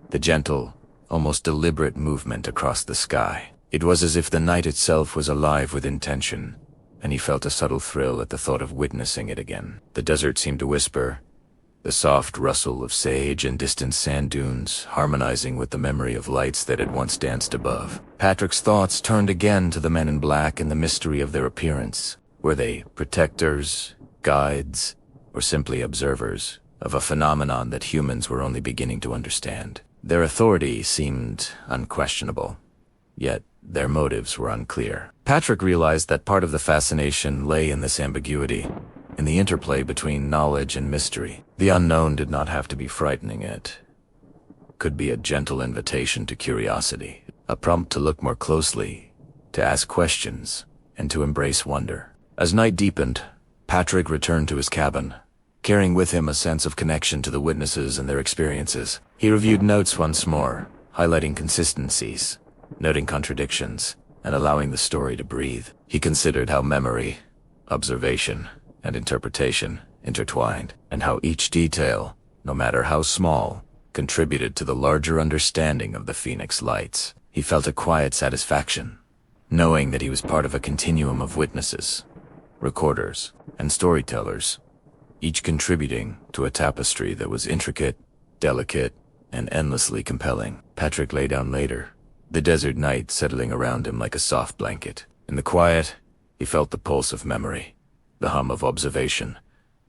the gentle, almost deliberate movement across the sky. It was as if the night itself was alive with intention, and he felt a subtle thrill at the thought of witnessing it again. The desert seemed to whisper, the soft rustle of sage and distant sand dunes harmonizing with the memory of lights that had once danced above. Patrick's thoughts turned again to the men in black and the mystery of their appearance. Were they protectors, guides, or simply observers of a phenomenon that humans were only beginning to understand? Their authority seemed unquestionable, yet their motives were unclear. Patrick realized that part of the fascination lay in this ambiguity, in the interplay between knowledge and mystery. The unknown did not have to be frightening. It could be a gentle invitation to curiosity, a prompt to look more closely, to ask questions, and to embrace wonder. As night deepened, Patrick returned to his cabin, carrying with him a sense of connection to the witnesses and their experiences. He reviewed notes once more, highlighting consistencies, noting contradictions, and allowing the story to breathe. He considered how memory, observation, and interpretation intertwined, and how each detail, no matter how small, contributed to the larger understanding of the Phoenix Lights. He felt a quiet satisfaction, knowing that he was part of a continuum of witnesses, recorders, and storytellers, each contributing to a tapestry that was intricate, delicate, and endlessly compelling. Patrick lay down later, the desert night settling around him like a soft blanket. In the quiet, he felt the pulse of memory, the hum of observation,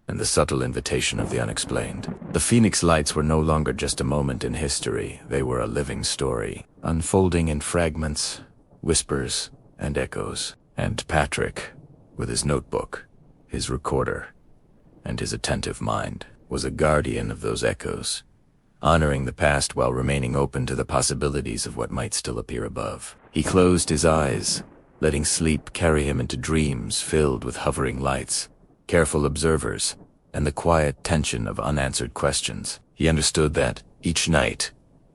and the subtle invitation of the unexplained. The Phoenix Lights were no longer just a moment in history. They were a living story, unfolding in fragments, whispers, and echoes. And Patrick, with his notebook, his recorder, and his attentive mind, was a guardian of those echoes, honoring the past while remaining open to the possibilities of what might still appear above. He closed his eyes, letting sleep carry him into dreams filled with hovering lights, careful observers, and the quiet tension of unanswered questions. He understood that each night,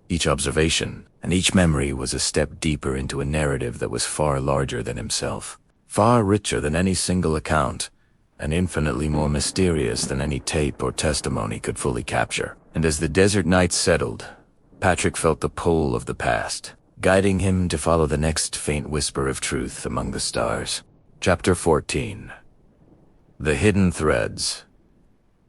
each observation, and each memory was a step deeper into a narrative that was far larger than himself, far richer than any single account, and infinitely more mysterious than any tape or testimony could fully capture. And as the desert night settled, Patrick felt the pull of the past, guiding him to follow the next faint whisper of truth among the stars. Chapter 14. The Hidden Threads.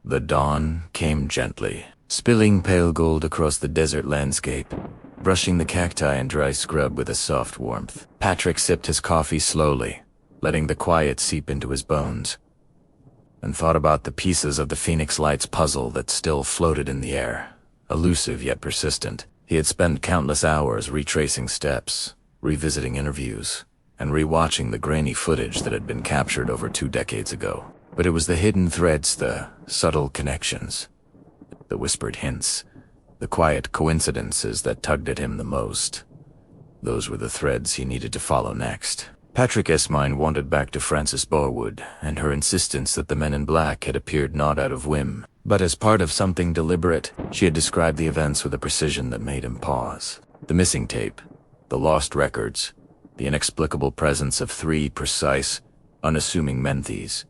The dawn came gently, spilling pale gold across the desert landscape, brushing the cacti and dry scrub with a soft warmth. Patrick sipped his coffee slowly, letting the quiet seep into his bones, and thought about the pieces of the Phoenix Lights puzzle that still floated in the air, elusive yet persistent. He had spent countless hours retracing steps, revisiting interviews, and rewatching the grainy footage that had been captured over 2 decades ago. But it was the hidden threads, the subtle connections, the whispered hints, the quiet coincidences that tugged at him the most. Those were the threads he needed to follow next. Patrick's mind wandered back to Frances Barwood and her insistence that the men in black had appeared not out of whim, but as part of something deliberate. She had described the events with a precision that made him pause. The missing tape, the lost records, the inexplicable presence of 3 precise, unassuming men-thieves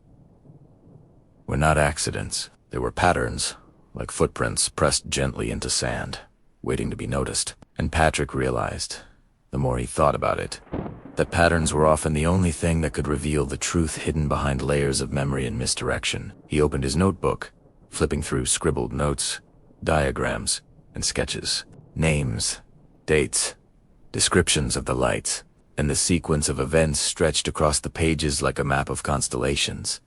were not accidents. They were patterns, like footprints pressed gently into sand, waiting to be noticed. And Patrick realized, the more he thought about it, that patterns were often the only thing that could reveal the truth hidden behind layers of memory and misdirection. He opened his notebook, flipping through scribbled notes, diagrams, and sketches. Names, dates, descriptions of the lights, and the sequence of events stretched across the pages like a map of constellations.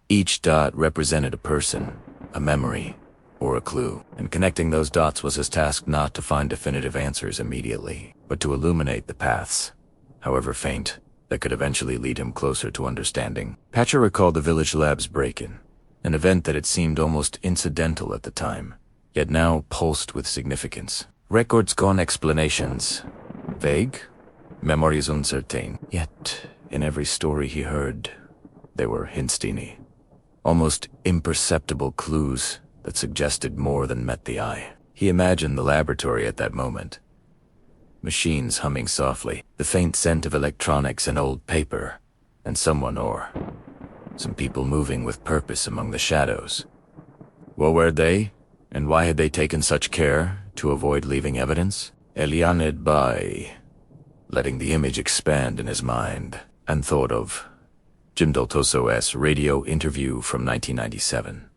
Each dot represented a person, a memory, or a clue, and connecting those dots was his task, not to find definitive answers immediately, but to illuminate the paths, however faint, that could eventually lead him closer to understanding. Patrick recalled the Village Labs break-in, an event that had seemed almost incidental at the time, yet now pulsed with significance. Records gone, explanations vague, memories uncertain. Yet In every story he heard, there were hinstini, almost imperceptible clues that suggested more than met the eye. He imagined the laboratory at that moment. Machines humming softly, the faint scent of electronics and old paper, and someone or some people moving with purpose among the shadows. What were they, and why had they taken such care to avoid leaving evidence? Elianed by letting the image expand in his mind, and thought of Jim Doltoso's radio interview from 1997.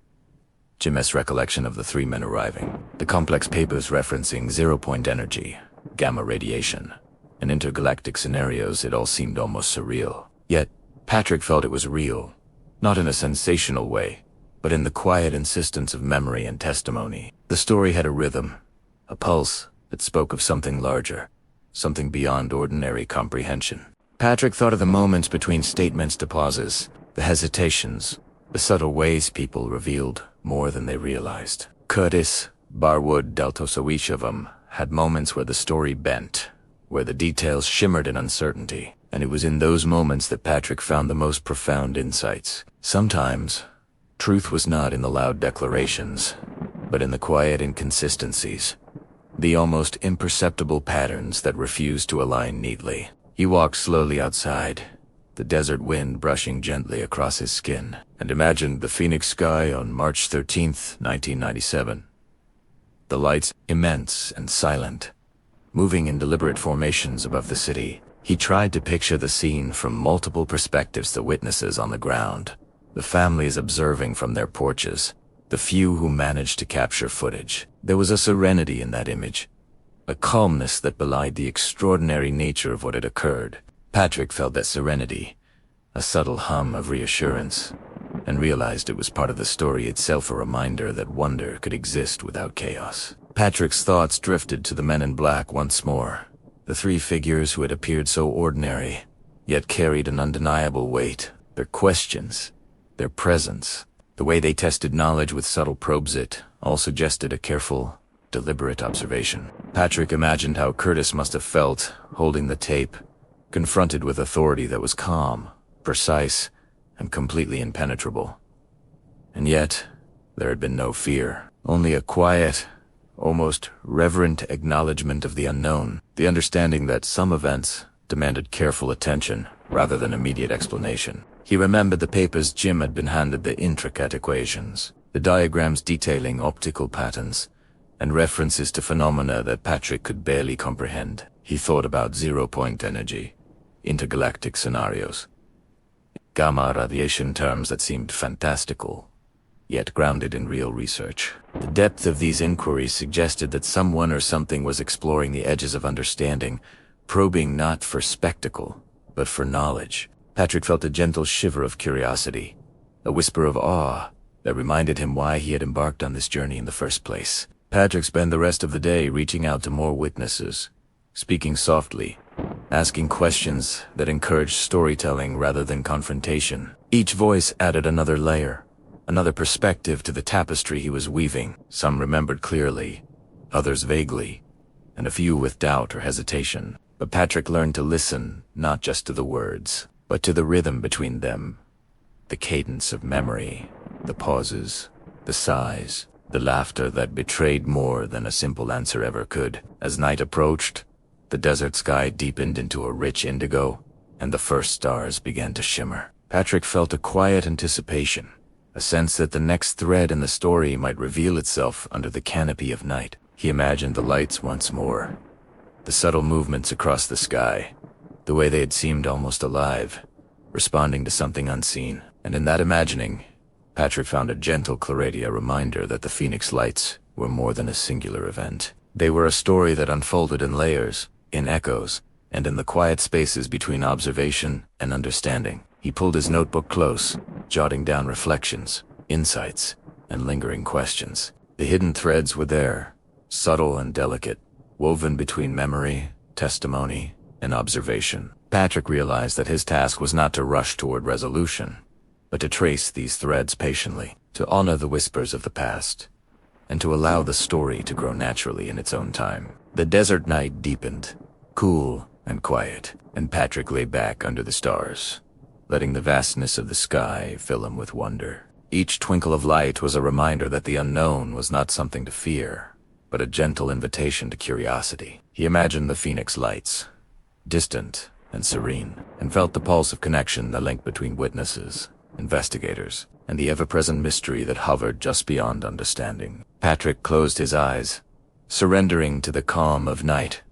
Jim's recollection of the three men arriving, the complex papers referencing zero-point energy, gamma radiation, and intergalactic scenarios. It all seemed almost surreal. Yet, Patrick felt it was real, not in a sensational way, but in the quiet insistence of memory and testimony. The story had a rhythm, a pulse that spoke of something larger, something beyond ordinary comprehension. Patrick thought of the moments between statements to pauses, the hesitations, the subtle ways people revealed more than they realized. Curtis Barwood Deltosoishavam had moments where the story bent, where the details shimmered in uncertainty, and it was in those moments that Patrick found the most profound insights. Sometimes, truth was not in the loud declarations, but in the quiet inconsistencies, the almost imperceptible patterns that refused to align neatly. He walked slowly outside, the desert wind brushing gently across his skin, and imagined the Phoenix sky on March 13th, 1997. The lights immense and silent, moving in deliberate formations above the city. He tried to picture the scene from multiple perspectives: the witnesses on the ground, the families observing from their porches, the few who managed to capture footage. There was a serenity in that image, a calmness that belied the extraordinary nature of what had occurred. Patrick felt that serenity, a subtle hum of reassurance, and realized it was part of the story itself, a reminder that wonder could exist without chaos. Patrick's thoughts drifted to the men in black once more, the three figures who had appeared so ordinary, yet carried an undeniable weight. Their questions, their presence, the way they tested knowledge with subtle probes, it all suggested a careful, deliberate observation. Patrick imagined how Curtis must have felt, holding the tape, confronted with authority that was calm, precise, and completely impenetrable. And yet, there had been no fear, only a quiet, almost reverent acknowledgement of the unknown, the understanding that some events demanded careful attention rather than immediate explanation. He remembered the papers Jim had been handed, the intricate equations, the diagrams detailing optical patterns, and references to phenomena that Patrick could barely comprehend. He thought about zero-point energy, intergalactic scenarios, gamma radiation terms that seemed fantastical, yet grounded in real research. The depth of these inquiries suggested that someone or something was exploring the edges of understanding, probing not for spectacle, but for knowledge. Patrick felt a gentle shiver of curiosity, a whisper of awe that reminded him why he had embarked on this journey in the first place. Patrick spent the rest of the day reaching out to more witnesses, speaking softly, asking questions that encouraged storytelling rather than confrontation. Each voice added another layer, another perspective to the tapestry he was weaving. Some remembered clearly, others vaguely, and a few with doubt or hesitation. But Patrick learned to listen not just to the words, but to the rhythm between them, the cadence of memory, the pauses, the sighs, the laughter that betrayed more than a simple answer ever could. As night approached, the desert sky deepened into a rich indigo, and the first stars began to shimmer. Patrick felt a quiet anticipation, a sense that the next thread in the story might reveal itself under the canopy of night. He imagined the lights once more, the subtle movements across the sky, the way they had seemed almost alive, responding to something unseen. And in that imagining, Patrick found a gentle clarity, a reminder that the Phoenix Lights were more than a singular event. They were a story that unfolded in layers, in echoes, and in the quiet spaces between observation and understanding. He pulled his notebook close, jotting down reflections, insights, and lingering questions. The hidden threads were there, subtle and delicate, woven between memory, testimony, and observation. Patrick realized that his task was not to rush toward resolution, but to trace these threads patiently, to honor the whispers of the past, and to allow the story to grow naturally in its own time. The desert night deepened, cool and quiet, and Patrick lay back under the stars, letting the vastness of the sky fill him with wonder. Each twinkle of light was a reminder that the unknown was not something to fear, but a gentle invitation to curiosity. He imagined the Phoenix lights, distant and serene, and felt the pulse of connection that linked between witnesses, investigators, and the ever-present mystery that hovered just beyond understanding. Patrick closed his eyes, surrendering to the calm of night,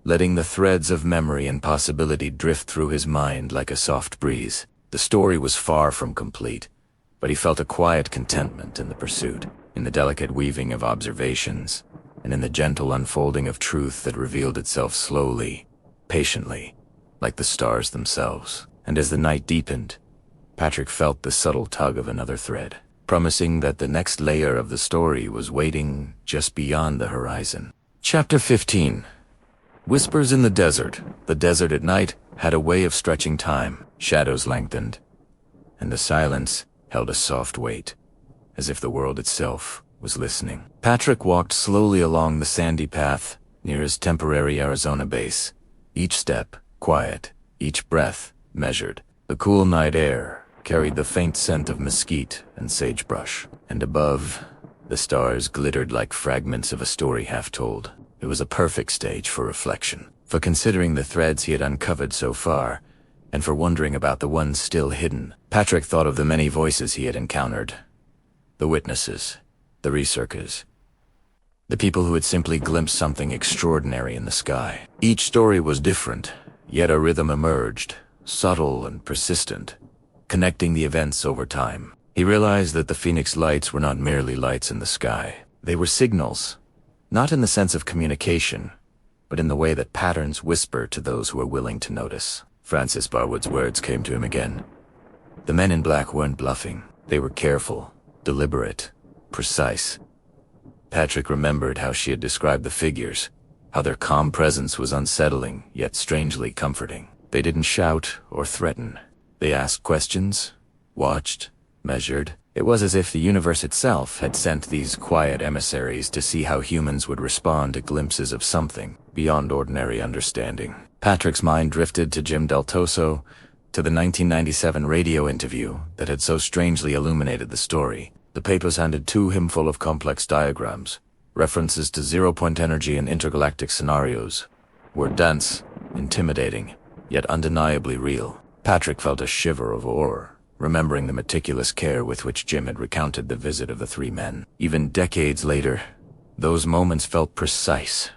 letting the threads of memory and possibility drift through his mind like a soft breeze. The story was far from complete, but he felt a quiet contentment in the pursuit, in the delicate weaving of observations, and in the gentle unfolding of truth that revealed itself slowly, patiently, like the stars themselves. And as the night deepened, Patrick felt the subtle tug of another thread, promising that the next layer of the story was waiting just beyond the horizon. Chapter 15. Whispers in the desert. The desert at night had a way of stretching time. Shadows lengthened, and the silence held a soft weight, as if the world itself was listening. Patrick walked slowly along the sandy path near his temporary Arizona base, each step quiet, each breath measured. The cool night air carried the faint scent of mesquite and sagebrush, and above, the stars glittered like fragments of a story half told. It was a perfect stage for reflection, for considering the threads he had uncovered so far, and for wondering about the ones still hidden. Patrick thought of the many voices he had encountered, the witnesses, the researchers, the people who had simply glimpsed something extraordinary in the sky. Each story was different, yet a rhythm emerged, subtle and persistent, connecting the events over time. He realized that the Phoenix lights were not merely lights in the sky. They were signals, not in the sense of communication, but in the way that patterns whisper to those who are willing to notice. Francis Barwood's words came to him again. The men in black weren't bluffing. They were careful, deliberate, precise. Patrick remembered how she had described the figures, how their calm presence was unsettling, yet strangely comforting. They didn't shout or threaten. They asked questions, watched, measured. It was as if the universe itself had sent these quiet emissaries to see how humans would respond to glimpses of something beyond ordinary understanding. Patrick's mind drifted to Jim Del Toso, to the 1997 radio interview that had so strangely illuminated the story. The papers handed to him full of complex diagrams, references to zero-point energy and intergalactic scenarios, were dense, intimidating, yet undeniably real. Patrick felt a shiver of awe, remembering the meticulous care with which Jim had recounted the visit of the three men. Even decades later, those moments felt precise,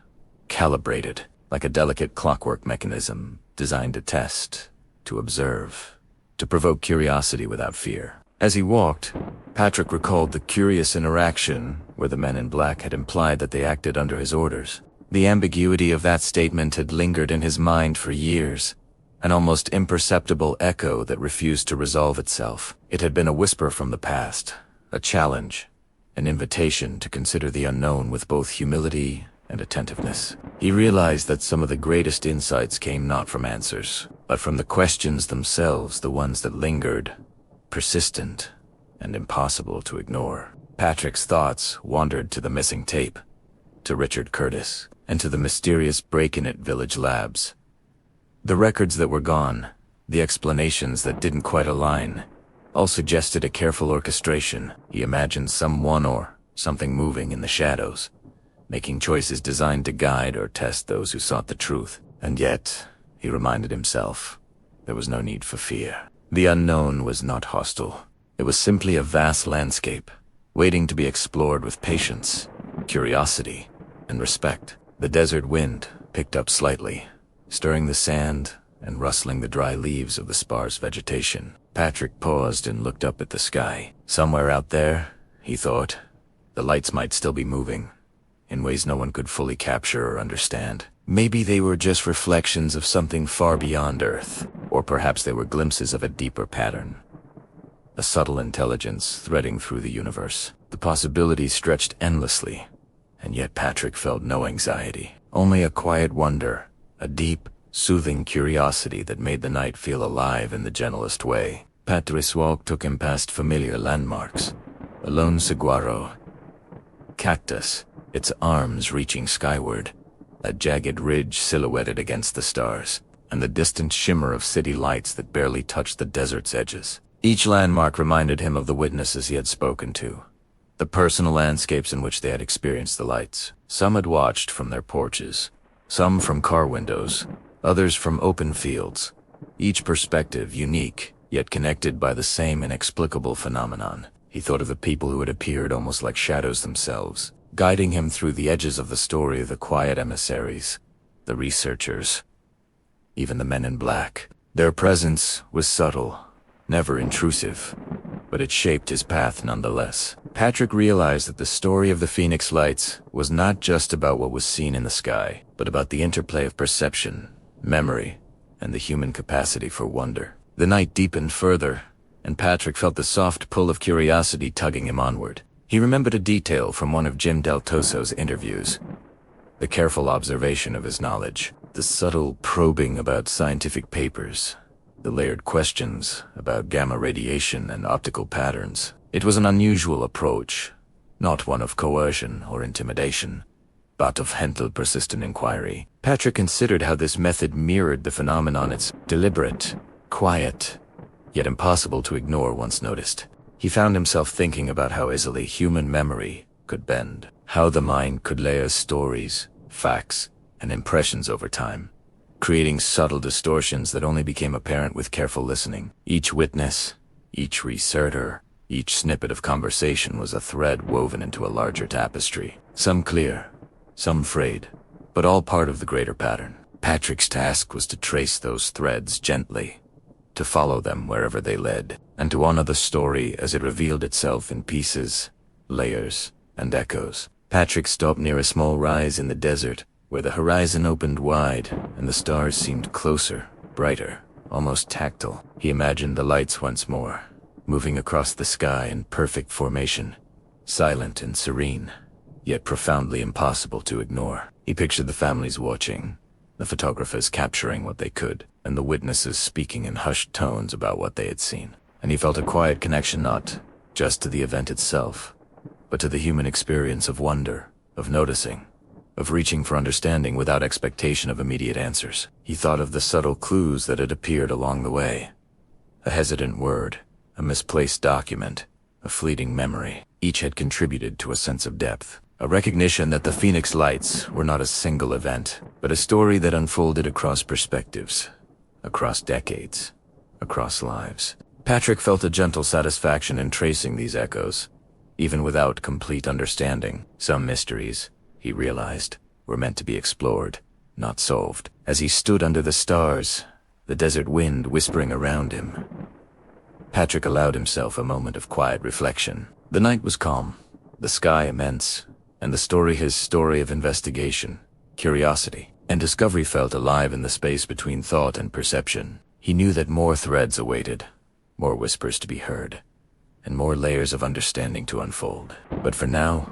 calibrated, like a delicate clockwork mechanism designed to test, to observe, to provoke curiosity without fear. As he walked, Patrick recalled the curious interaction where the men in black had implied that they acted under his orders. The ambiguity of that statement had lingered in his mind for years, an almost imperceptible echo that refused to resolve itself. It had been a whisper from the past, a challenge, an invitation to consider the unknown with both humility and attentiveness. He realized that some of the greatest insights came not from answers, but from the questions themselves, the ones that lingered, persistent, and impossible to ignore. Patrick's thoughts wandered to the missing tape, to Richard Curtis, and to the mysterious break-in at Village Labs. The records that were gone, the explanations that didn't quite align, all suggested a careful orchestration. He imagined someone or something moving in the shadows, making choices designed to guide or test those who sought the truth. And yet, he reminded himself, there was no need for fear. The unknown was not hostile. It was simply a vast landscape, waiting to be explored with patience, curiosity, and respect. The desert wind picked up slightly, stirring the sand and rustling the dry leaves of the sparse vegetation. Patrick paused and looked up at the sky. Somewhere out there, he thought, the lights might still be moving, in ways no one could fully capture or understand. Maybe they were just reflections of something far beyond Earth, or perhaps they were glimpses of a deeper pattern, a subtle intelligence threading through the universe. The possibilities stretched endlessly, and yet Patrick felt no anxiety, only a quiet wonder, a deep, soothing curiosity that made the night feel alive in the gentlest way. Patrick's walk took him past familiar landmarks, a lone saguaro, cactus, its arms reaching skyward, a jagged ridge silhouetted against the stars, and the distant shimmer of city lights that barely touched the desert's edges. Each landmark reminded him of the witnesses he had spoken to, the personal landscapes in which they had experienced the lights. Some had watched from their porches, some from car windows, others from open fields, each perspective unique, yet connected by the same inexplicable phenomenon. He thought of the people who had appeared almost like shadows themselves, guiding him through the edges of the story, the quiet emissaries, the researchers, even the men in black. Their presence was subtle, never intrusive, but it shaped his path nonetheless. Patrick realized that the story of the Phoenix Lights was not just about what was seen in the sky, but about the interplay of perception, memory, and the human capacity for wonder. The night deepened further, and Patrick felt the soft pull of curiosity tugging him onward. He remembered a detail from one of Jim Del Toso's interviews, the careful observation of his knowledge, the subtle probing about scientific papers, the layered questions about gamma radiation and optical patterns. It was an unusual approach, not one of coercion or intimidation, but of gentle, persistent inquiry. Patrick considered how this method mirrored the phenomenon. It's deliberate, quiet, yet impossible to ignore once noticed. He found himself thinking about how easily human memory could bend, how the mind could layer stories, facts, and impressions over time, creating subtle distortions that only became apparent with careful listening. Each witness, each researcher, each snippet of conversation was a thread woven into a larger tapestry, some clear, some frayed, but all part of the greater pattern. Patrick's task was to trace those threads gently, to follow them wherever they led, and to honor the story as it revealed itself in pieces, layers, and echoes. Patrick stopped near a small rise in the desert, where the horizon opened wide and the stars seemed closer, brighter, almost tactile. He imagined the lights once more, moving across the sky in perfect formation, silent and serene, yet profoundly impossible to ignore. He pictured the families watching, the photographers capturing what they could, and the witnesses speaking in hushed tones about what they had seen. And he felt a quiet connection not just to the event itself, but to the human experience of wonder, of noticing, of reaching for understanding without expectation of immediate answers. He thought of the subtle clues that had appeared along the way. A hesitant word, a misplaced document, a fleeting memory. Each had contributed to a sense of depth, a recognition that the Phoenix Lights were not a single event, but a story that unfolded across perspectives, across decades, across lives. Patrick felt a gentle satisfaction in tracing these echoes, even without complete understanding. Some mysteries, he realized, were meant to be explored, not solved. As he stood under the stars, the desert wind whispering around him, Patrick allowed himself a moment of quiet reflection. The night was calm, the sky immense, and the story his story of investigation, curiosity, and discovery felt alive in the space between thought and perception. He knew that more threads awaited, more whispers to be heard, and more layers of understanding to unfold. But for now,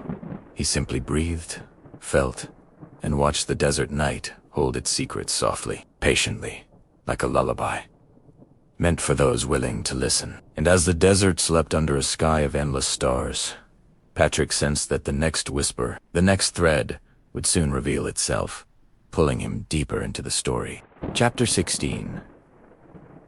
he simply breathed, felt, and watched the desert night hold its secrets softly, patiently, like a lullaby, meant for those willing to listen. And as the desert slept under a sky of endless stars, Patrick sensed that the next whisper, the next thread, would soon reveal itself, pulling him deeper into the story. Chapter 16.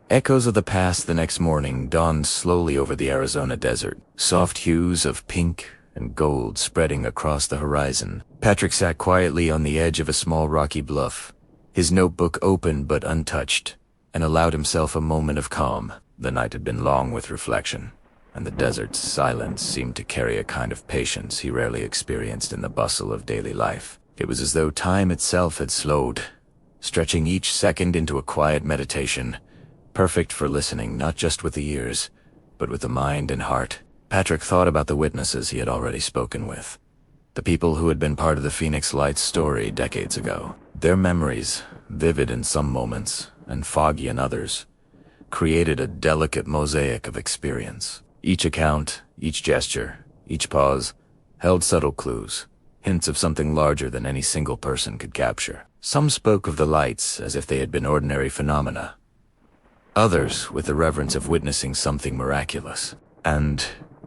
Echoes of the past. The next morning dawned slowly over the Arizona desert, soft hues of pink and gold spreading across the horizon. Patrick sat quietly on the edge of a small rocky bluff, his notebook open but untouched, and allowed himself a moment of calm. The night had been long with reflection, and the desert's silence seemed to carry a kind of patience he rarely experienced in the bustle of daily life. It was as though time itself had slowed, stretching each second into a quiet meditation, perfect for listening not just with the ears, but with the mind and heart. Patrick thought about the witnesses he had already spoken with, the people who had been part of the Phoenix Lights story decades ago. Their memories, vivid in some moments and foggy in others, created a delicate mosaic of experience. Each account, each gesture, each pause, held subtle clues, hints of something larger than any single person could capture. Some spoke of the lights as if they had been ordinary phenomena, others with the reverence of witnessing something miraculous. And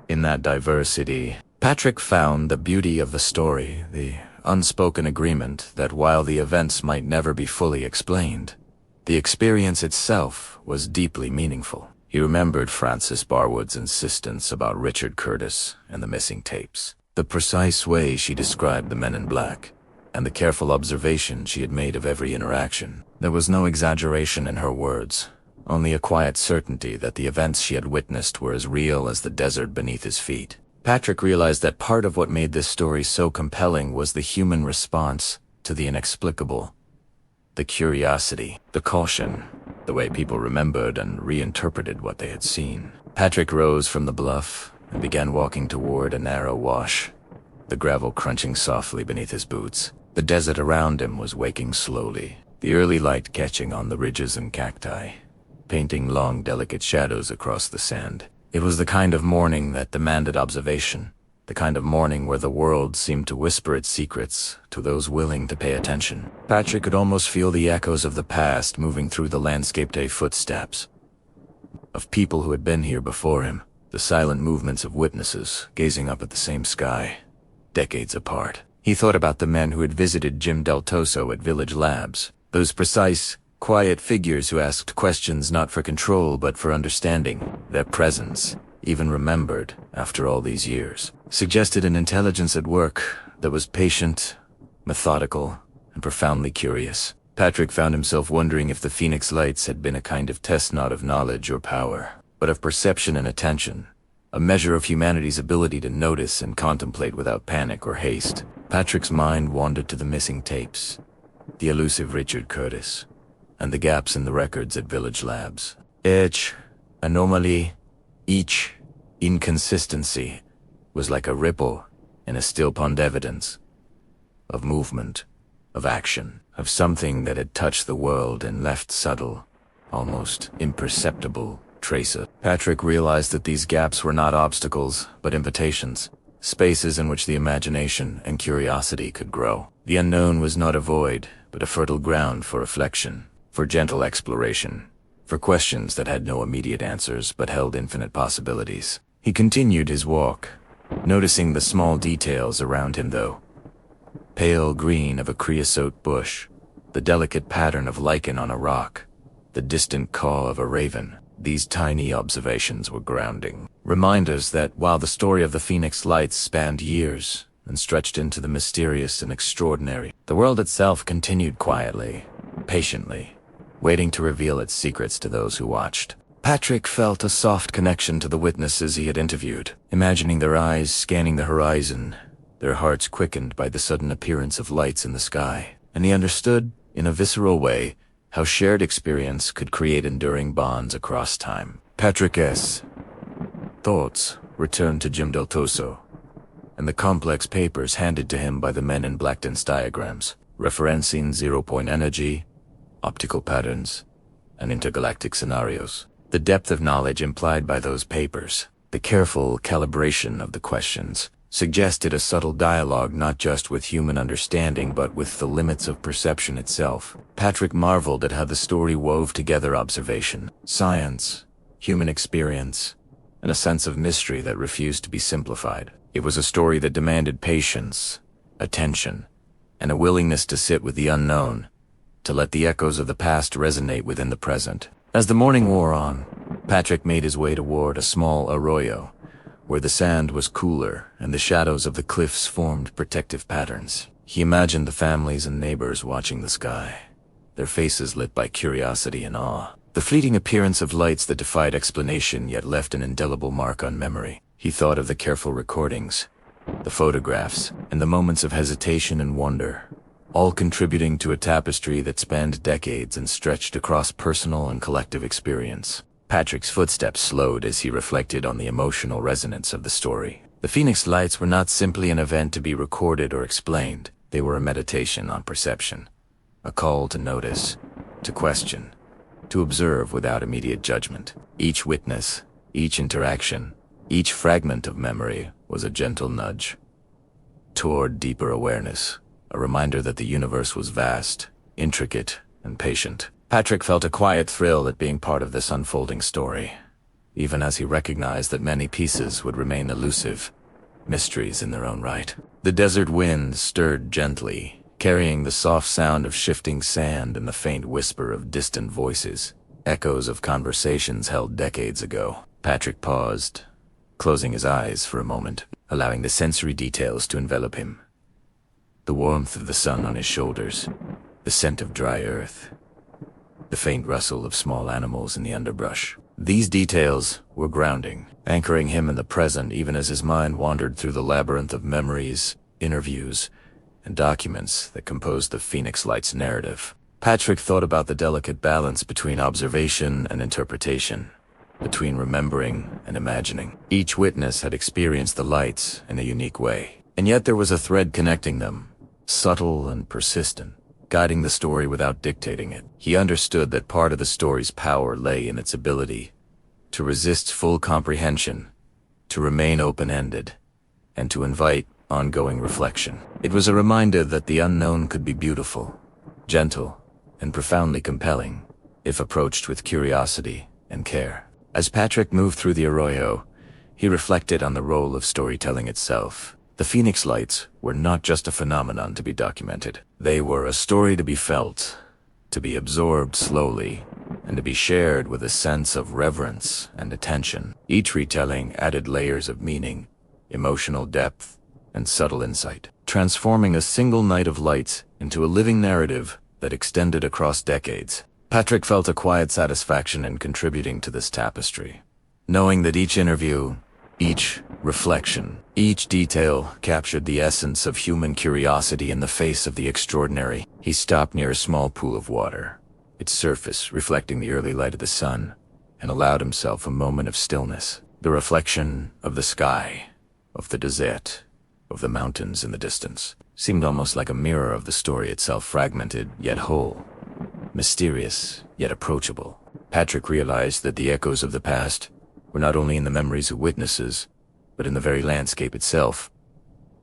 in that diversity, Patrick found the beauty of the story, the unspoken agreement that while the events might never be fully explained, the experience itself was deeply meaningful. He remembered Frances Barwood's insistence about Richard Curtis and the missing tapes, the precise way she described the men in black, and the careful observation she had made of every interaction. There was no exaggeration in her words, only a quiet certainty that the events she had witnessed were as real as the desert beneath his feet. Patrick realized that part of what made this story so compelling was the human response to the inexplicable. The curiosity, the caution, the way people remembered and reinterpreted what they had seen. Patrick rose from the bluff and began walking toward a narrow wash, the gravel crunching softly beneath his boots. The desert around him was waking slowly, the early light catching on the ridges and cacti, painting long, delicate shadows across the sand. It was the kind of morning that demanded observation, the kind of morning where the world seemed to whisper its secrets to those willing to pay attention. Patrick could almost feel the echoes of the past moving through the landscaped footsteps of people who had been here before him, the silent movements of witnesses gazing up at the same sky, decades apart. He thought about the men who had visited Jim Del Toso at Village Labs, those precise, quiet figures who asked questions not for control but for understanding. Their presence, even remembered after all these years, suggested an intelligence at work that was patient, methodical, and profoundly curious. Patrick found himself wondering if the Phoenix Lights had been a kind of test not of knowledge or power, but of perception and attention, a measure of humanity's ability to notice and contemplate without panic or haste. Patrick's mind wandered to the missing tapes, the elusive Richard Curtis, and the gaps in the records at Village Labs. Each anomaly, each inconsistency was like a ripple in a still pond evidence of movement, of action, of something that had touched the world and left subtle, almost imperceptible traces. Patrick realized that these gaps were not obstacles, but invitations, spaces in which the imagination and curiosity could grow. The unknown was not a void, but a fertile ground for reflection, for gentle exploration, for questions that had no immediate answers but held infinite possibilities. He continued his walk, noticing the small details around him though. Pale green of a creosote bush, the delicate pattern of lichen on a rock, the distant caw of a raven. These tiny observations were grounding, reminders that while the story of the Phoenix Lights spanned years and stretched into the mysterious and extraordinary, the world itself continued quietly, patiently, waiting to reveal its secrets to those who watched. Patrick felt a soft connection to the witnesses he had interviewed, imagining their eyes scanning the horizon, their hearts quickened by the sudden appearance of lights in the sky. And he understood, in a visceral way, how shared experience could create enduring bonds across time. Patrick's thoughts returned to Jim Del Toso, and the complex papers handed to him by the men in Blackton's diagrams, referencing zero-point energy, optical patterns, and intergalactic scenarios. The depth of knowledge implied by those papers, the careful calibration of the questions, suggested a subtle dialogue not just with human understanding but with the limits of perception itself. Patrick marveled at how the story wove together observation, science, human experience, and a sense of mystery that refused to be simplified. It was a story that demanded patience, attention, and a willingness to sit with the unknown, to let the echoes of the past resonate within the present. As the morning wore on, Patrick made his way toward a small arroyo, where the sand was cooler and the shadows of the cliffs formed protective patterns. He imagined the families and neighbors watching the sky, their faces lit by curiosity and awe. The fleeting appearance of lights that defied explanation yet left an indelible mark on memory. He thought of the careful recordings, the photographs, and the moments of hesitation and wonder, all contributing to a tapestry that spanned decades and stretched across personal and collective experience. Patrick's footsteps slowed as he reflected on the emotional resonance of the story. The Phoenix Lights were not simply an event to be recorded or explained. They were a meditation on perception, a call to notice, to question, to observe without immediate judgment. Each witness, each interaction, each fragment of memory was a gentle nudge toward deeper awareness, a reminder that the universe was vast, intricate, and patient. Patrick felt a quiet thrill at being part of this unfolding story, even as he recognized that many pieces would remain elusive, mysteries in their own right. The desert wind stirred gently, carrying the soft sound of shifting sand and the faint whisper of distant voices, echoes of conversations held decades ago. Patrick paused, closing his eyes for a moment, allowing the sensory details to envelop him. The warmth of the sun on his shoulders, the scent of dry earth, the faint rustle of small animals in the underbrush. These details were grounding, anchoring him in the present even as his mind wandered through the labyrinth of memories, interviews, and documents that composed the Phoenix Lights narrative. Patrick thought about the delicate balance between observation and interpretation, between remembering and imagining. Each witness had experienced the lights in a unique way, and yet there was a thread connecting them, subtle and persistent, guiding the story without dictating it. He understood that part of the story's power lay in its ability to resist full comprehension, to remain open-ended, and to invite ongoing reflection. It was a reminder that the unknown could be beautiful, gentle, and profoundly compelling, if approached with curiosity and care. As Patrick moved through the arroyo, he reflected on the role of storytelling itself. The Phoenix Lights were not just a phenomenon to be documented. They were a story to be felt, to be absorbed slowly, and to be shared with a sense of reverence and attention. Each retelling added layers of meaning, emotional depth, and subtle insight, transforming a single night of lights into a living narrative that extended across decades. Patrick felt a quiet satisfaction in contributing to this tapestry, knowing that each interview, each reflection, each detail captured the essence of human curiosity in the face of the extraordinary. He stopped near a small pool of water, its surface reflecting the early light of the sun, and allowed himself a moment of stillness. The reflection of the sky, of the desert, of the mountains in the distance, seemed almost like a mirror of the story itself, fragmented yet whole, mysterious yet approachable. Patrick realized that the echoes of the past were not only in the memories of witnesses, but in the very landscape itself,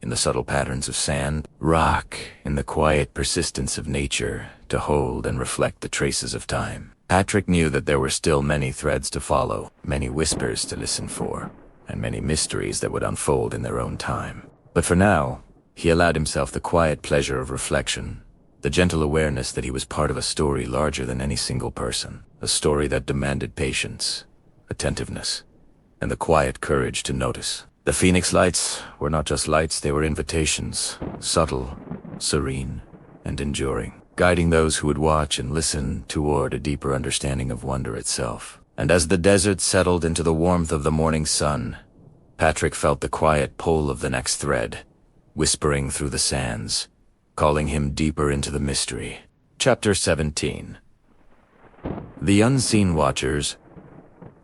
in the subtle patterns of sand, rock, in the quiet persistence of nature to hold and reflect the traces of time. Patrick knew that there were still many threads to follow, many whispers to listen for, and many mysteries that would unfold in their own time. But for now, he allowed himself the quiet pleasure of reflection, the gentle awareness that he was part of a story larger than any single person, a story that demanded patience, attentiveness, and the quiet courage to notice. The Phoenix Lights were not just lights, they were invitations, subtle, serene, and enduring, guiding those who would watch and listen toward a deeper understanding of wonder itself. And as the desert settled into the warmth of the morning sun, Patrick felt the quiet pull of the next thread, whispering through the sands, calling him deeper into the mystery. Chapter 17. The Unseen Watchers.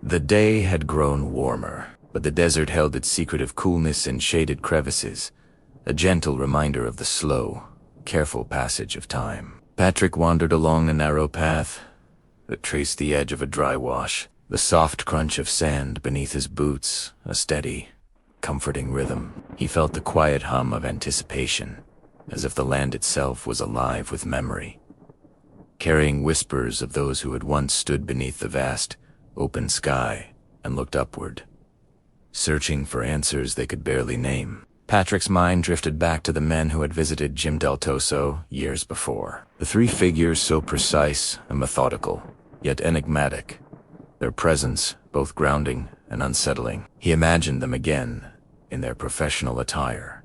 The day had grown warmer, but the desert held its secretive coolness in shaded crevices, a gentle reminder of the slow, careful passage of time. Patrick wandered along a narrow path that traced the edge of a dry wash, the soft crunch of sand beneath his boots, a steady, comforting rhythm. He felt the quiet hum of anticipation, as if the land itself was alive with memory, carrying whispers of those who had once stood beneath the vast, open sky and looked upward, searching for answers they could barely name. Patrick's mind drifted back to the men who had visited Jim Del Toso years before. The three figures so precise and methodical, yet enigmatic, their presence both grounding and unsettling. He imagined them again in their professional attire,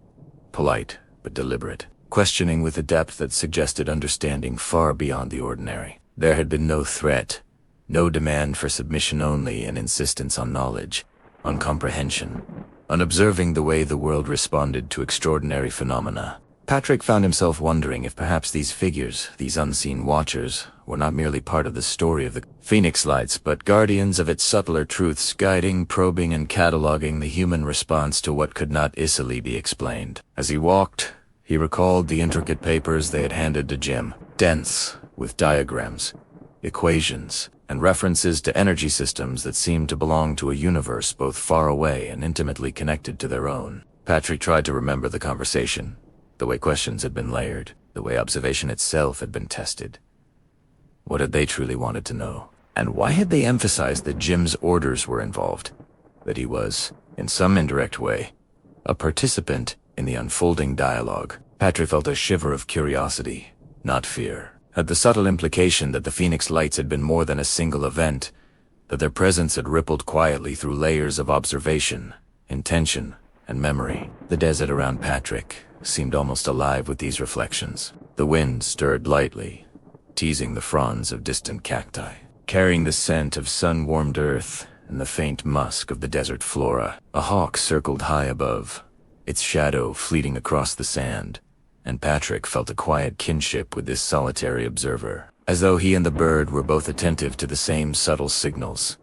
polite but deliberate, questioning with a depth that suggested understanding far beyond the ordinary. There had been no threat, no demand for submission, only an insistence on knowledge, on comprehension, on observing the way the world responded to extraordinary phenomena. Patrick found himself wondering if perhaps these figures, these unseen watchers, were not merely part of the story of the Phoenix Lights, but guardians of its subtler truths, guiding, probing, and cataloging the human response to what could not easily be explained. As he walked, he recalled the intricate papers they had handed to Jim, dense with diagrams, equations, and references to energy systems that seemed to belong to a universe both far away and intimately connected to their own. Patrick tried to remember the conversation, the way questions had been layered, the way observation itself had been tested. What had they truly wanted to know? And why had they emphasized that Jim's orders were involved? That he was, in some indirect way, a participant in the unfolding dialogue. Patrick felt a shiver of curiosity, not fear, at the subtle implication that the Phoenix Lights had been more than a single event, that their presence had rippled quietly through layers of observation, intention, and memory. The desert around Patrick seemed almost alive with these reflections. The wind stirred lightly, teasing the fronds of distant cacti, carrying the scent of sun-warmed earth and the faint musk of the desert flora. A hawk circled high above, its shadow fleeting across the sand, and Patrick felt a quiet kinship with this solitary observer, as though he and the bird were both attentive to the same subtle signals,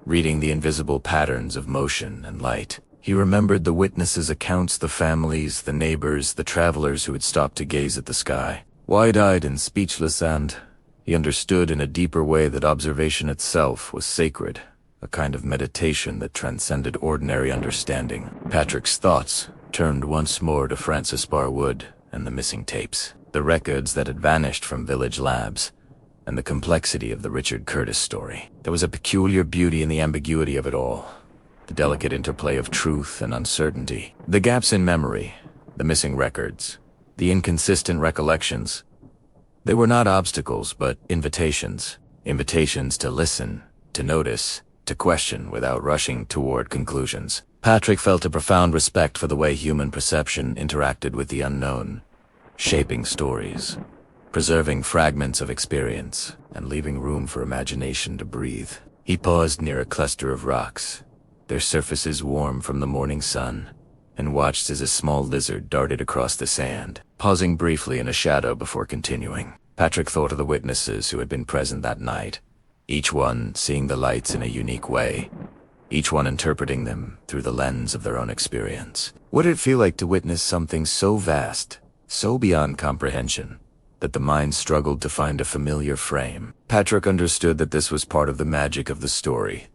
reading the invisible patterns of motion and light. He remembered the witnesses' accounts, the families, the neighbors, the travelers who had stopped to gaze at the sky, wide-eyed and speechless, and he understood in a deeper way that observation itself was sacred, a kind of meditation that transcended ordinary understanding. Patrick's thoughts turned once more to Francis Barwood and the missing tapes, the records that had vanished from village labs, and the complexity of the Richard Curtis story. There was a peculiar beauty in the ambiguity of it all, the delicate interplay of truth and uncertainty, the gaps in memory, the missing records, the inconsistent recollections. They were not obstacles, but invitations. Invitations to listen, to notice, to question without rushing toward conclusions. Patrick felt a profound respect for the way human perception interacted with the unknown, shaping stories, preserving fragments of experience, and leaving room for imagination to breathe. He paused near a cluster of rocks, their surfaces warm from the morning sun, and watched as a small lizard darted across the sand, pausing briefly in a shadow before continuing. Patrick thought of the witnesses who had been present that night, each one seeing the lights in a unique way, each one interpreting them through the lens of their own experience. What did it feel like to witness something so vast, so beyond comprehension, that the mind struggled to find a familiar frame? Patrick understood that this was part of the magic of the story,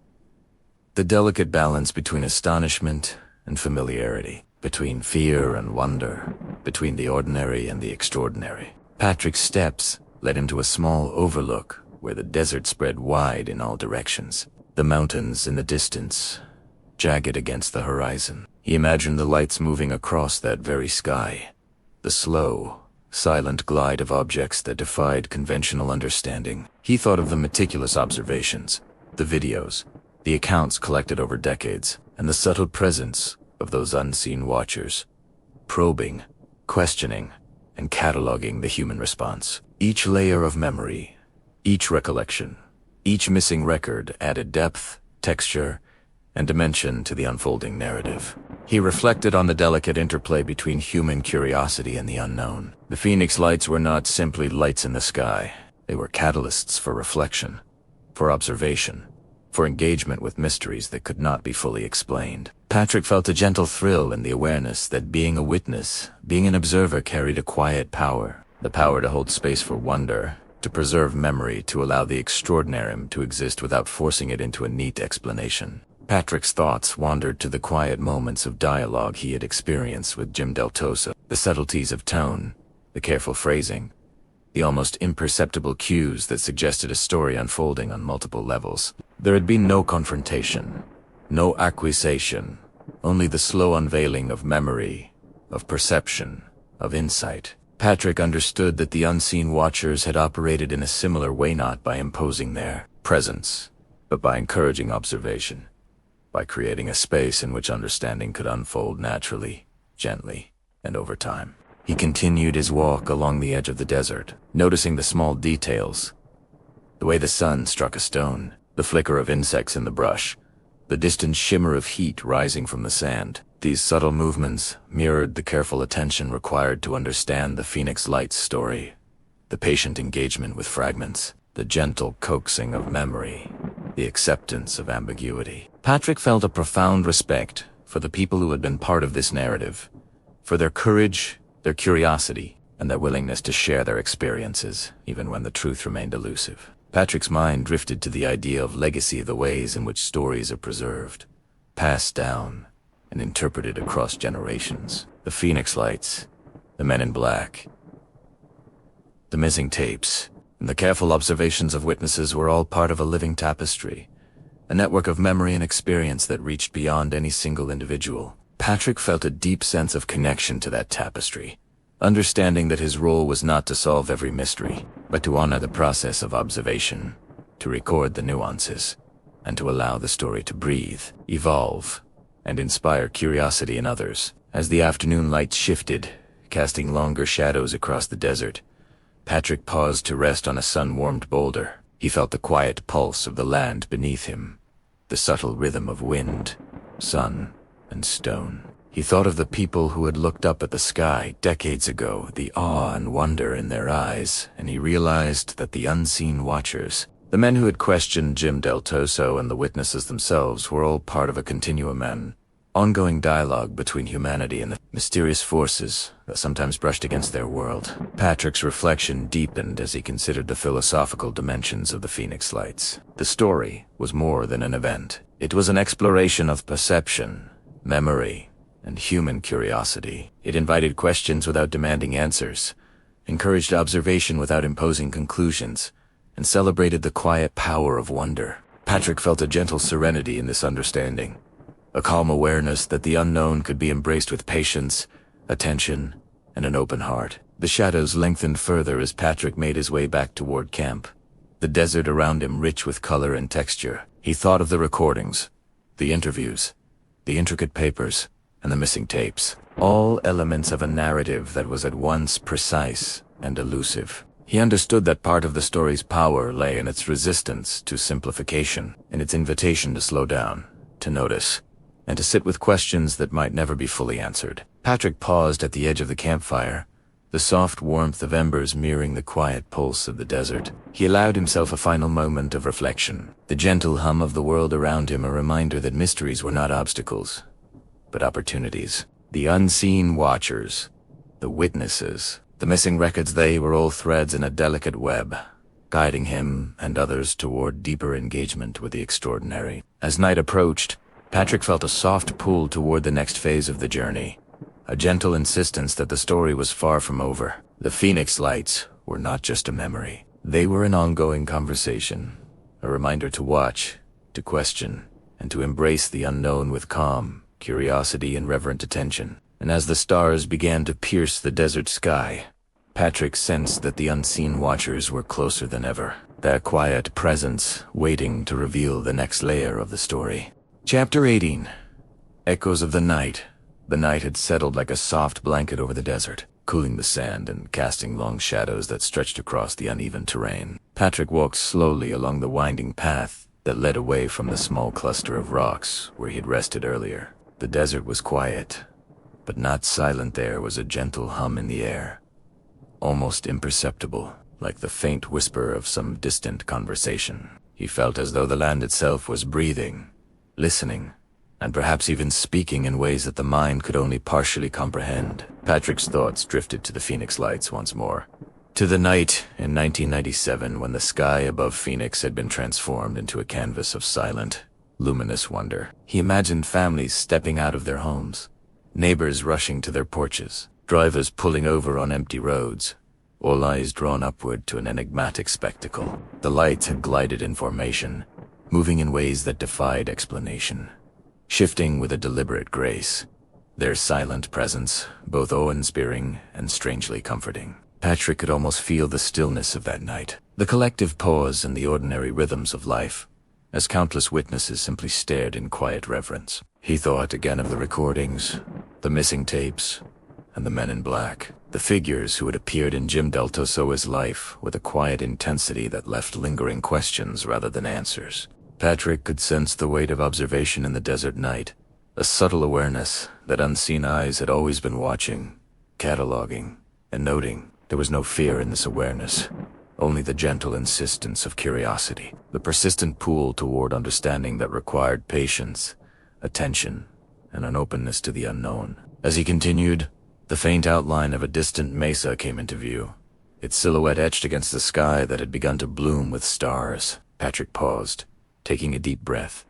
the delicate balance between astonishment and familiarity, between fear and wonder, between the ordinary and the extraordinary. Patrick's steps led him to a small overlook where the desert spread wide in all directions, the mountains in the distance, jagged against the horizon. He imagined the lights moving across that very sky, the slow, silent glide of objects that defied conventional understanding. He thought of the meticulous observations, the videos, the accounts collected over decades, and the subtle presence of those unseen watchers, probing, questioning, and cataloging the human response. Each layer of memory, each recollection, each missing record added depth, texture, and dimension to the unfolding narrative. He reflected on the delicate interplay between human curiosity and the unknown. The Phoenix Lights were not simply lights in the sky. They were catalysts for reflection, for observation, for engagement with mysteries that could not be fully explained. Patrick felt a gentle thrill in the awareness that being a witness, being an observer, carried a quiet power, the power to hold space for wonder, to preserve memory, to allow the extraordinary to exist without forcing it into a neat explanation. Patrick's thoughts wandered to the quiet moments of dialogue he had experienced with Jim Del Tosa, the subtleties of tone, the careful phrasing, the almost imperceptible cues that suggested a story unfolding on multiple levels. There had been no confrontation, no accusation, only the slow unveiling of memory, of perception, of insight. Patrick understood that the unseen watchers had operated in a similar way, not by imposing their presence, but by encouraging observation, by creating a space in which understanding could unfold naturally, gently, and over time. He continued his walk along the edge of the desert, noticing the small details, the way the sun struck a stone, the flicker of insects in the brush, the distant shimmer of heat rising from the sand. These subtle movements mirrored the careful attention required to understand the Phoenix Lights story, the patient engagement with fragments, the gentle coaxing of memory, the acceptance of ambiguity. Patrick felt a profound respect for the people who had been part of this narrative, for their courage, their curiosity, and their willingness to share their experiences, even when the truth remained elusive. Patrick's mind drifted to the idea of legacy, the ways in which stories are preserved, passed down, and interpreted across generations. The Phoenix Lights, the Men in Black, the missing tapes, and the careful observations of witnesses were all part of a living tapestry, a network of memory and experience that reached beyond any single individual. Patrick felt a deep sense of connection to that tapestry, understanding that his role was not to solve every mystery, but to honor the process of observation, to record the nuances, and to allow the story to breathe, evolve, and inspire curiosity in others. As the afternoon light shifted, casting longer shadows across the desert, Patrick paused to rest on a sun-warmed boulder. He felt the quiet pulse of the land beneath him, the subtle rhythm of wind, sun, and stone. He thought of the people who had looked up at the sky decades ago, the awe and wonder in their eyes, and he realized that the unseen watchers, the men who had questioned Jim Del Toso and the witnesses themselves, were all part of a continuum, an ongoing dialogue between humanity and the mysterious forces that sometimes brushed against their world. Patrick's reflection deepened as he considered the philosophical dimensions of the Phoenix Lights. The story was more than an event. It was an exploration of perception, memory, and human curiosity. It invited questions without demanding answers, encouraged observation without imposing conclusions, and celebrated the quiet power of wonder. Patrick felt a gentle serenity in this understanding, a calm awareness that the unknown could be embraced with patience, attention, and an open heart. The shadows lengthened further as Patrick made his way back toward camp, the desert around him rich with color and texture. He thought of the recordings, the interviews, the intricate papers, and the missing tapes, all elements of a narrative that was at once precise and elusive. He understood that part of the story's power lay in its resistance to simplification, in its invitation to slow down, to notice, and to sit with questions that might never be fully answered. Patrick paused at the edge of the campfire, the soft warmth of embers mirroring the quiet pulse of the desert. He allowed himself a final moment of reflection, the gentle hum of the world around him a reminder that mysteries were not obstacles, but opportunities. The unseen watchers, the witnesses, the missing records, they were all threads in a delicate web, guiding him and others toward deeper engagement with the extraordinary. As night approached, Patrick felt a soft pull toward the next phase of the journey, a gentle insistence that the story was far from over. The Phoenix Lights were not just a memory. They were an ongoing conversation, a reminder to watch, to question, and to embrace the unknown with calm, curiosity, and reverent attention. And as the stars began to pierce the desert sky, Patrick sensed that the unseen watchers were closer than ever, their quiet presence waiting to reveal the next layer of the story. Chapter 18. Echoes of the night. The night had settled like a soft blanket over the desert, cooling the sand and casting long shadows that stretched across the uneven terrain. Patrick walked slowly along the winding path that led away from the small cluster of rocks where he had rested earlier. The desert was quiet, but not silent. There was a gentle hum in the air, almost imperceptible, like the faint whisper of some distant conversation. He felt as though the land itself was breathing, listening, and perhaps even speaking in ways that the mind could only partially comprehend. Patrick's thoughts drifted to the Phoenix Lights once more, to the night in 1997 when the sky above Phoenix had been transformed into a canvas of silent, luminous wonder. He imagined families stepping out of their homes, neighbors rushing to their porches, drivers pulling over on empty roads, all eyes drawn upward to an enigmatic spectacle. The lights had glided in formation, moving in ways that defied explanation, shifting with a deliberate grace, their silent presence both awe-inspiring and strangely comforting. Patrick could almost feel the stillness of that night, the collective pause in the ordinary rhythms of life, as countless witnesses simply stared in quiet reverence. He thought again of the recordings, the missing tapes, and the men in black, the figures who had appeared in Jim Del Toso's life with a quiet intensity that left lingering questions rather than answers. Patrick could sense the weight of observation in the desert night, a subtle awareness that unseen eyes had always been watching, cataloging, and noting. There was no fear in this awareness, only the gentle insistence of curiosity, the persistent pull toward understanding that required patience, attention, and an openness to the unknown. As he continued, the faint outline of a distant mesa came into view, its silhouette etched against the sky that had begun to bloom with stars. Patrick paused, taking a deep breath,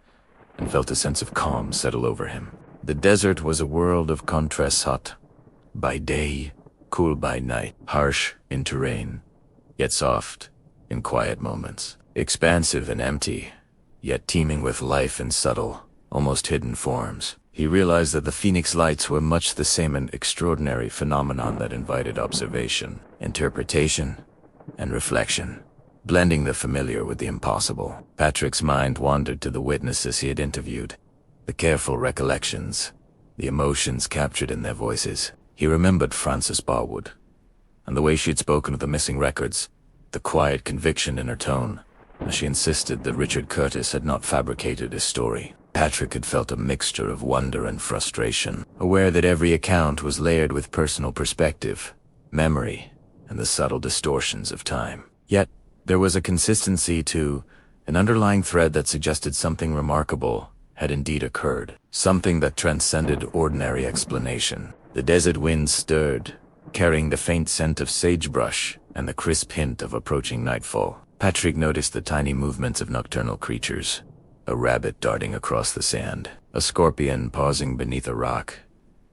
and felt a sense of calm settle over him. The desert was a world of contrasts, hot by day, cool by night, harsh in terrain, yet soft in quiet moments, expansive and empty, yet teeming with life in subtle, almost hidden forms. He realized that the Phoenix Lights were much the same an extraordinary phenomenon that invited observation, interpretation, and reflection, blending the familiar with the impossible. Patrick's mind wandered to the witnesses he had interviewed, the careful recollections, the emotions captured in their voices. He remembered Frances Barwood, and the way she had spoken of the missing records, the quiet conviction in her tone, as she insisted that Richard Curtis had not fabricated his story. Patrick had felt a mixture of wonder and frustration, aware that every account was layered with personal perspective, memory, and the subtle distortions of time. Yet, there was a consistency to an underlying thread that suggested something remarkable had indeed occurred, something that transcended ordinary explanation. The desert wind stirred, carrying the faint scent of sagebrush and the crisp hint of approaching nightfall. Patrick noticed the tiny movements of nocturnal creatures, a rabbit darting across the sand, a scorpion pausing beneath a rock,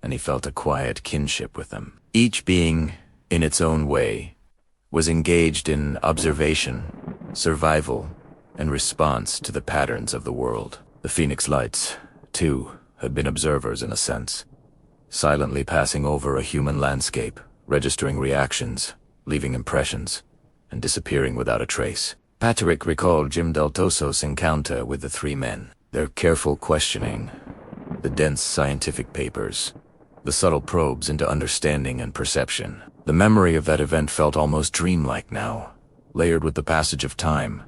and he felt a quiet kinship with them. Each being, in its own way, was engaged in observation, survival, and response to the patterns of the world. The Phoenix Lights, too, had been observers in a sense, silently passing over a human landscape, registering reactions, leaving impressions, and disappearing without a trace. Patrick recalled Jim Del Toso's encounter with the three men, their careful questioning, the dense scientific papers, the subtle probes into understanding and perception. The memory of that event felt almost dreamlike now, layered with the passage of time,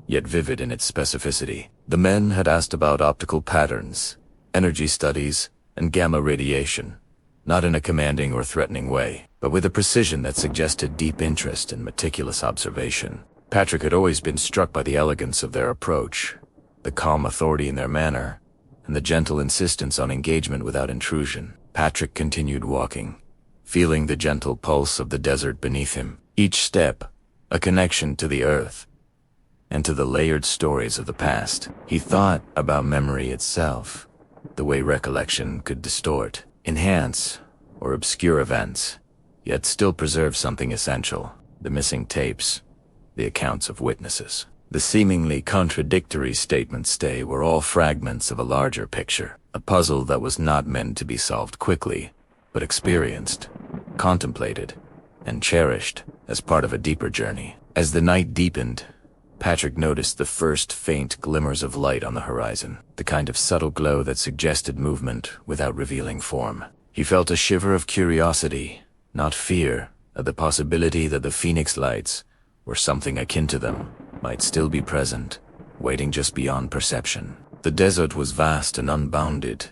yet vivid in its specificity. The men had asked about optical patterns, energy studies, and gamma radiation, not in a commanding or threatening way, but with a precision that suggested deep interest and meticulous observation. Patrick had always been struck by the elegance of their approach, the calm authority in their manner, and the gentle insistence on engagement without intrusion. Patrick continued walking, feeling the gentle pulse of the desert beneath him, each step a connection to the earth and to the layered stories of the past. He thought about memory itself, the way recollection could distort, enhance, or obscure events, yet still preserve something essential: the missing tapes, the accounts of witnesses. The seemingly contradictory statements were all fragments of a larger picture, a puzzle that was not meant to be solved quickly, but experienced, contemplated, and cherished as part of a deeper journey. As the night deepened, Patrick noticed the first faint glimmers of light on the horizon, the kind of subtle glow that suggested movement without revealing form. He felt a shiver of curiosity, not fear, at the possibility that the Phoenix Lights, or something akin to them, might still be present, waiting just beyond perception. The desert was vast and unbounded,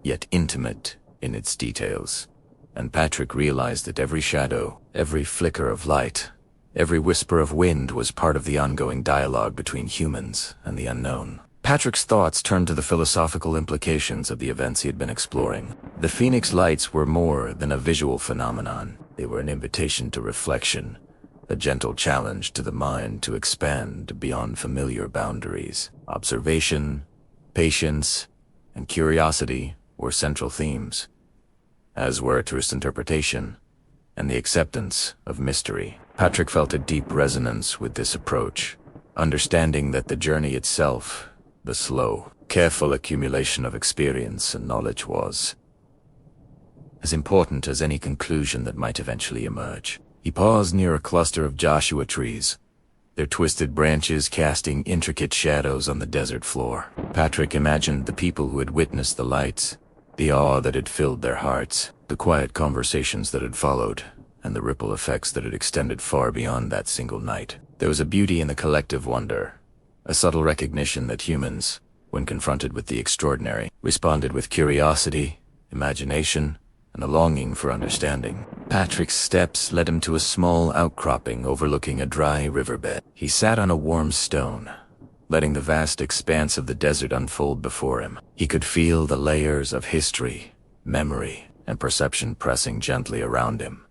yet intimate in its details, and Patrick realized that every shadow, every flicker of light, every whisper of wind was part of the ongoing dialogue between humans and the unknown. Patrick's thoughts turned to the philosophical implications of the events he had been exploring. The Phoenix Lights were more than a visual phenomenon. They were an invitation to reflection, a gentle challenge to the mind to expand beyond familiar boundaries. Observation, patience, and curiosity were central themes, as were truth interpretation and the acceptance of mystery. Patrick felt a deep resonance with this approach, understanding that the journey itself, the slow, careful accumulation of experience and knowledge, was as important as any conclusion that might eventually emerge. He paused near a cluster of Joshua trees, their twisted branches casting intricate shadows on the desert floor. Patrick imagined the people who had witnessed the lights, the awe that had filled their hearts, the quiet conversations that had followed, and the ripple effects that had extended far beyond that single night. There was a beauty in the collective wonder, a subtle recognition that humans, when confronted with the extraordinary, responded with curiosity, imagination, and a longing for understanding. Patrick's steps led him to a small outcropping overlooking a dry riverbed. He sat on a warm stone, letting the vast expanse of the desert unfold before him. He could feel the layers of history, memory, and perception pressing gently around him,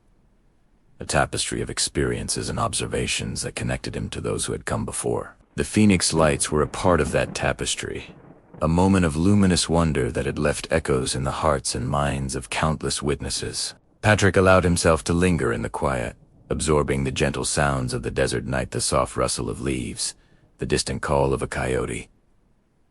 a tapestry of experiences and observations that connected him to those who had come before. The Phoenix Lights were a part of that tapestry, a moment of luminous wonder that had left echoes in the hearts and minds of countless witnesses. Patrick allowed himself to linger in the quiet, absorbing the gentle sounds of the desert night, the soft rustle of leaves, the distant call of a coyote,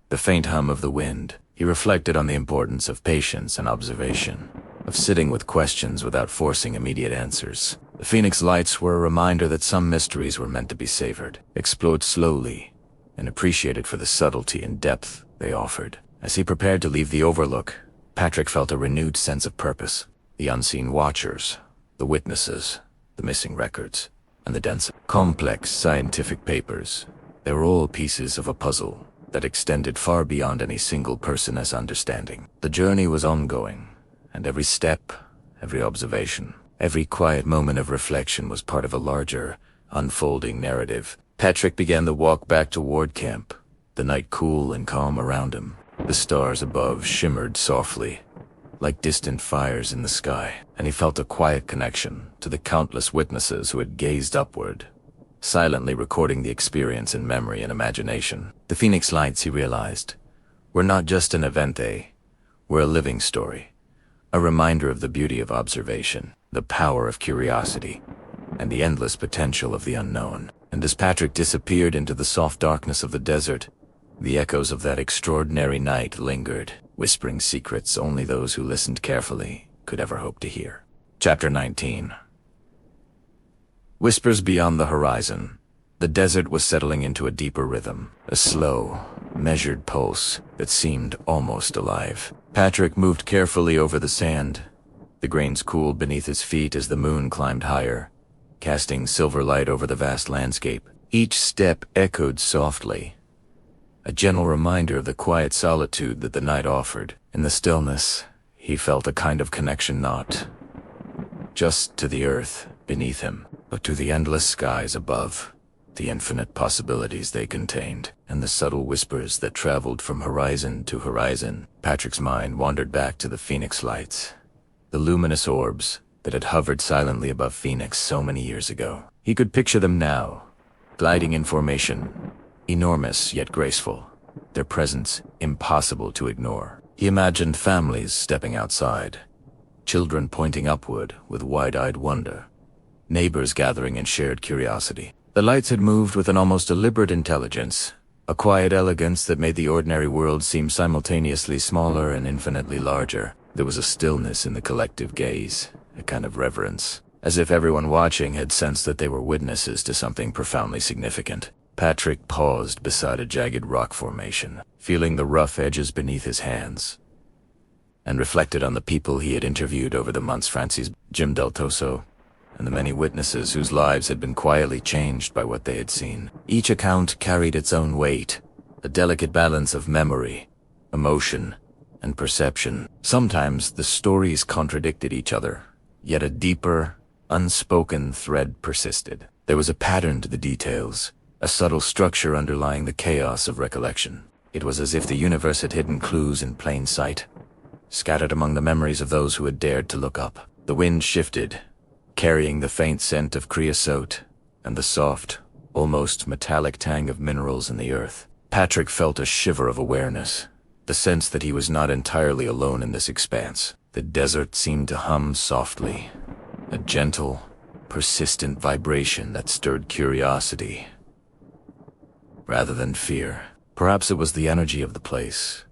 the faint hum of the wind. He reflected on the importance of patience and observation, of sitting with questions without forcing immediate answers. The Phoenix Lights were a reminder that some mysteries were meant to be savored, explored slowly, and appreciated for the subtlety and depth they offered. As he prepared to leave the Overlook, Patrick felt a renewed sense of purpose. The unseen watchers, the witnesses, the missing records, and the dense, complex scientific papers. They were all pieces of a puzzle that extended far beyond any single person's understanding. The journey was ongoing, and every step, every observation, every quiet moment of reflection was part of a larger, unfolding narrative. Patrick began the walk back toward camp, the night cool and calm around him. The stars above shimmered softly, like distant fires in the sky, and he felt a quiet connection to the countless witnesses who had gazed upward, silently recording the experience in memory and imagination. The Phoenix Lights, he realized, were not just an event, they were a living story, a reminder of the beauty of observation, the power of curiosity, and the endless potential of the unknown. And as Patrick disappeared into the soft darkness of the desert, the echoes of that extraordinary night lingered, whispering secrets only those who listened carefully could ever hope to hear. Chapter 19. Whispers beyond the horizon. The desert was settling into a deeper rhythm, a slow, measured pulse that seemed almost alive. Patrick moved carefully over the sand. The grains cooled beneath his feet as the moon climbed higher, casting silver light over the vast landscape. Each step echoed softly, a gentle reminder of the quiet solitude that the night offered. In the stillness, he felt a kind of connection not just to the earth beneath him, but to the endless skies above, the infinite possibilities they contained, and the subtle whispers that traveled from horizon to horizon. Patrick's mind wandered back to the Phoenix Lights, the luminous orbs that had hovered silently above Phoenix so many years ago. He could picture them now, gliding in formation, enormous yet graceful, their presence impossible to ignore. He imagined families stepping outside, children pointing upward with wide-eyed wonder, neighbors gathering in shared curiosity. The lights had moved with an almost deliberate intelligence, a quiet elegance that made the ordinary world seem simultaneously smaller and infinitely larger. There was a stillness in the collective gaze, a kind of reverence, as if everyone watching had sensed that they were witnesses to something profoundly significant. Patrick paused beside a jagged rock formation, feeling the rough edges beneath his hands, and reflected on the people he had interviewed over the months. Francis, Jim Del Toso, and the many witnesses whose lives had been quietly changed by what they had seen. Each account carried its own weight, a delicate balance of memory, emotion, and perception. Sometimes the stories contradicted each other, yet a deeper, unspoken thread persisted. There was a pattern to the details, a subtle structure underlying the chaos of recollection. It was as if the universe had hidden clues in plain sight, scattered among the memories of those who had dared to look up. The wind shifted, carrying the faint scent of creosote and the soft, almost metallic tang of minerals in the earth. Patrick felt a shiver of awareness, the sense that he was not entirely alone in this expanse. The desert seemed to hum softly, a gentle, persistent vibration that stirred curiosity rather than fear. Perhaps it was the energy of the place,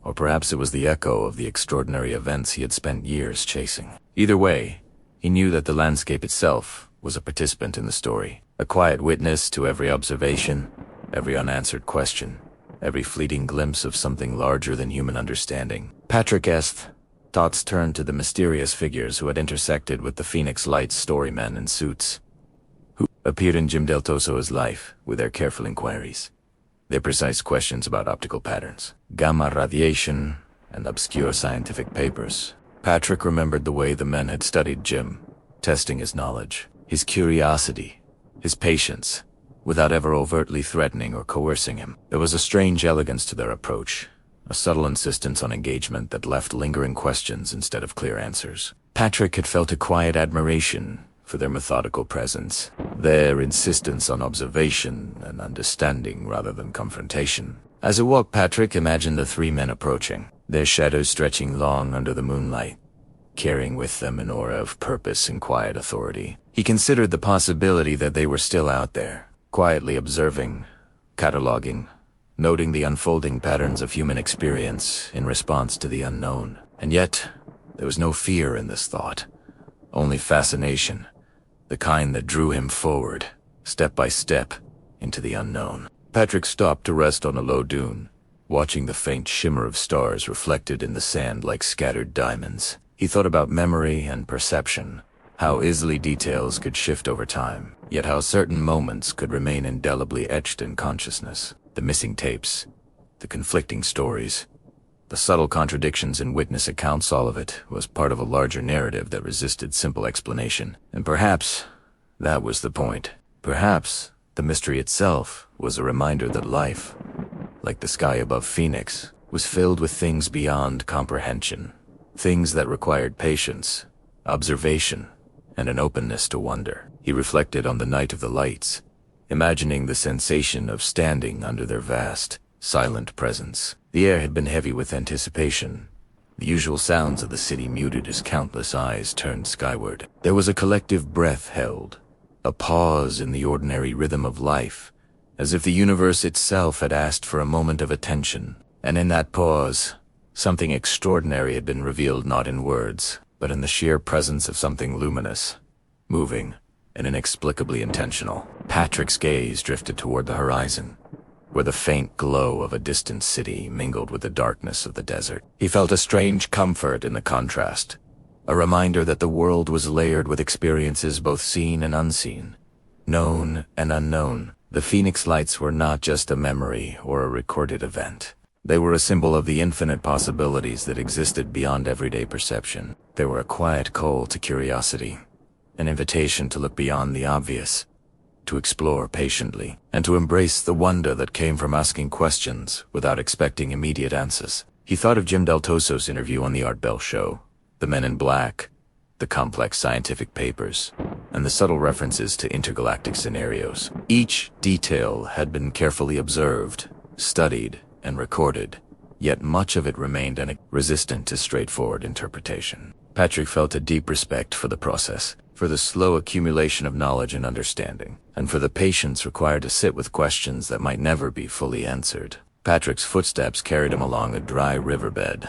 or perhaps it was the echo of the extraordinary events he had spent years chasing. Either way, he knew that the landscape itself was a participant in the story, a quiet witness to every observation, every unanswered question, every fleeting glimpse of something larger than human understanding. Patrick's thoughts turned to the mysterious figures who had intersected with the Phoenix Lights storymen in suits, who appeared in Jim Del Toso's life with their careful inquiries, their precise questions about optical patterns, gamma radiation, and obscure scientific papers. Patrick remembered the way the men had studied Jim, testing his knowledge, his curiosity, his patience, without ever overtly threatening or coercing him. There was a strange elegance to their approach, a subtle insistence on engagement that left lingering questions instead of clear answers. Patrick had felt a quiet admiration for their methodical presence, their insistence on observation and understanding rather than confrontation. As he walked, Patrick imagined the three men approaching, their shadows stretching long under the moonlight, carrying with them an aura of purpose and quiet authority. He considered the possibility that they were still out there, quietly observing, cataloging, noting the unfolding patterns of human experience in response to the unknown. And yet, there was no fear in this thought, only fascination, the kind that drew him forward, step by step, into the unknown. Patrick stopped to rest on a low dune, watching the faint shimmer of stars reflected in the sand like scattered diamonds. He thought about memory and perception, how easily details could shift over time, yet how certain moments could remain indelibly etched in consciousness. The missing tapes, the conflicting stories, the subtle contradictions in witness accounts, all of it was part of a larger narrative that resisted simple explanation. And perhaps that was the point. Perhaps the mystery itself was a reminder that life, like the sky above Phoenix, was filled with things beyond comprehension, things that required patience, observation, and an openness to wonder. He reflected on the night of the lights, imagining the sensation of standing under their vast, silent presence. The air had been heavy with anticipation, the usual sounds of the city muted as countless eyes turned skyward. There was a collective breath held, a pause in the ordinary rhythm of life, as if the universe itself had asked for a moment of attention. And in that pause, something extraordinary had been revealed, not in words, but in the sheer presence of something luminous, moving, and inexplicably intentional. Patrick's gaze drifted toward the horizon, where the faint glow of a distant city mingled with the darkness of the desert. He felt a strange comfort in the contrast, a reminder that the world was layered with experiences both seen and unseen, known and unknown. The Phoenix Lights were not just a memory or a recorded event. They were a symbol of the infinite possibilities that existed beyond everyday perception. They were a quiet call to curiosity, an invitation to look beyond the obvious, to explore patiently, and to embrace the wonder that came from asking questions without expecting immediate answers. He thought of Jim Del Toso's interview on the Art Bell Show, the men in black, the complex scientific papers, and the subtle references to intergalactic scenarios. Each detail had been carefully observed, studied, and recorded, yet much of it remained resistant to straightforward interpretation. Patrick felt a deep respect for the process, for the slow accumulation of knowledge and understanding, and for the patience required to sit with questions that might never be fully answered. Patrick's footsteps carried him along a dry riverbed,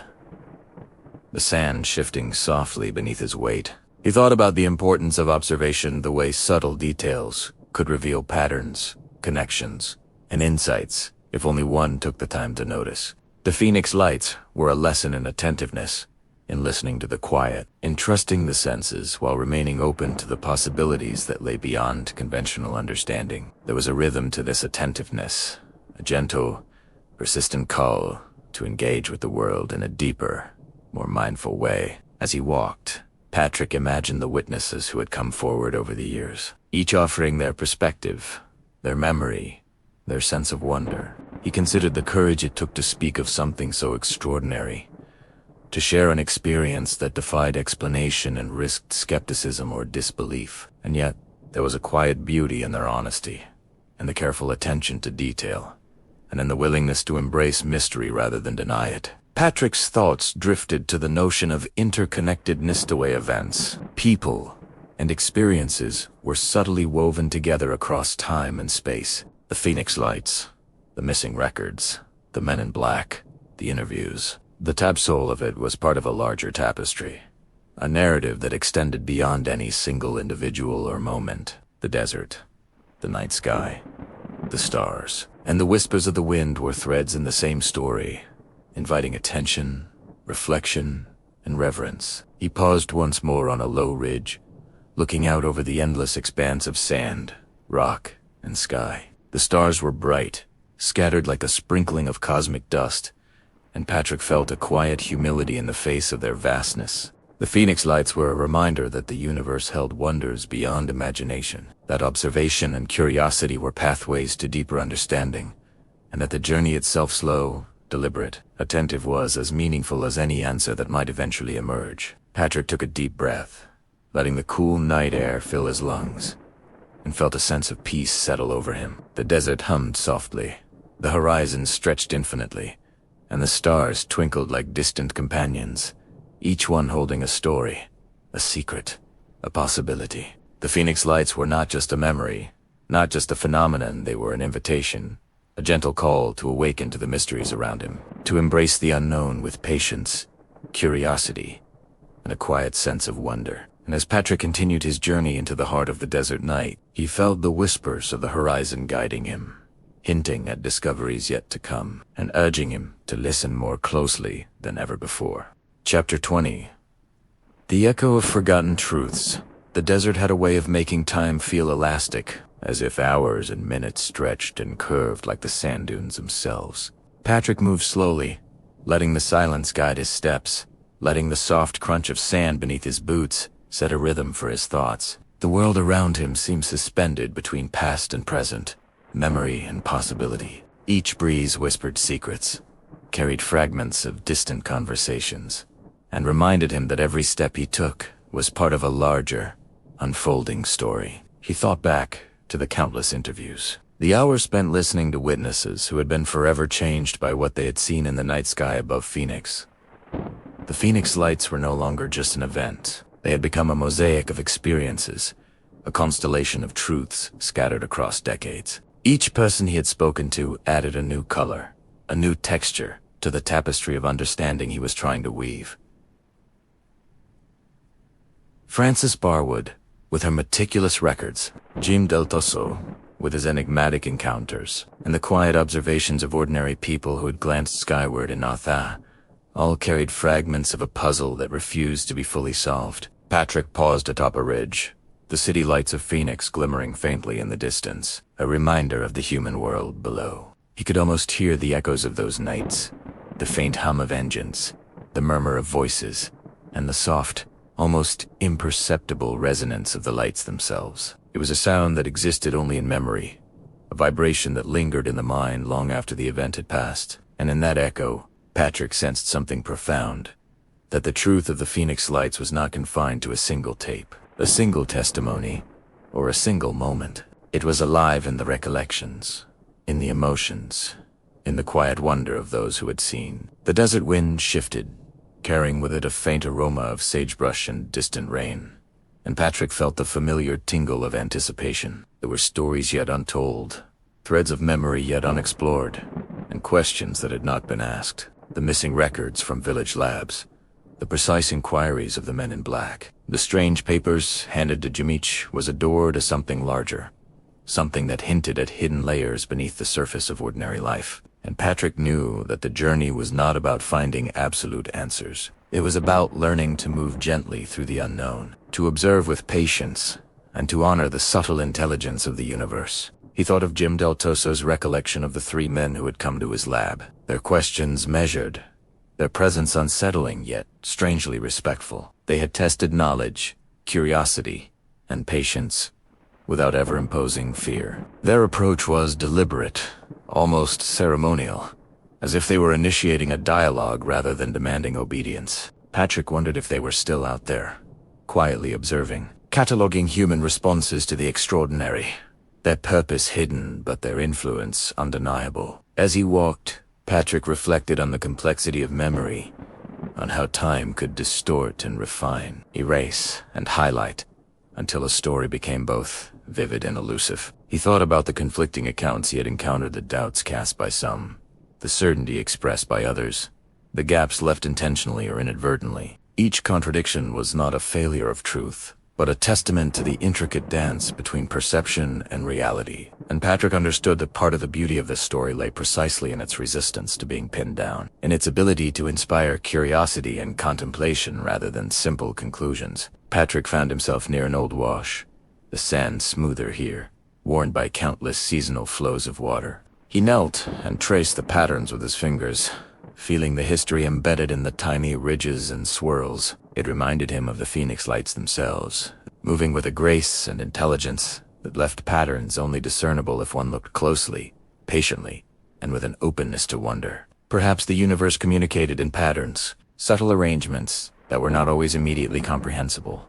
the sand shifting softly beneath his weight. He thought about the importance of observation, the way subtle details could reveal patterns, connections, and insights if only one took the time to notice. The Phoenix Lights were a lesson in attentiveness, in listening to the quiet, in trusting the senses while remaining open to the possibilities that lay beyond conventional understanding. There was a rhythm to this attentiveness, a gentle, persistent call to engage with the world in a deeper, more mindful way. As he walked, Patrick imagined the witnesses who had come forward over the years, each offering their perspective, their memory, their sense of wonder. He considered the courage it took to speak of something so extraordinary, to share an experience that defied explanation and risked skepticism or disbelief. And yet, there was a quiet beauty in their honesty, in the careful attention to detail, and in the willingness to embrace mystery rather than deny it. Patrick's thoughts drifted to the notion of interconnectedness. The way events, people, and experiences were subtly woven together across time and space. The Phoenix Lights, the missing records, the men in black, the interviews. The soul of it was part of a larger tapestry, a narrative that extended beyond any single individual or moment. The desert, the night sky, the stars, and the whispers of the wind were threads in the same story, inviting attention, reflection, and reverence. He paused once more on a low ridge, looking out over the endless expanse of sand, rock, and sky. The stars were bright, scattered like a sprinkling of cosmic dust, and Patrick felt a quiet humility in the face of their vastness. The Phoenix Lights were a reminder that the universe held wonders beyond imagination, that observation and curiosity were pathways to deeper understanding, and that the journey itself, slow, deliberate, attentive, was as meaningful as any answer that might eventually emerge. Patrick took a deep breath, letting the cool night air fill his lungs, and felt a sense of peace settle over him. The desert hummed softly, the horizon stretched infinitely, and the stars twinkled like distant companions, each one holding a story, a secret, a possibility. The Phoenix Lights were not just a memory, not just a phenomenon. They were an invitation, a gentle call to awaken to the mysteries around him, to embrace the unknown with patience, curiosity, and a quiet sense of wonder. And as Patrick continued his journey into the heart of the desert night, he felt the whispers of the horizon guiding him, hinting at discoveries yet to come, and urging him to listen more closely than ever before. Chapter 20. The echo of forgotten truths. The desert had a way of making time feel elastic, as if hours and minutes stretched and curved like the sand dunes themselves. Patrick moved slowly, letting the silence guide his steps, letting the soft crunch of sand beneath his boots set a rhythm for his thoughts. The world around him seemed suspended between past and present, memory and possibility. Each breeze whispered secrets, carried fragments of distant conversations, and reminded him that every step he took was part of a larger, unfolding story. He thought back to the countless interviews, the hours spent listening to witnesses who had been forever changed by what they had seen in the night sky above Phoenix. The Phoenix lights were no longer just an event. They had become a mosaic of experiences, a constellation of truths scattered across decades. Each person he had spoken to added a new color, a new texture to the tapestry of understanding he was trying to weave. Frances Barwood, with her meticulous records, Jim Del Tosso, with his enigmatic encounters, and the quiet observations of ordinary people who had glanced skyward in Artha, all carried fragments of a puzzle that refused to be fully solved. Patrick paused atop a ridge, the city lights of Phoenix glimmering faintly in the distance, a reminder of the human world below. He could almost hear the echoes of those nights, the faint hum of engines, the murmur of voices, and the soft, almost imperceptible resonance of the lights themselves. It was a sound that existed only in memory, a vibration that lingered in the mind long after the event had passed. And in that echo, Patrick sensed something profound, that the truth of the Phoenix lights was not confined to a single tape, a single testimony, or a single moment. It was alive in the recollections, in the emotions, in the quiet wonder of those who had seen. The desert wind shifted, carrying with it a faint aroma of sagebrush and distant rain, and Patrick felt the familiar tingle of anticipation. There were stories yet untold, threads of memory yet unexplored, and questions that had not been asked. The missing records from village labs, the precise inquiries of the men in black. The strange papers handed to Jamich was a door to something larger, something that hinted at hidden layers beneath the surface of ordinary life. And Patrick knew that the journey was not about finding absolute answers. It was about learning to move gently through the unknown, to observe with patience, and to honor the subtle intelligence of the universe. He thought of Jim Del Tosso's recollection of the three men who had come to his lab, their questions measured, their presence unsettling yet strangely respectful. They had tested knowledge, curiosity, and patience, without ever imposing fear. Their approach was deliberate, almost ceremonial, as if they were initiating a dialogue rather than demanding obedience. Patrick wondered if they were still out there, quietly observing, cataloging human responses to the extraordinary, their purpose hidden but their influence undeniable. As he walked, Patrick reflected on the complexity of memory, on how time could distort and refine, erase and highlight, until a story became both vivid and elusive. He thought about the conflicting accounts he had encountered, the doubts cast by some, the certainty expressed by others, the gaps left intentionally or inadvertently. Each contradiction was not a failure of truth, but a testament to the intricate dance between perception and reality. And Patrick understood that part of the beauty of this story lay precisely in its resistance to being pinned down, in its ability to inspire curiosity and contemplation rather than simple conclusions. Patrick found himself near an old wash, the sand smoother here, worn by countless seasonal flows of water. He knelt and traced the patterns with his fingers, feeling the history embedded in the tiny ridges and swirls. It reminded him of the Phoenix lights themselves, moving with a grace and intelligence that left patterns only discernible if one looked closely, patiently, and with an openness to wonder. Perhaps the universe communicated in patterns, subtle arrangements that were not always immediately comprehensible,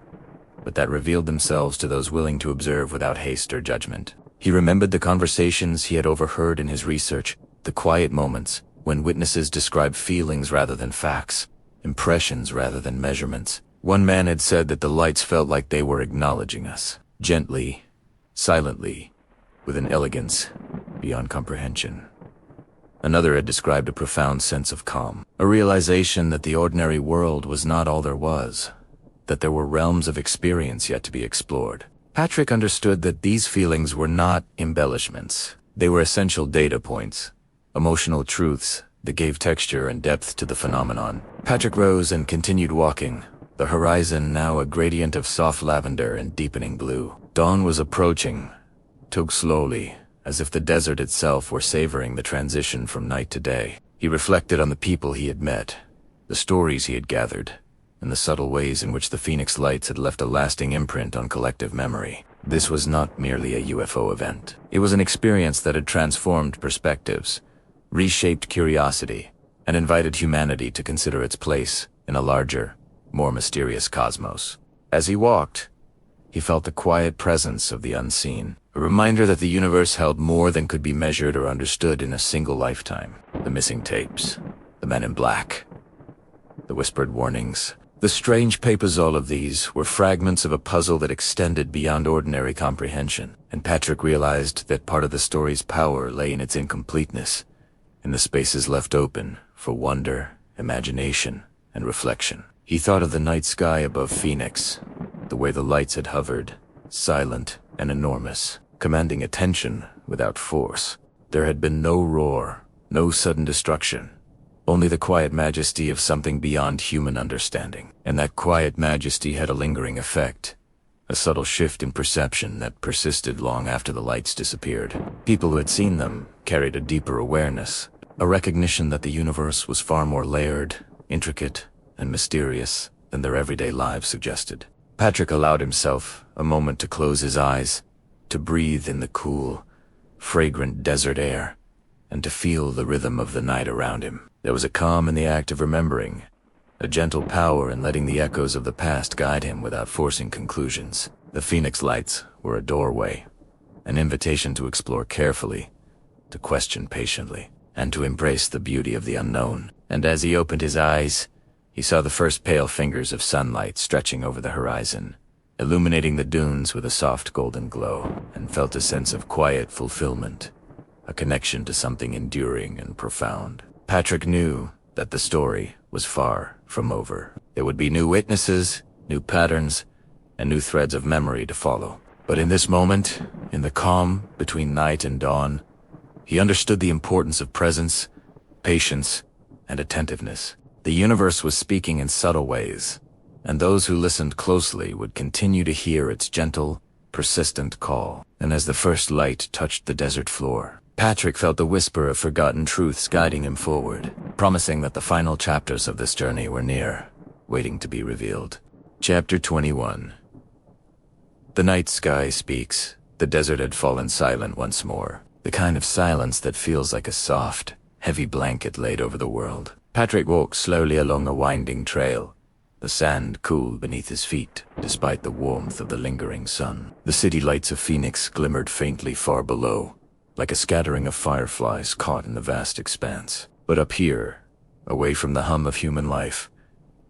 but that revealed themselves to those willing to observe without haste or judgment. He remembered the conversations he had overheard in his research, the quiet moments when witnesses described feelings rather than facts, impressions rather than measurements. One man had said that the lights felt like they were acknowledging us, gently, silently, with an elegance beyond comprehension. Another had described a profound sense of calm, a realization that the ordinary world was not all there was, that there were realms of experience yet to be explored. Patrick understood that these feelings were not embellishments. They were essential data points, emotional truths that gave texture and depth to the phenomenon. Patrick rose and continued walking, the horizon now a gradient of soft lavender and deepening blue. Dawn was approaching, took slowly, as if the desert itself were savoring the transition from night to day. He reflected on the people he had met, the stories he had gathered, and the subtle ways in which the Phoenix Lights had left a lasting imprint on collective memory. This was not merely a UFO event. It was an experience that had transformed perspectives, reshaped curiosity, and invited humanity to consider its place in a larger, more mysterious cosmos. As he walked, he felt the quiet presence of the unseen, a reminder that the universe held more than could be measured or understood in a single lifetime. The missing tapes, the men in black, the whispered warnings, the strange papers, all of these were fragments of a puzzle that extended beyond ordinary comprehension, and Patrick realized that part of the story's power lay in its incompleteness, in the spaces left open for wonder, imagination, and reflection. He thought of the night sky above Phoenix, the way the lights had hovered, silent and enormous, commanding attention without force. There had been no roar, no sudden destruction, only the quiet majesty of something beyond human understanding. And that quiet majesty had a lingering effect, a subtle shift in perception that persisted long after the lights disappeared. People who had seen them carried a deeper awareness, a recognition that the universe was far more layered, intricate, and mysterious than their everyday lives suggested. Patrick allowed himself a moment to close his eyes, to breathe in the cool, fragrant desert air, and to feel the rhythm of the night around him. There was a calm in the act of remembering, a gentle power in letting the echoes of the past guide him without forcing conclusions. The Phoenix Lights were a doorway, an invitation to explore carefully, to question patiently, and to embrace the beauty of the unknown. And as he opened his eyes, he saw the first pale fingers of sunlight stretching over the horizon, illuminating the dunes with a soft golden glow, and felt a sense of quiet fulfillment, a connection to something enduring and profound. Patrick knew that the story was far from over. There would be new witnesses, new patterns, and new threads of memory to follow. But in this moment, in the calm between night and dawn, he understood the importance of presence, patience, and attentiveness. The universe was speaking in subtle ways, and those who listened closely would continue to hear its gentle, persistent call. And as the first light touched the desert floor, Patrick felt the whisper of forgotten truths guiding him forward, promising that the final chapters of this journey were near, waiting to be revealed. Chapter 21. The night sky speaks. The desert had fallen silent once more, the kind of silence that feels like a soft, heavy blanket laid over the world. Patrick walked slowly along a winding trail, the sand cool beneath his feet, despite the warmth of the lingering sun. The city lights of Phoenix glimmered faintly far below, like a scattering of fireflies caught in the vast expanse. But up here, away from the hum of human life,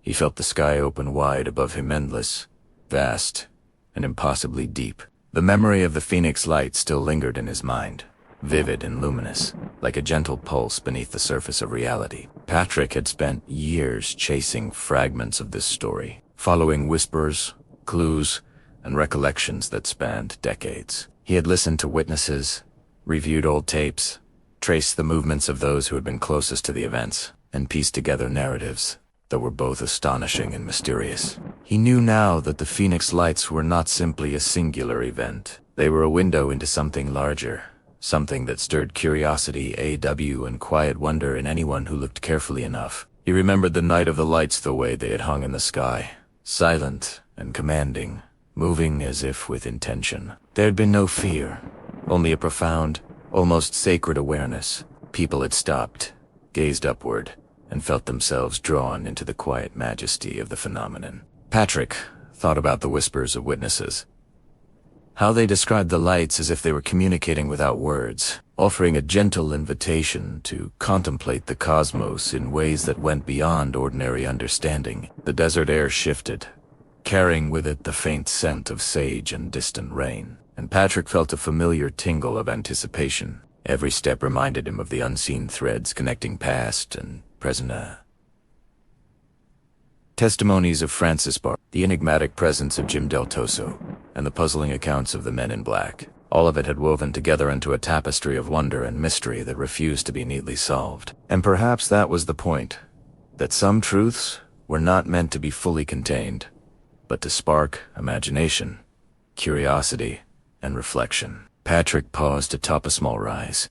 he felt the sky open wide above him, endless, vast, and impossibly deep. The memory of the Phoenix Light still lingered in his mind, vivid and luminous, like a gentle pulse beneath the surface of reality. Patrick had spent years chasing fragments of this story, following whispers, clues, and recollections that spanned decades. He had listened to witnesses, reviewed old tapes, traced the movements of those who had been closest to the events, and pieced together narratives that were both astonishing and mysterious. He knew now that the Phoenix Lights were not simply a singular event. They were a window into something larger, something that stirred curiosity, awe, and quiet wonder in anyone who looked carefully enough. He remembered the night of the lights the way they had hung in the sky, silent and commanding, moving as if with intention. There had been no fear, only a profound, almost sacred awareness. People had stopped, gazed upward, and felt themselves drawn into the quiet majesty of the phenomenon. Patrick thought about the whispers of witnesses, how they described the lights as if they were communicating without words, offering a gentle invitation to contemplate the cosmos in ways that went beyond ordinary understanding. The desert air shifted, carrying with it the faint scent of sage and distant rain, and Patrick felt a familiar tingle of anticipation. Every step reminded him of the unseen threads connecting past and present. Testimonies of Francis Bar, the enigmatic presence of Jim Del Toso, and the puzzling accounts of the men in black. All of it had woven together into a tapestry of wonder and mystery that refused to be neatly solved. And perhaps that was the point, that some truths were not meant to be fully contained, but to spark imagination, curiosity, and reflection. Patrick paused atop a small rise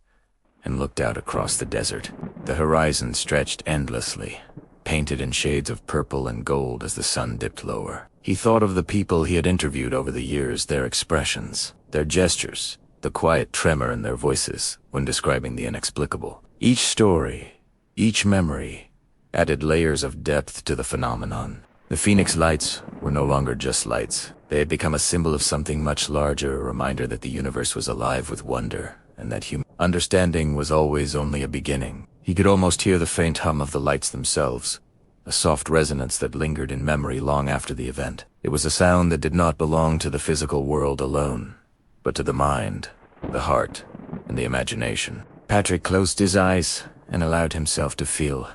and looked out across the desert. The horizon stretched endlessly, painted in shades of purple and gold as the sun dipped lower. He thought of the people he had interviewed over the years, their expressions, their gestures, the quiet tremor in their voices when describing the inexplicable. Each story, each memory, added layers of depth to the phenomenon. The Phoenix Lights were no longer just lights. They had become a symbol of something much larger, a reminder that the universe was alive with wonder, and that human understanding was always only a beginning. He could almost hear the faint hum of the lights themselves, a soft resonance that lingered in memory long after the event. It was a sound that did not belong to the physical world alone, but to the mind, the heart, and the imagination. Patrick closed his eyes and allowed himself to feel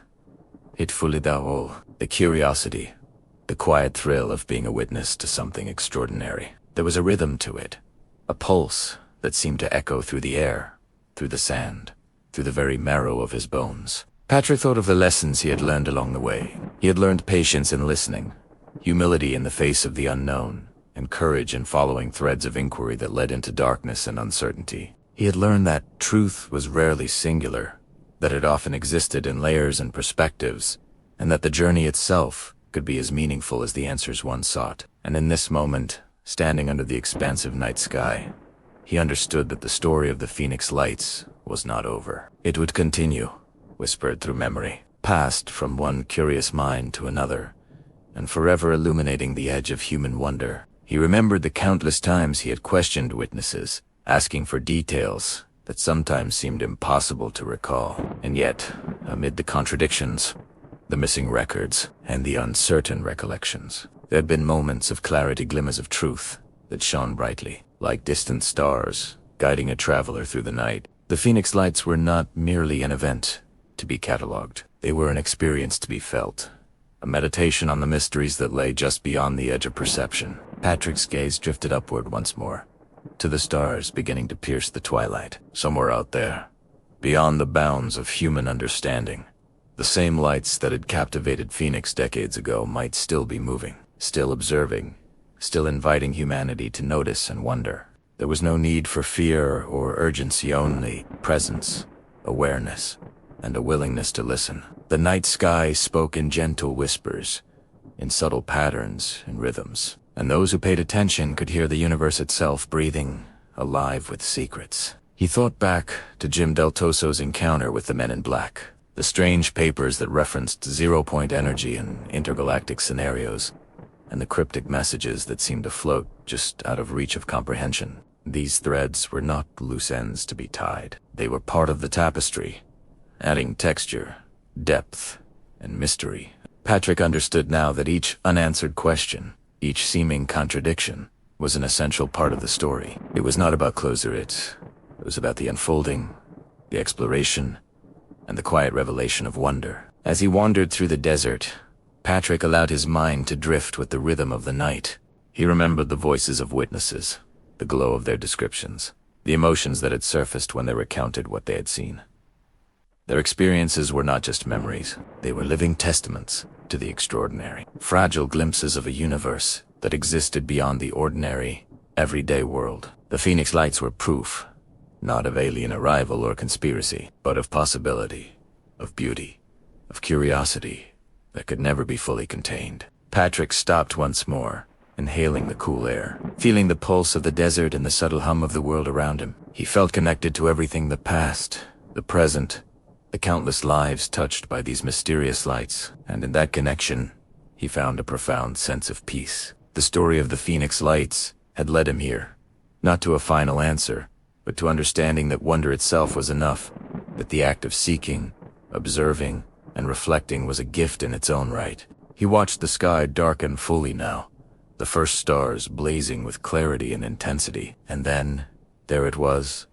it fully, the curiosity, the quiet thrill of being a witness to something extraordinary. There was a rhythm to it, a pulse that seemed to echo through the air, through the sand, through the very marrow of his bones. Patrick thought of the lessons he had learned along the way. He had learned patience in listening, humility in the face of the unknown, and courage in following threads of inquiry that led into darkness and uncertainty. He had learned that truth was rarely singular, that it often existed in layers and perspectives, and that the journey itself could be as meaningful as the answers one sought. And in this moment, standing under the expansive night sky, he understood that the story of the Phoenix Lights was not over. It would continue, whispered through memory, passed from one curious mind to another, and forever illuminating the edge of human wonder. He remembered the countless times he had questioned witnesses, asking for details that sometimes seemed impossible to recall. And yet, amid the contradictions, the missing records, and the uncertain recollections, there had been moments of clarity, glimmers of truth that shone brightly, like distant stars, guiding a traveler through the night. The Phoenix Lights were not merely an event to be catalogued. They were an experience to be felt, a meditation on the mysteries that lay just beyond the edge of perception. Patrick's gaze drifted upward once more, to the stars beginning to pierce the twilight. Somewhere out there, beyond the bounds of human understanding, the same lights that had captivated Phoenix decades ago might still be moving, still observing, still inviting humanity to notice and wonder. There was no need for fear or urgency, only presence, awareness, and a willingness to listen. The night sky spoke in gentle whispers, in subtle patterns and rhythms, and those who paid attention could hear the universe itself breathing, alive with secrets. He thought back to Jim Del Toso's encounter with the men in black, the strange papers that referenced zero-point energy and intergalactic scenarios, and the cryptic messages that seemed to float just out of reach of comprehension. These threads were not loose ends to be tied. They were part of the tapestry, adding texture, depth, and mystery. Patrick understood now that each unanswered question, each seeming contradiction, was an essential part of the story. It was not about closure, it was about the unfolding, the exploration, and the quiet revelation of wonder. As he wandered through the desert, Patrick allowed his mind to drift with the rhythm of the night. He remembered the voices of witnesses, the glow of their descriptions, the emotions that had surfaced when they recounted what they had seen. Their experiences were not just memories, they were living testaments to the extraordinary, fragile glimpses of a universe that existed beyond the ordinary, everyday world. The Phoenix Lights were proof, not of alien arrival or conspiracy, but of possibility, of beauty, of curiosity that could never be fully contained. Patrick stopped once more, inhaling the cool air, feeling the pulse of the desert and the subtle hum of the world around him. He felt connected to everything: the past, the present, the countless lives touched by these mysterious lights, and in that connection, he found a profound sense of peace. The story of the Phoenix Lights had led him here, not to a final answer, but to understanding that wonder itself was enough, that the act of seeking, observing, and reflecting was a gift in its own right. He watched the sky darken fully now, the first stars blazing with clarity and intensity, and then, there it was,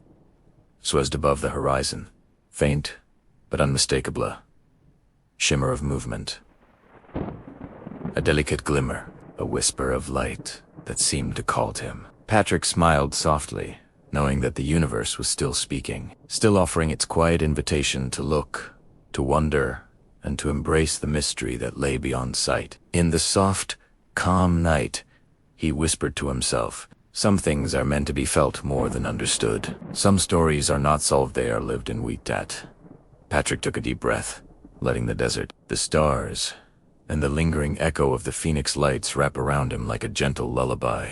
swept above the horizon, faint but unmistakable. Shimmer of movement. A delicate glimmer, a whisper of light that seemed to call to him. Patrick smiled softly, knowing that the universe was still speaking, still offering its quiet invitation to look, to wonder, and to embrace the mystery that lay beyond sight. In the soft, calm night, he whispered to himself, "Some things are meant to be felt more than understood. Some stories are not solved, they are lived and wept at." Patrick took a deep breath, letting the desert, the stars, and the lingering echo of the phoenix lights wrap around him like a gentle lullaby.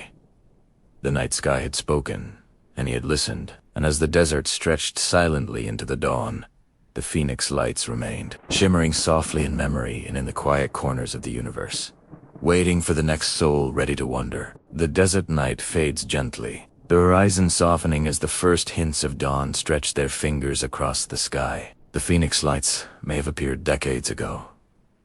The night sky had spoken, and he had listened, and as the desert stretched silently into the dawn, the phoenix lights remained, shimmering softly in memory and in the quiet corners of the universe, waiting for the next soul ready to wonder. The desert night fades gently, the horizon softening as the first hints of dawn stretch their fingers across the sky. The phoenix lights may have appeared decades ago,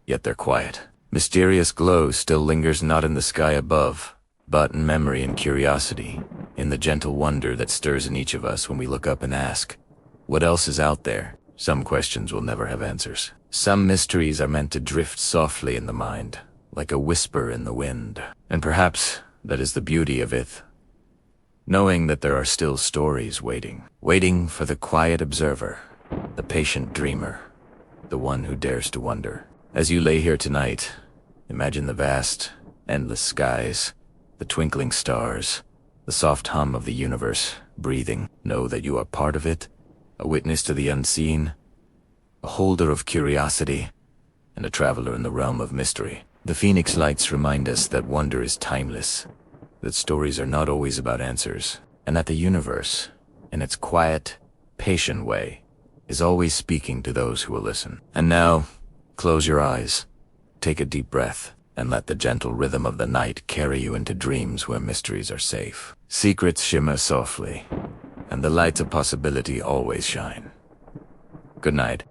yet their quiet, mysterious glow still lingers not in the sky above, but in memory and curiosity, in the gentle wonder that stirs in each of us when we look up and ask, what else is out there? Some questions will never have answers. Some mysteries are meant to drift softly in the mind, like a whisper in the wind. And perhaps that is the beauty of it, knowing that there are still stories waiting for the quiet observer, the patient dreamer, the one who dares to wonder. As you lay here tonight, imagine the vast, endless skies, the twinkling stars, the soft hum of the universe breathing. Know that you are part of it, a witness to the unseen, a holder of curiosity, and a traveler in the realm of mystery. The phoenix lights remind us that wonder is timeless, that stories are not always about answers, and that the universe, in its quiet, patient way, is always speaking to those who will listen. And now, close your eyes, take a deep breath, and let the gentle rhythm of the night carry you into dreams where mysteries are safe. Secrets shimmer softly, and the lights of possibility always shine. Good night.